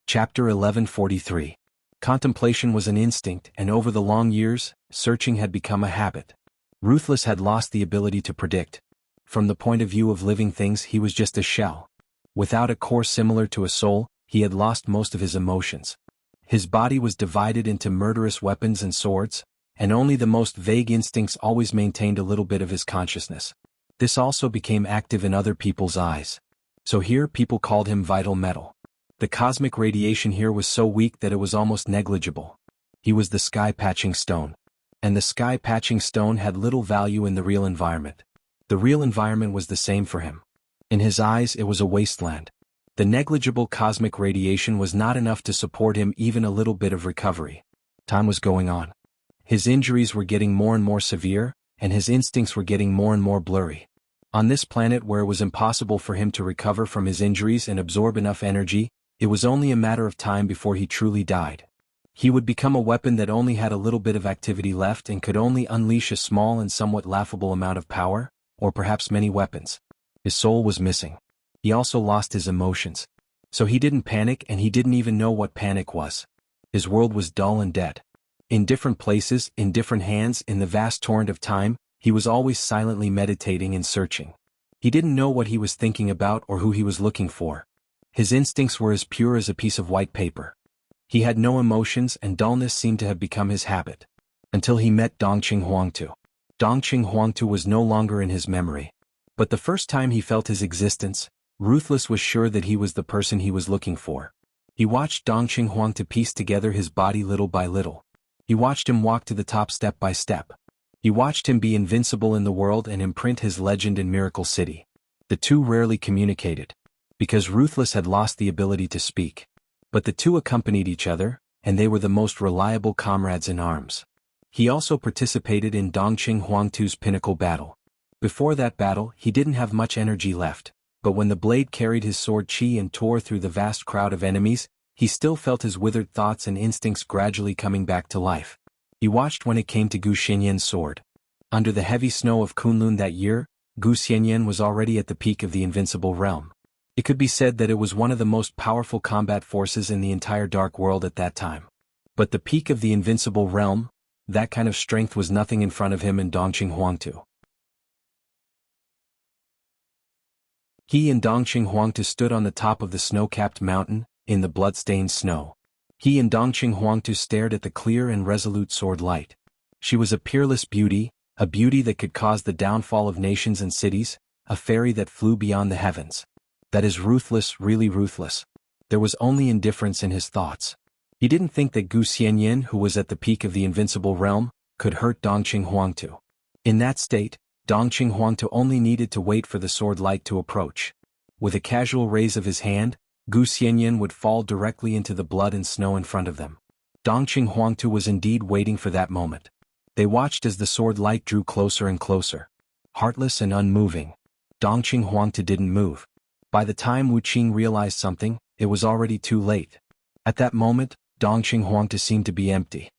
Chapter 1143. Contemplation was an instinct, and over the long years, searching had become a habit. Ruthless had lost the ability to predict. From the point of view of living things, he was just a shell. Without a core similar to a soul, he had lost most of his emotions. His body was divided into murderous weapons and swords, and only the most vague instincts always maintained a little bit of his consciousness. This also became active in other people's eyes. So here people called him vital metal. The cosmic radiation here was so weak that it was almost negligible. He was the sky-patching stone. And the sky-patching stone had little value in the real environment. The real environment was the same for him. In his eyes it was a wasteland. The negligible cosmic radiation was not enough to support him even a little bit of recovery. Time was going on. His injuries were getting more and more severe, and his instincts were getting more and more blurry. On this planet where it was impossible for him to recover from his injuries and absorb enough energy, It was only a matter of time before he truly died. He would become a weapon that only had a little bit of activity left and could only unleash a small and somewhat laughable amount of power, or perhaps many weapons. His soul was missing. He also lost his emotions. So he didn't panic, and he didn't even know what panic was. His world was dull and dead. In different places, in different hands, in the vast torrent of time, he was always silently meditating and searching. He didn't know what he was thinking about or who he was looking for. His instincts were as pure as a piece of white paper. He had no emotions, and dullness seemed to have become his habit. Until he met Dongqing Huangtu. Dongqing Huangtu was no longer in his memory. But the first time he felt his existence, Ruthless was sure that he was the person he was looking for. He watched Dongqing Huangtu piece together his body little by little. He watched him walk to the top step by step. He watched him be invincible in the world and imprint his legend in Miracle City. The two rarely communicated, because Ruthless had lost the ability to speak. But the two accompanied each other, and they were the most reliable comrades in arms. He also participated in Dongqing Huangtu's pinnacle battle. Before that battle, he didn't have much energy left, but when the blade carried his sword qi and tore through the vast crowd of enemies, he still felt his withered thoughts and instincts gradually coming back to life. He watched when it came to Gu Xianyan's sword. Under the heavy snow of Kunlun that year, Gu Xianyan was already at the peak of the invincible realm. It could be said that it was one of the most powerful combat forces in the entire Dark World at that time. But the peak of the invincible realm, that kind of strength was nothing in front of him and Dongqing Huangtu. He and Dongqing Huangtu stood on the top of the snow-capped mountain, in the blood-stained snow. He and Dongqing Huangtu stared at the clear and resolute sword light. She was a peerless beauty, a beauty that could cause the downfall of nations and cities, a fairy that flew beyond the heavens. That is ruthless, really ruthless. There was only indifference in his thoughts. He didn't think that Gu Xianyan, who was at the peak of the invincible realm, could hurt Dongqing Huangtu. In that state, Dongqing Huangtu only needed to wait for the sword light to approach. With a casual raise of his hand, Gu Xianyan would fall directly into the blood and snow in front of them. Dongqing Huangtu was indeed waiting for that moment. They watched as the sword light drew closer and closer. Heartless and unmoving, Dongqing Huangtu didn't move. By the time Wu Qing realized something, it was already too late. At that moment, Dongqing Huangtu seemed to be empty.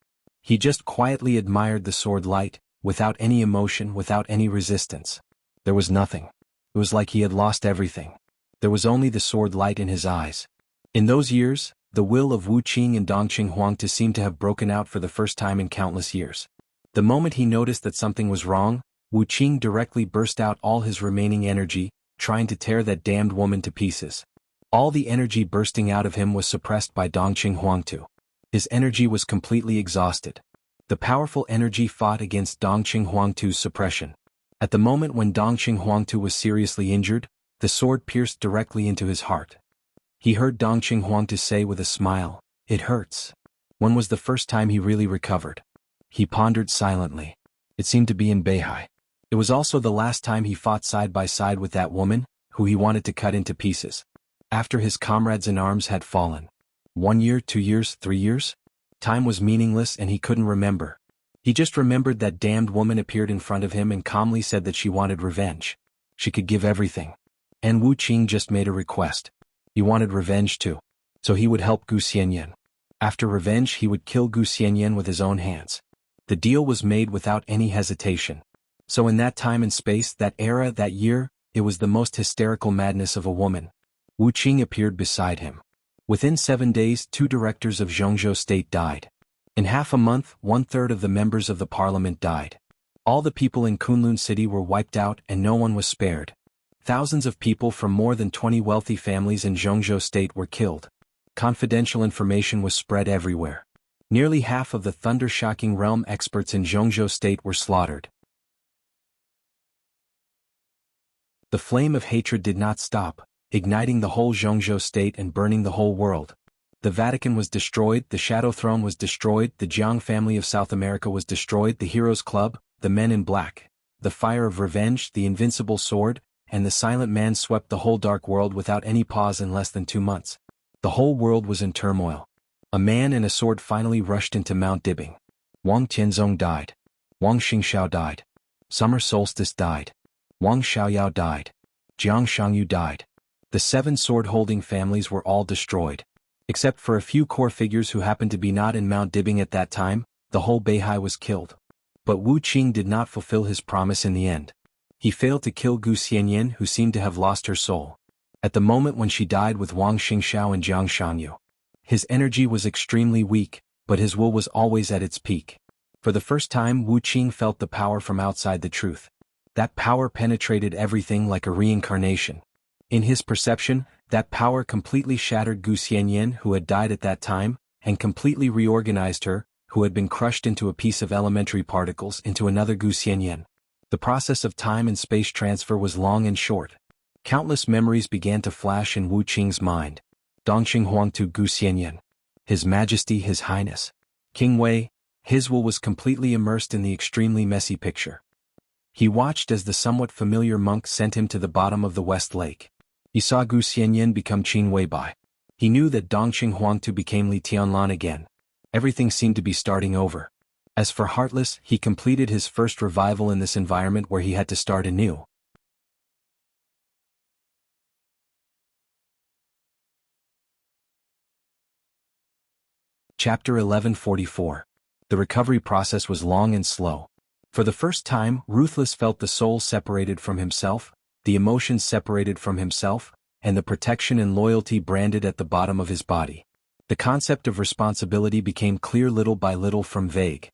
He just quietly admired the sword light, without any emotion, without any resistance. There was nothing. It was like he had lost everything. There was only the sword light in his eyes. In those years, the will of Wu Qing and Dongqing Huangtu seemed to have broken out for the first time in countless years. The moment he noticed that something was wrong, Wu Qing directly burst out all his remaining energy, trying to tear that damned woman to pieces. All the energy bursting out of him was suppressed by Dongqing Huangtu. His energy was completely exhausted. The powerful energy fought against Dongqing Huangtu's suppression. At the moment when Dongqing Huangtu was seriously injured, the sword pierced directly into his heart. He heard Dongqing Huangtu say with a smile, "It hurts." When was the first time he really recovered? He pondered silently. It seemed to be in Beihai. It was also the last time he fought side by side with that woman, who he wanted to cut into pieces. After his comrades in arms had fallen. 1 year, 2 years, 3 years? Time was meaningless and he couldn't remember. He just remembered that damned woman appeared in front of him and calmly said that she wanted revenge. She could give everything. And Wu Qing just made a request. He wanted revenge too. So he would help Gu Xianyan. After revenge he would kill Gu Xianyan with his own hands. The deal was made without any hesitation. So in that time and space, that era, that year, it was the most hysterical madness of a woman. Wu Qing appeared beside him. Within 7 days, 2 directors of Zhongzhou state died. In half a month, 1/3 of the members of the parliament died. All the people in Kunlun city were wiped out and no one was spared. Thousands of people from more than 20 wealthy families in Zhongzhou state were killed. Confidential information was spread everywhere. Nearly half of the thunder-shocking realm experts in Zhongzhou state were slaughtered. The flame of hatred did not stop, igniting the whole Zhongzhou state and burning the whole world. The Vatican was destroyed, the Shadow Throne was destroyed, the Jiang family of South America was destroyed, the Heroes Club, the Men in Black, the Fire of Revenge, the Invincible Sword, and the Silent Man swept the whole Dark World without any pause in less than 2 months. The whole world was in turmoil. A man and a sword finally rushed into Mount Dibing. Wang Tianzong died. Wang Xingxiao died. Summer Solstice died. Wang Xiaoyao died. Jiang Shangyu died. The 7 sword-holding families were all destroyed. Except for a few core figures who happened to be not in Mount Dibbing at that time, the whole Beihai was killed. But Wu Qing did not fulfill his promise in the end. He failed to kill Gu Xianyan, who seemed to have lost her soul. At the moment when she died with Wang Xingxiao and Jiang Shanyu. His energy was extremely weak, but his will was always at its peak. For the first time Wu Qing felt the power from outside the truth. That power penetrated everything like a reincarnation. In his perception, that power completely shattered Gu Xianyan, who had died at that time, and completely reorganized her, who had been crushed into a piece of elementary particles, into another Gu Xianyan. The process of time and space transfer was long and short. Countless memories began to flash in Wu Qing's mind. Dongxing Huangtu Gu Xianyan. His Majesty, His Highness. King Wei. His will was completely immersed in the extremely messy picture. He watched as the somewhat familiar monk sent him to the bottom of the West Lake. He saw Gu Xianyan become Qin Weibai. He knew that Dongxing Huangtu became Li Tianlan again. Everything seemed to be starting over. As for Heartless, he completed his first revival in this environment where he had to start anew. Chapter 1144. The recovery process was long and slow. For the first time, Ruthless felt the soul separated from himself, the emotions separated from himself, and the protection and loyalty branded at the bottom of his body. The concept of responsibility became clear little by little from vague.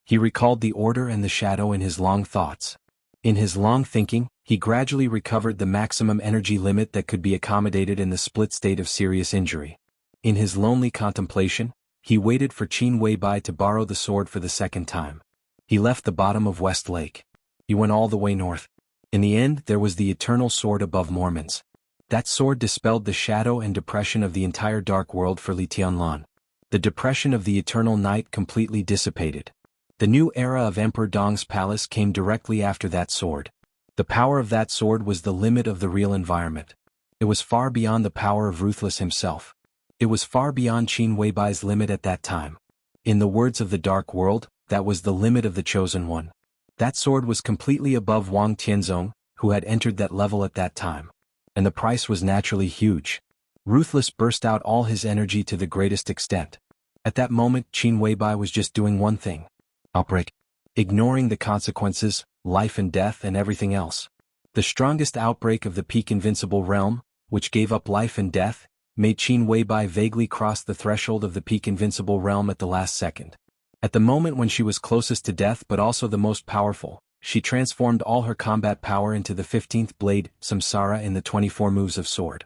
He recalled the order and the shadow in his long thoughts. In his long thinking, he gradually recovered the maximum energy limit that could be accommodated in the split state of serious injury. In his lonely contemplation, he waited for Qin Weibai to borrow the sword for the second time. He left the bottom of West Lake. He went all the way north. In the end, there was the eternal sword above Mormons. That sword dispelled the shadow and depression of the entire dark world for Li Tianlan. The depression of the eternal night completely dissipated. The new era of Emperor Dong's palace came directly after that sword. The power of that sword was the limit of the real environment. It was far beyond the power of Ruthless himself. It was far beyond Qin Weibai's limit at that time. In the words of the Dark World, that was the limit of the Chosen One. That sword was completely above Wang Tianzong, who had entered that level at that time. And the price was naturally huge. Ruthless burst out all his energy to the greatest extent. At that moment Qin Weibai was just doing one thing. Outbreak. Ignoring the consequences, life and death and everything else. The strongest outbreak of the peak invincible realm, which gave up life and death, made Qin Weibai vaguely cross the threshold of the peak invincible realm at the last second. At the moment when she was closest to death but also the most powerful, she transformed all her combat power into the 15th blade, Samsara, in the 24 moves of sword.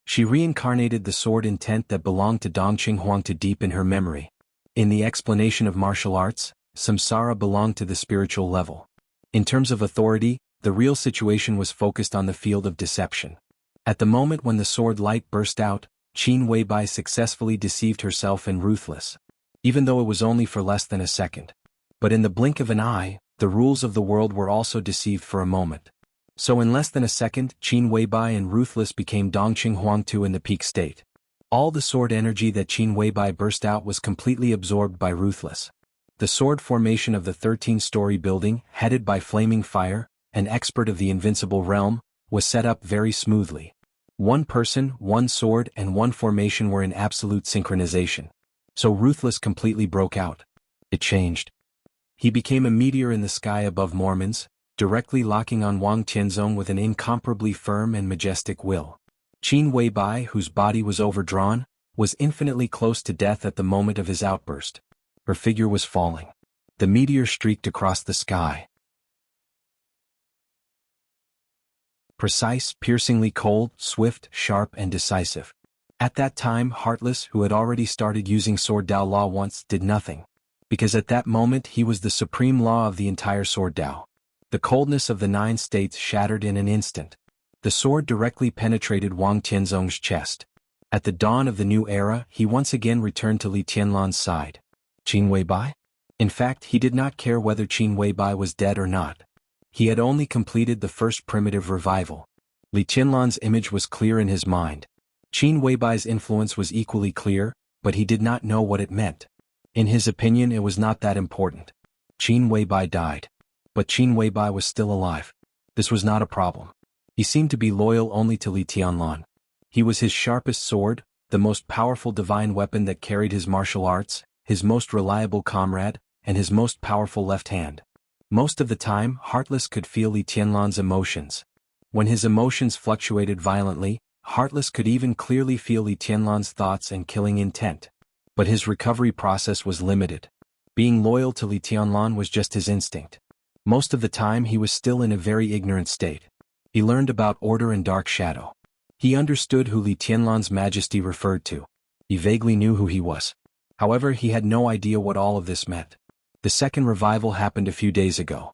She reincarnated the sword intent that belonged to Dongqing Huangtu deep in her memory. In the explanation of martial arts, Samsara belonged to the spiritual level. In terms of authority, the real situation was focused on the field of deception. At the moment when the sword light burst out, Qin Weibai successfully deceived herself and Ruthless. Even though it was only for less than a second. But in the blink of an eye, the rules of the world were also deceived for a moment. So in less than a second, Qin Weibai and Ruthless became Dongqing Huangtu in the peak state. All the sword energy that Qin Weibai burst out was completely absorbed by Ruthless. The sword formation of the 13-story building, headed by Flaming Fire, an expert of the invincible realm, was set up very smoothly. One person, one sword, and one formation were in absolute synchronization. So Ruthless completely broke out. It changed. He became a meteor in the sky above Mormons, directly locking on Wang Tianzong with an incomparably firm and majestic will. Qin Weibai, whose body was overdrawn, was infinitely close to death at the moment of his outburst. Her figure was falling. The meteor streaked across the sky. Precise, piercingly cold, swift, sharp, and decisive. At that time Heartless, who had already started using Sword Dao Law once, did nothing. Because at that moment he was the supreme law of the entire Sword Dao. The coldness of the 9 states shattered in an instant. The sword directly penetrated Wang Tianzong's chest. At the dawn of the new era, he once again returned to Li Tianlan's side. Qin Weibai? In fact, he did not care whether Qin Weibai was dead or not. He had only completed the first primitive revival. Li Tianlan's image was clear in his mind. Qin Weibai's influence was equally clear, but he did not know what it meant. In his opinion, it was not that important. Qin Weibai died. But Qin Weibai was still alive. This was not a problem. He seemed to be loyal only to Li Tianlan. He was his sharpest sword, the most powerful divine weapon that carried his martial arts, his most reliable comrade, and his most powerful left hand. Most of the time, Heartless could feel Li Tianlan's emotions. When his emotions fluctuated violently, Heartless could even clearly feel Li Tianlan's thoughts and killing intent. But his recovery process was limited. Being loyal to Li Tianlan was just his instinct. Most of the time he was still in a very ignorant state. He learned about order and dark shadow. He understood who Li Tianlan's majesty referred to. He vaguely knew who he was. However, he had no idea what all of this meant. The second revival happened a few days ago.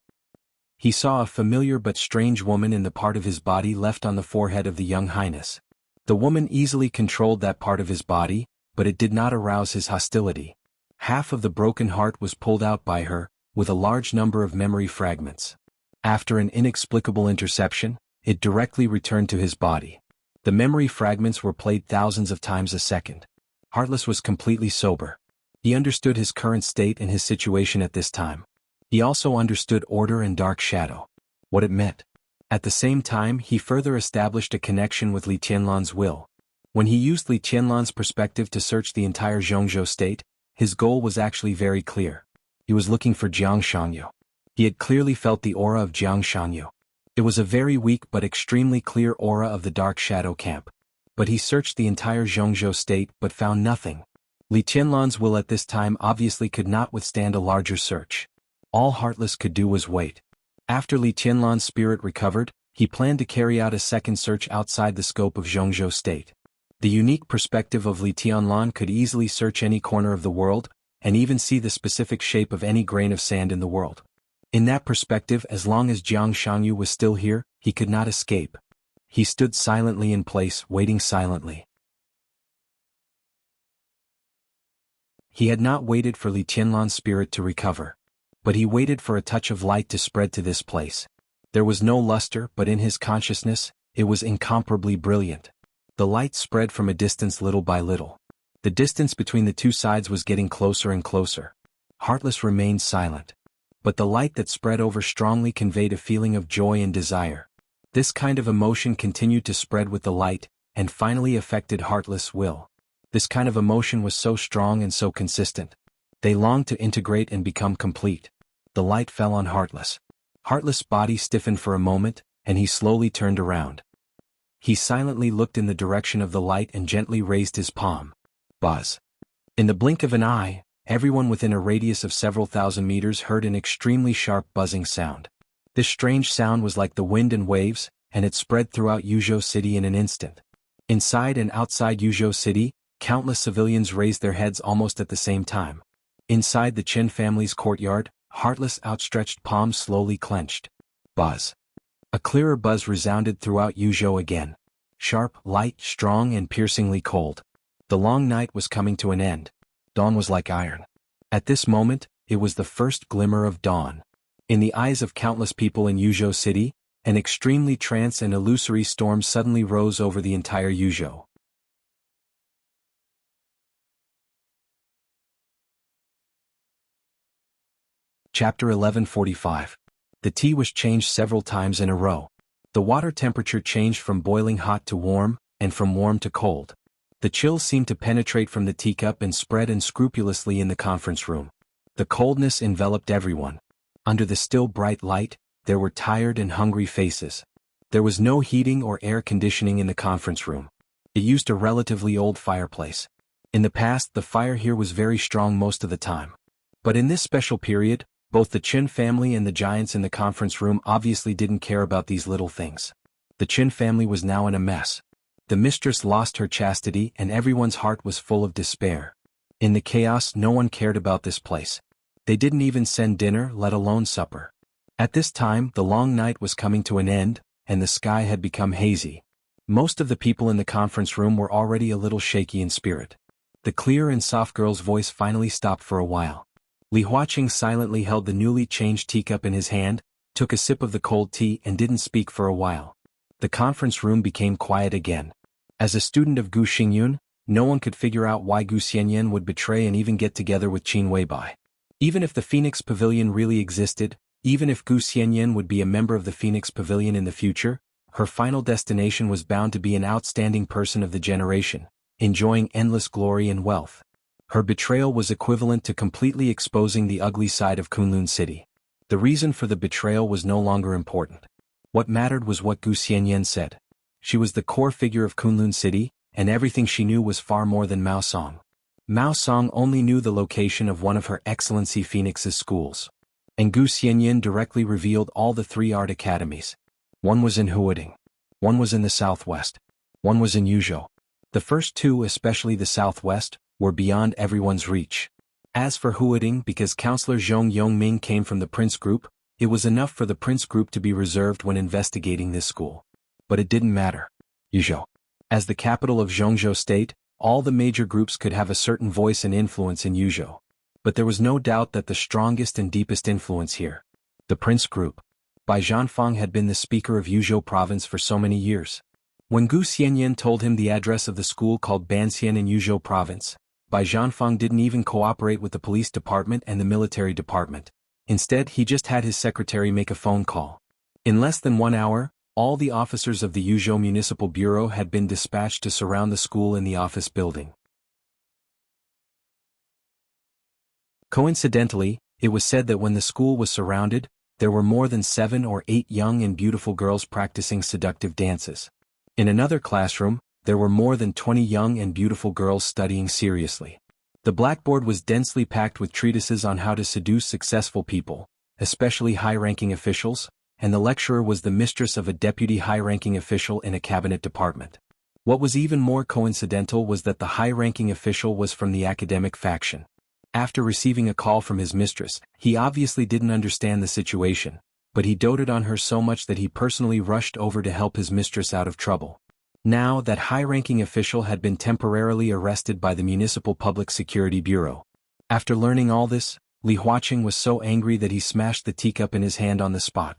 He saw a familiar but strange woman in the part of his body left on the forehead of the young highness. The woman easily controlled that part of his body, but it did not arouse his hostility. Half of the broken heart was pulled out by her, with a large number of memory fragments. After an inexplicable interception, it directly returned to his body. The memory fragments were played thousands of times a second. Heartless was completely sober. He understood his current state and his situation at this time. He also understood order and dark shadow. What it meant. At the same time, he further established a connection with Li Tianlan's will. When he used Li Tianlan's perspective to search the entire Zhongzhou state, his goal was actually very clear. He was looking for Jiang Shangyu. He had clearly felt the aura of Jiang Shangyu. It was a very weak but extremely clear aura of the Dark Shadow Camp. But he searched the entire Zhongzhou state but found nothing. Li Tianlan's will at this time obviously could not withstand a larger search. All Heartless could do was wait. After Li Tianlan's spirit recovered, he planned to carry out a second search outside the scope of Zhongzhou state. The unique perspective of Li Tianlan could easily search any corner of the world, and even see the specific shape of any grain of sand in the world. In that perspective, as long as Jiang Shangyu was still here, he could not escape. He stood silently in place, waiting silently. He had not waited for Li Tianlan's spirit to recover. But he waited for a touch of light to spread to this place. There was no luster, but in his consciousness, it was incomparably brilliant. The light spread from a distance little by little. The distance between the two sides was getting closer and closer. Heartless remained silent. But the light that spread over strongly conveyed a feeling of joy and desire. This kind of emotion continued to spread with the light, and finally affected Heartless' will. This kind of emotion was so strong and so consistent. They longed to integrate and become complete. The light fell on Heartless. Heartless' body stiffened for a moment, and he slowly turned around. He silently looked in the direction of the light and gently raised his palm. Buzz. In the blink of an eye, everyone within a radius of several thousand meters heard an extremely sharp buzzing sound. This strange sound was like the wind and waves, and it spread throughout Yuzhou City in an instant. Inside and outside Yuzhou City, countless civilians raised their heads almost at the same time. Inside the Chen family's courtyard, Heartless' outstretched palms slowly clenched. Buzz. A clearer buzz resounded throughout Yuzhou again. Sharp, light, strong and piercingly cold. The long night was coming to an end. Dawn was like iron. At this moment, it was the first glimmer of dawn. In the eyes of countless people in Yuzhou City, an extremely trance and illusory storm suddenly rose over the entire Yuzhou. Chapter 1145. The tea was changed several times in a row. The water temperature changed from boiling hot to warm, and from warm to cold. The chill seemed to penetrate from the teacup and spread unscrupulously in the conference room. The coldness enveloped everyone. Under the still bright light, there were tired and hungry faces. There was no heating or air conditioning in the conference room. It used a relatively old fireplace. In the past, the fire here was very strong most of the time. But in this special period, both the Qin family and the giants in the conference room obviously didn't care about these little things. The Qin family was now in a mess. The mistress lost her chastity and everyone's heart was full of despair. In the chaos, no one cared about this place. They didn't even send dinner, let alone supper. At this time, the long night was coming to an end, and the sky had become hazy. Most of the people in the conference room were already a little shaky in spirit. The clear and soft girl's voice finally stopped for a while. Li Huaqing silently held the newly changed teacup in his hand, took a sip of the cold tea and didn't speak for a while. The conference room became quiet again. As a student of Gu Xingyun, no one could figure out why Gu Xianyan would betray and even get together with Qin Weibai. Even if the Phoenix Pavilion really existed, even if Gu Xianyan would be a member of the Phoenix Pavilion in the future, her final destination was bound to be an outstanding person of the generation, enjoying endless glory and wealth. Her betrayal was equivalent to completely exposing the ugly side of Kunlun City. The reason for the betrayal was no longer important. What mattered was what Gu Xianyan said. She was the core figure of Kunlun City, and everything she knew was far more than Mao Song. Mao Song only knew the location of one of Her Excellency Phoenix's schools. And Gu Xianyan directly revealed all the 3 art academies. One was in Huading. One was in the southwest. One was in Yuzhou. The first 2, especially the southwest, were beyond everyone's reach. As for Huading, because Counselor Zhong Yongming came from the Prince Group, it was enough for the Prince Group to be reserved when investigating this school. But it didn't matter. Yuzhou. As the capital of Zhongzhou State, all the major groups could have a certain voice and influence in Yuzhou. But there was no doubt that the strongest and deepest influence here, the Prince Group. Bai Zhanfang had been the speaker of Yuzhou province for so many years. When Gu Xianyan told him the address of the school called Banxian in Yuzhou province, Bai Zhanfang didn't even cooperate with the police department and the military department. Instead, he just had his secretary make a phone call. In less than 1 hour, all the officers of the Yuzhou Municipal Bureau had been dispatched to surround the school in the office building. Coincidentally, it was said that when the school was surrounded, there were more than 7 or 8 young and beautiful girls practicing seductive dances. In another classroom, there were more than 20 young and beautiful girls studying seriously. The blackboard was densely packed with treatises on how to seduce successful people, especially high-ranking officials, and the lecturer was the mistress of a deputy high-ranking official in a cabinet department. What was even more coincidental was that the high-ranking official was from the academic faction. After receiving a call from his mistress, he obviously didn't understand the situation, but he doted on her so much that he personally rushed over to help his mistress out of trouble. Now that high-ranking official had been temporarily arrested by the Municipal Public Security Bureau. After learning all this, Li Huaqing was so angry that he smashed the teacup in his hand on the spot.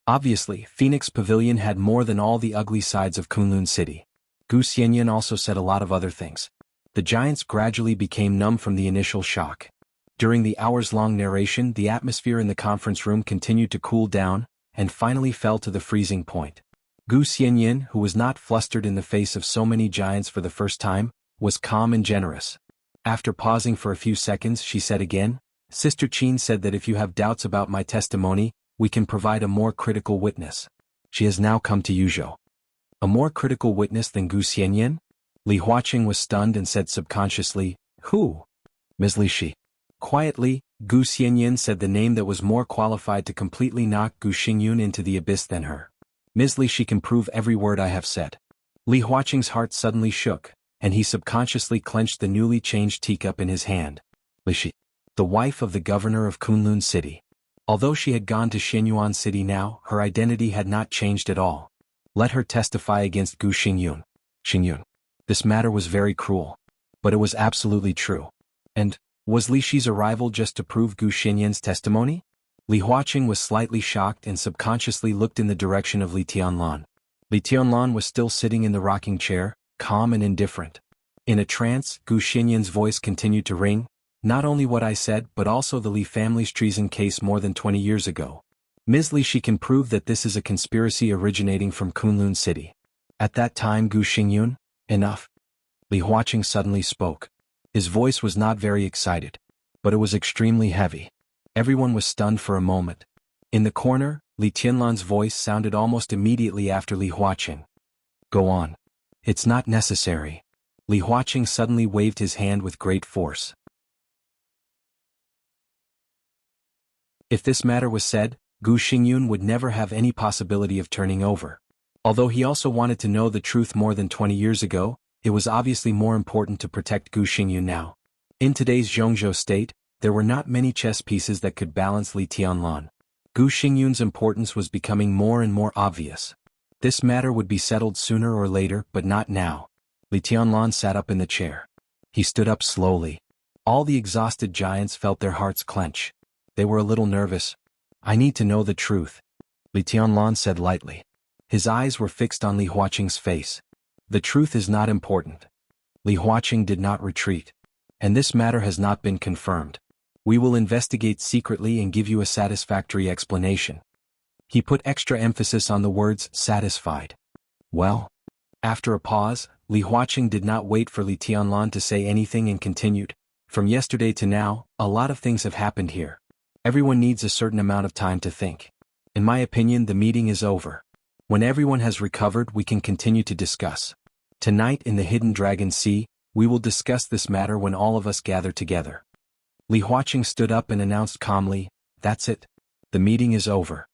Obviously, Phoenix Pavilion had more than all the ugly sides of Kunlun City. Gu Xianyan also said a lot of other things. The giants gradually became numb from the initial shock. During the hours-long narration, the atmosphere in the conference room continued to cool down, and finally fell to the freezing point. Gu Xianyan, who was not flustered in the face of so many giants for the first time, was calm and generous. After pausing for a few seconds, she said again, "Sister Qin said that if you have doubts about my testimony, we can provide a more critical witness. She has now come to Yuzhou." A more critical witness than Gu Xianyan? Li Huaqing was stunned and said subconsciously, "Who?" "Ms. Li Shi." Quietly, Gu Xianyan said the name that was more qualified to completely knock Gu Xingyun into the abyss than her. "Ms. Li Shi can prove every word I have said." Li Huaqing's heart suddenly shook, and he subconsciously clenched the newly changed teacup in his hand. Li Shi, the wife of the governor of Kunlun City. Although she had gone to Xianyuan City now, her identity had not changed at all. Let her testify against Gu Xingyun. Xingyun. This matter was very cruel. But it was absolutely true. And, was Li Shi's arrival just to prove Gu Xinyan's testimony? Li Huaqing was slightly shocked and subconsciously looked in the direction of Li Tianlan. Li Tianlan was still sitting in the rocking chair, calm and indifferent. In a trance, Gu Xinyan's voice continued to ring, "Not only what I said but also the Li family's treason case more than 20 years ago. Ms. Li Shi can prove that this is a conspiracy originating from Kunlun City." At that time Gu Xingyun, "Enough." Li Huaqing suddenly spoke. His voice was not very excited, but it was extremely heavy. Everyone was stunned for a moment. In the corner, Li Tianlan's voice sounded almost immediately after Li Huaqing. "Go on. It's not necessary." Li Huaqing suddenly waved his hand with great force. If this matter was said, Gu Xingyun would never have any possibility of turning over. Although he also wanted to know the truth more than 20 years ago, it was obviously more important to protect Gu Xingyun now. In today's Zhongzhou state, there were not many chess pieces that could balance Li Tianlan. Gu Xingyun's importance was becoming more and more obvious. This matter would be settled sooner or later, but not now. Li Tianlan sat up in the chair. He stood up slowly. All the exhausted giants felt their hearts clench. They were a little nervous. "I need to know the truth," Li Tianlan said lightly. His eyes were fixed on Li Huaqing's face. "The truth is not important." Li Huaqing did not retreat. "And this matter has not been confirmed. We will investigate secretly and give you a satisfactory explanation." He put extra emphasis on the words "satisfied." Well. After a pause, Li Huaqing did not wait for Li Tianlan to say anything and continued. From yesterday to now, a lot of things have happened here. Everyone needs a certain amount of time to think. In my opinion, the meeting is over. When everyone has recovered, we can continue to discuss. Tonight in the Hidden Dragon Sea, we will discuss this matter when all of us gather together. Li Huaqing stood up and announced calmly, "That's it. The meeting is over."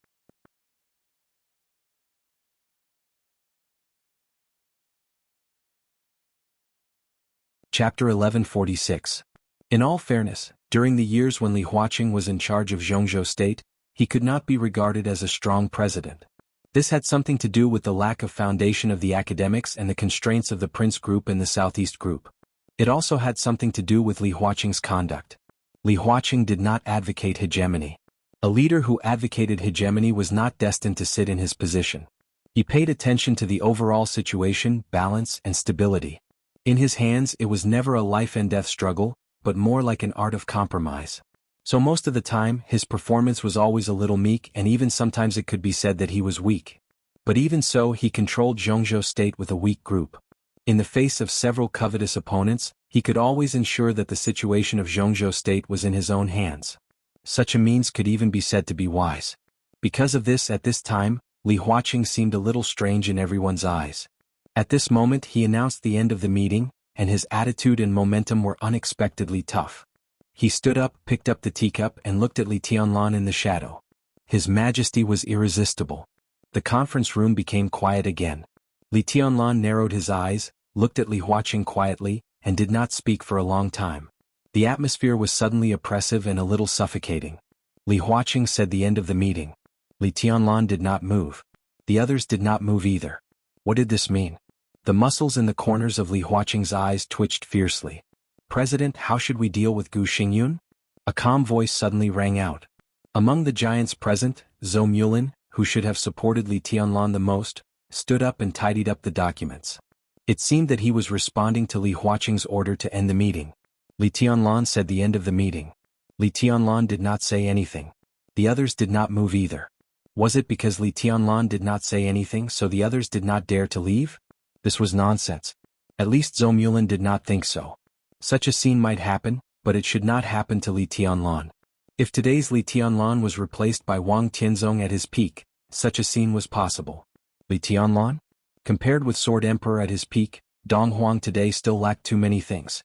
Chapter 1146. In all fairness, during the years when Li Huaqing was in charge of Zhongzhou State, he could not be regarded as a strong president. This had something to do with the lack of foundation of the academics and the constraints of the Prince Group and the Southeast Group. It also had something to do with Li Huaqing's conduct. Li Huaqing did not advocate hegemony. A leader who advocated hegemony was not destined to sit in his position. He paid attention to the overall situation, balance, and stability. In his hands, it was never a life-and-death struggle, but more like an art of compromise. So most of the time, his performance was always a little meek, and even sometimes it could be said that he was weak. But even so, he controlled Zhongzhou State with a weak group. In the face of several covetous opponents, he could always ensure that the situation of Zhongzhou State was in his own hands. Such a means could even be said to be wise. Because of this, at this time, Li Huaqing seemed a little strange in everyone's eyes. At this moment he announced the end of the meeting, and his attitude and momentum were unexpectedly tough. He stood up, picked up the teacup, and looked at Li Tianlan in the shadow. His majesty was irresistible. The conference room became quiet again. Li Tianlan narrowed his eyes, looked at Li Huaqing quietly, and did not speak for a long time. The atmosphere was suddenly oppressive and a little suffocating. Li Huaqing said the end of the meeting. Li Tianlan did not move. The others did not move either. What did this mean? The muscles in the corners of Li Huaqing's eyes twitched fiercely. "President, how should we deal with Gu Xingyun?" A calm voice suddenly rang out. Among the giants present, Zhou Mulin, who should have supported Li Tianlan the most, stood up and tidied up the documents. It seemed that he was responding to Li Huaqing's order to end the meeting. Li Tianlan said the end of the meeting. Li Tianlan did not say anything. The others did not move either. Was it because Li Tianlan did not say anything so the others did not dare to leave? This was nonsense. At least Zhou Mulin did not think so. Such a scene might happen, but it should not happen to Li Tianlan. If today's Li Tianlan was replaced by Wang Tianzong at his peak, such a scene was possible. Li Tianlan? Compared with Sword Emperor at his peak, Dong Huang today still lacked too many things.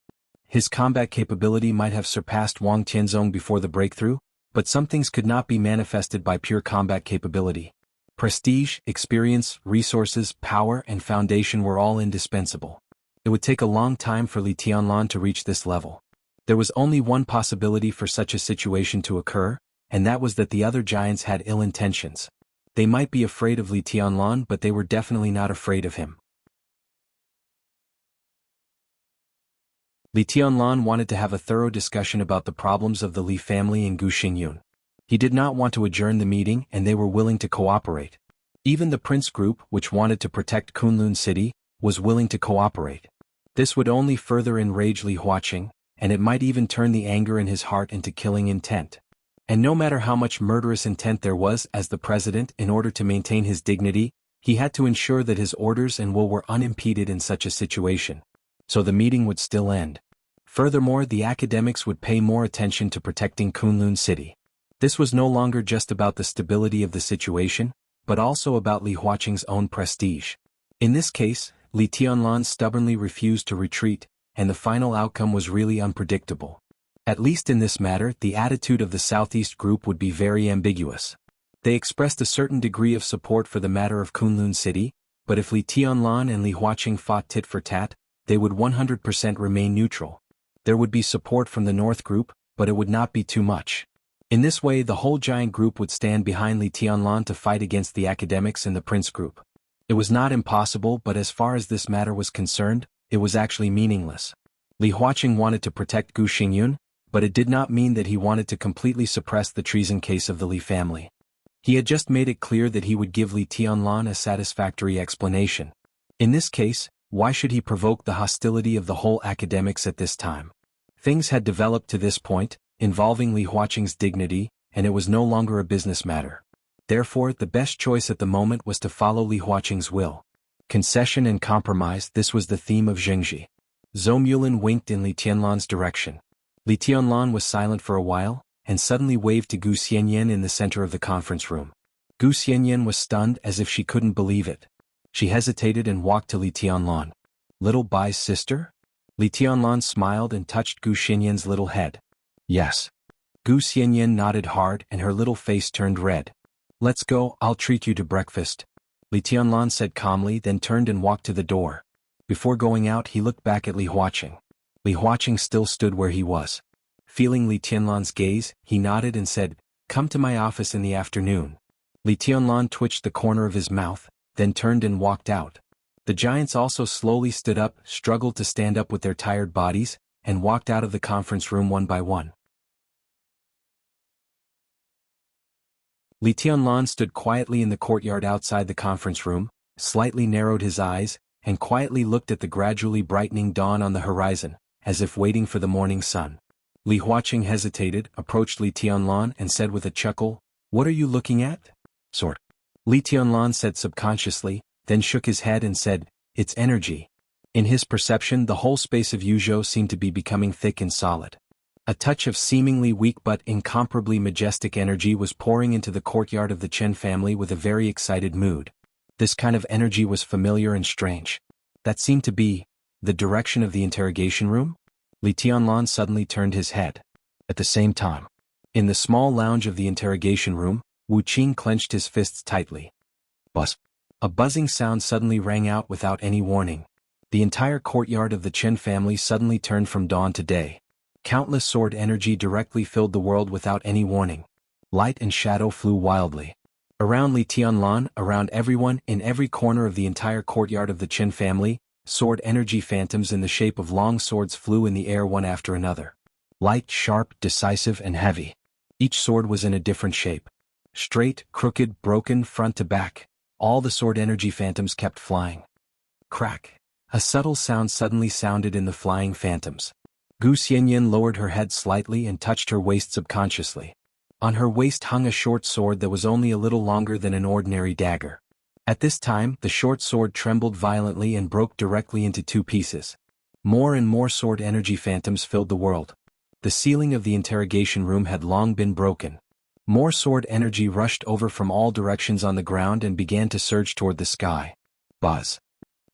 His combat capability might have surpassed Wang Tianzong before the breakthrough, but some things could not be manifested by pure combat capability. Prestige, experience, resources, power, and foundation were all indispensable. It would take a long time for Li Tianlan to reach this level. There was only one possibility for such a situation to occur, and that was that the other giants had ill intentions. They might be afraid of Li Tianlan, but they were definitely not afraid of him. Li Tianlan wanted to have a thorough discussion about the problems of the Li family and Gu Xingyun. He did not want to adjourn the meeting, and they were willing to cooperate. Even the Prince Group, which wanted to protect Kunlun City, was willing to cooperate. This would only further enrage Li Huaqing, and it might even turn the anger in his heart into killing intent. And no matter how much murderous intent there was, as the president, in order to maintain his dignity, he had to ensure that his orders and will were unimpeded in such a situation. So the meeting would still end. Furthermore, the academics would pay more attention to protecting Kunlun City. This was no longer just about the stability of the situation, but also about Li Huaqing's own prestige. In this case, Li Tianlan stubbornly refused to retreat, and the final outcome was really unpredictable. At least in this matter, the attitude of the Southeast Group would be very ambiguous. They expressed a certain degree of support for the matter of Kunlun City, but if Li Tianlan and Li Huaqing fought tit for tat, they would 100% remain neutral. There would be support from the North Group, but it would not be too much. In this way, the whole giant group would stand behind Li Tianlan to fight against the academics and the Prince Group. It was not impossible, but as far as this matter was concerned, it was actually meaningless. Li Huaqing wanted to protect Gu Xingyun, but it did not mean that he wanted to completely suppress the treason case of the Li family. He had just made it clear that he would give Li Tianlan a satisfactory explanation. In this case, why should he provoke the hostility of the whole academics at this time? Things had developed to this point, involving Li Huaqing's dignity, and it was no longer a business matter. Therefore, the best choice at the moment was to follow Li Huaqing's will. Concession and compromise, this was the theme of Zhengji. Zhou Mulin winked in Li Tianlan's direction. Li Tianlan was silent for a while, and suddenly waved to Gu Xianyan in the center of the conference room. Gu Xianyan was stunned as if she couldn't believe it. She hesitated and walked to Li Tianlan. Little Bai's sister? Li Tianlan smiled and touched Gu Xianyan's little head. Yes. Gu Xianyan nodded hard and her little face turned red. Let's go, I'll treat you to breakfast. Li Tianlan said calmly, then turned and walked to the door. Before going out he looked back at Li Huaqing. Li Huaqing still stood where he was. Feeling Li Tianlan's gaze, he nodded and said, "Come to my office in the afternoon." Li Tianlan twitched the corner of his mouth, then turned and walked out. The giants also slowly stood up, struggled to stand up with their tired bodies, and walked out of the conference room one by one. Li Tianlan stood quietly in the courtyard outside the conference room, slightly narrowed his eyes, and quietly looked at the gradually brightening dawn on the horizon, as if waiting for the morning sun. Li Huaqing hesitated, approached Li Tianlan and said with a chuckle, "What are you looking at?" "Sword." Li Tianlan said subconsciously, then shook his head and said, "It's energy." In his perception the whole space of Yuzhou seemed to be becoming thick and solid. A touch of seemingly weak but incomparably majestic energy was pouring into the courtyard of the Chen family with a very excited mood. This kind of energy was familiar and strange. That seemed to be the direction of the interrogation room? Li Tianlan suddenly turned his head. At the same time, in the small lounge of the interrogation room, Wu Qing clenched his fists tightly. Buzz. A buzzing sound suddenly rang out without any warning. The entire courtyard of the Chen family suddenly turned from dawn to day. Countless sword energy directly filled the world without any warning. Light and shadow flew wildly. Around Li Tianlan, around everyone, in every corner of the entire courtyard of the Chen family, sword energy phantoms in the shape of long swords flew in the air one after another. Light, sharp, decisive, and heavy. Each sword was in a different shape. Straight, crooked, broken, front to back. All the sword energy phantoms kept flying. Crack. A subtle sound suddenly sounded in the flying phantoms. Gu Xianyan lowered her head slightly and touched her waist subconsciously. On her waist hung a short sword that was only a little longer than an ordinary dagger. At this time, the short sword trembled violently and broke directly into two pieces. More and more sword energy phantoms filled the world. The ceiling of the interrogation room had long been broken. More sword energy rushed over from all directions on the ground and began to surge toward the sky. Buzz.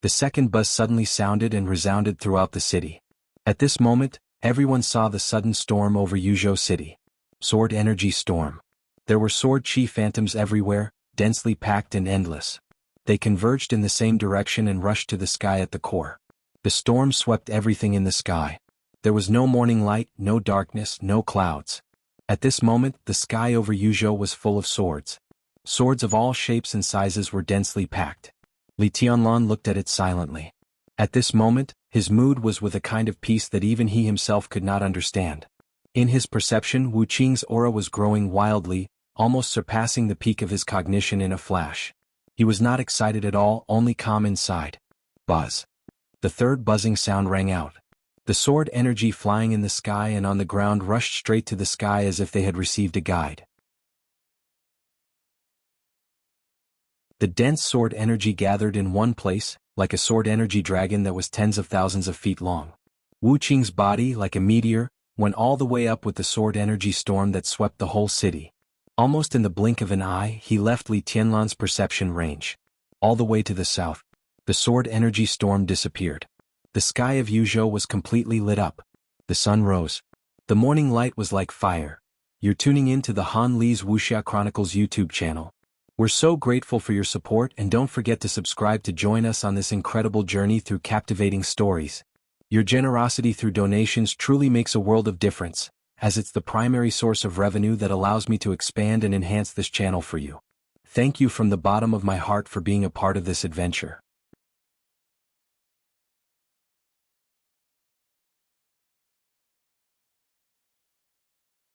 The second buzz suddenly sounded and resounded throughout the city. At this moment, everyone saw the sudden storm over Yuzhou City. Sword energy storm. There were sword chi phantoms everywhere, densely packed and endless. They converged in the same direction and rushed to the sky at the core. The storm swept everything in the sky. There was no morning light, no darkness, no clouds. At this moment, the sky over Yuzhou was full of swords. Swords of all shapes and sizes were densely packed. Li Tianlan looked at it silently. At this moment, his mood was with a kind of peace that even he himself could not understand. In his perception, Wu Qing's aura was growing wildly, almost surpassing the peak of his cognition in a flash. He was not excited at all, only calm inside. Buzz. The third buzzing sound rang out. The sword energy flying in the sky and on the ground rushed straight to the sky as if they had received a guide. The dense sword energy gathered in one place, like a sword energy dragon that was tens of thousands of feet long. Wu Qing's body, like a meteor, went all the way up with the sword energy storm that swept the whole city. Almost in the blink of an eye, he left Li Tianlan's perception range. All the way to the south, the sword energy storm disappeared. The sky of Yuzhou was completely lit up. The sun rose. The morning light was like fire. You're tuning in to the Han Li's Wuxia Chronicles YouTube channel. We're so grateful for your support, and don't forget to subscribe to join us on this incredible journey through captivating stories. Your generosity through donations truly makes a world of difference, as it's the primary source of revenue that allows me to expand and enhance this channel for you. Thank you from the bottom of my heart for being a part of this adventure.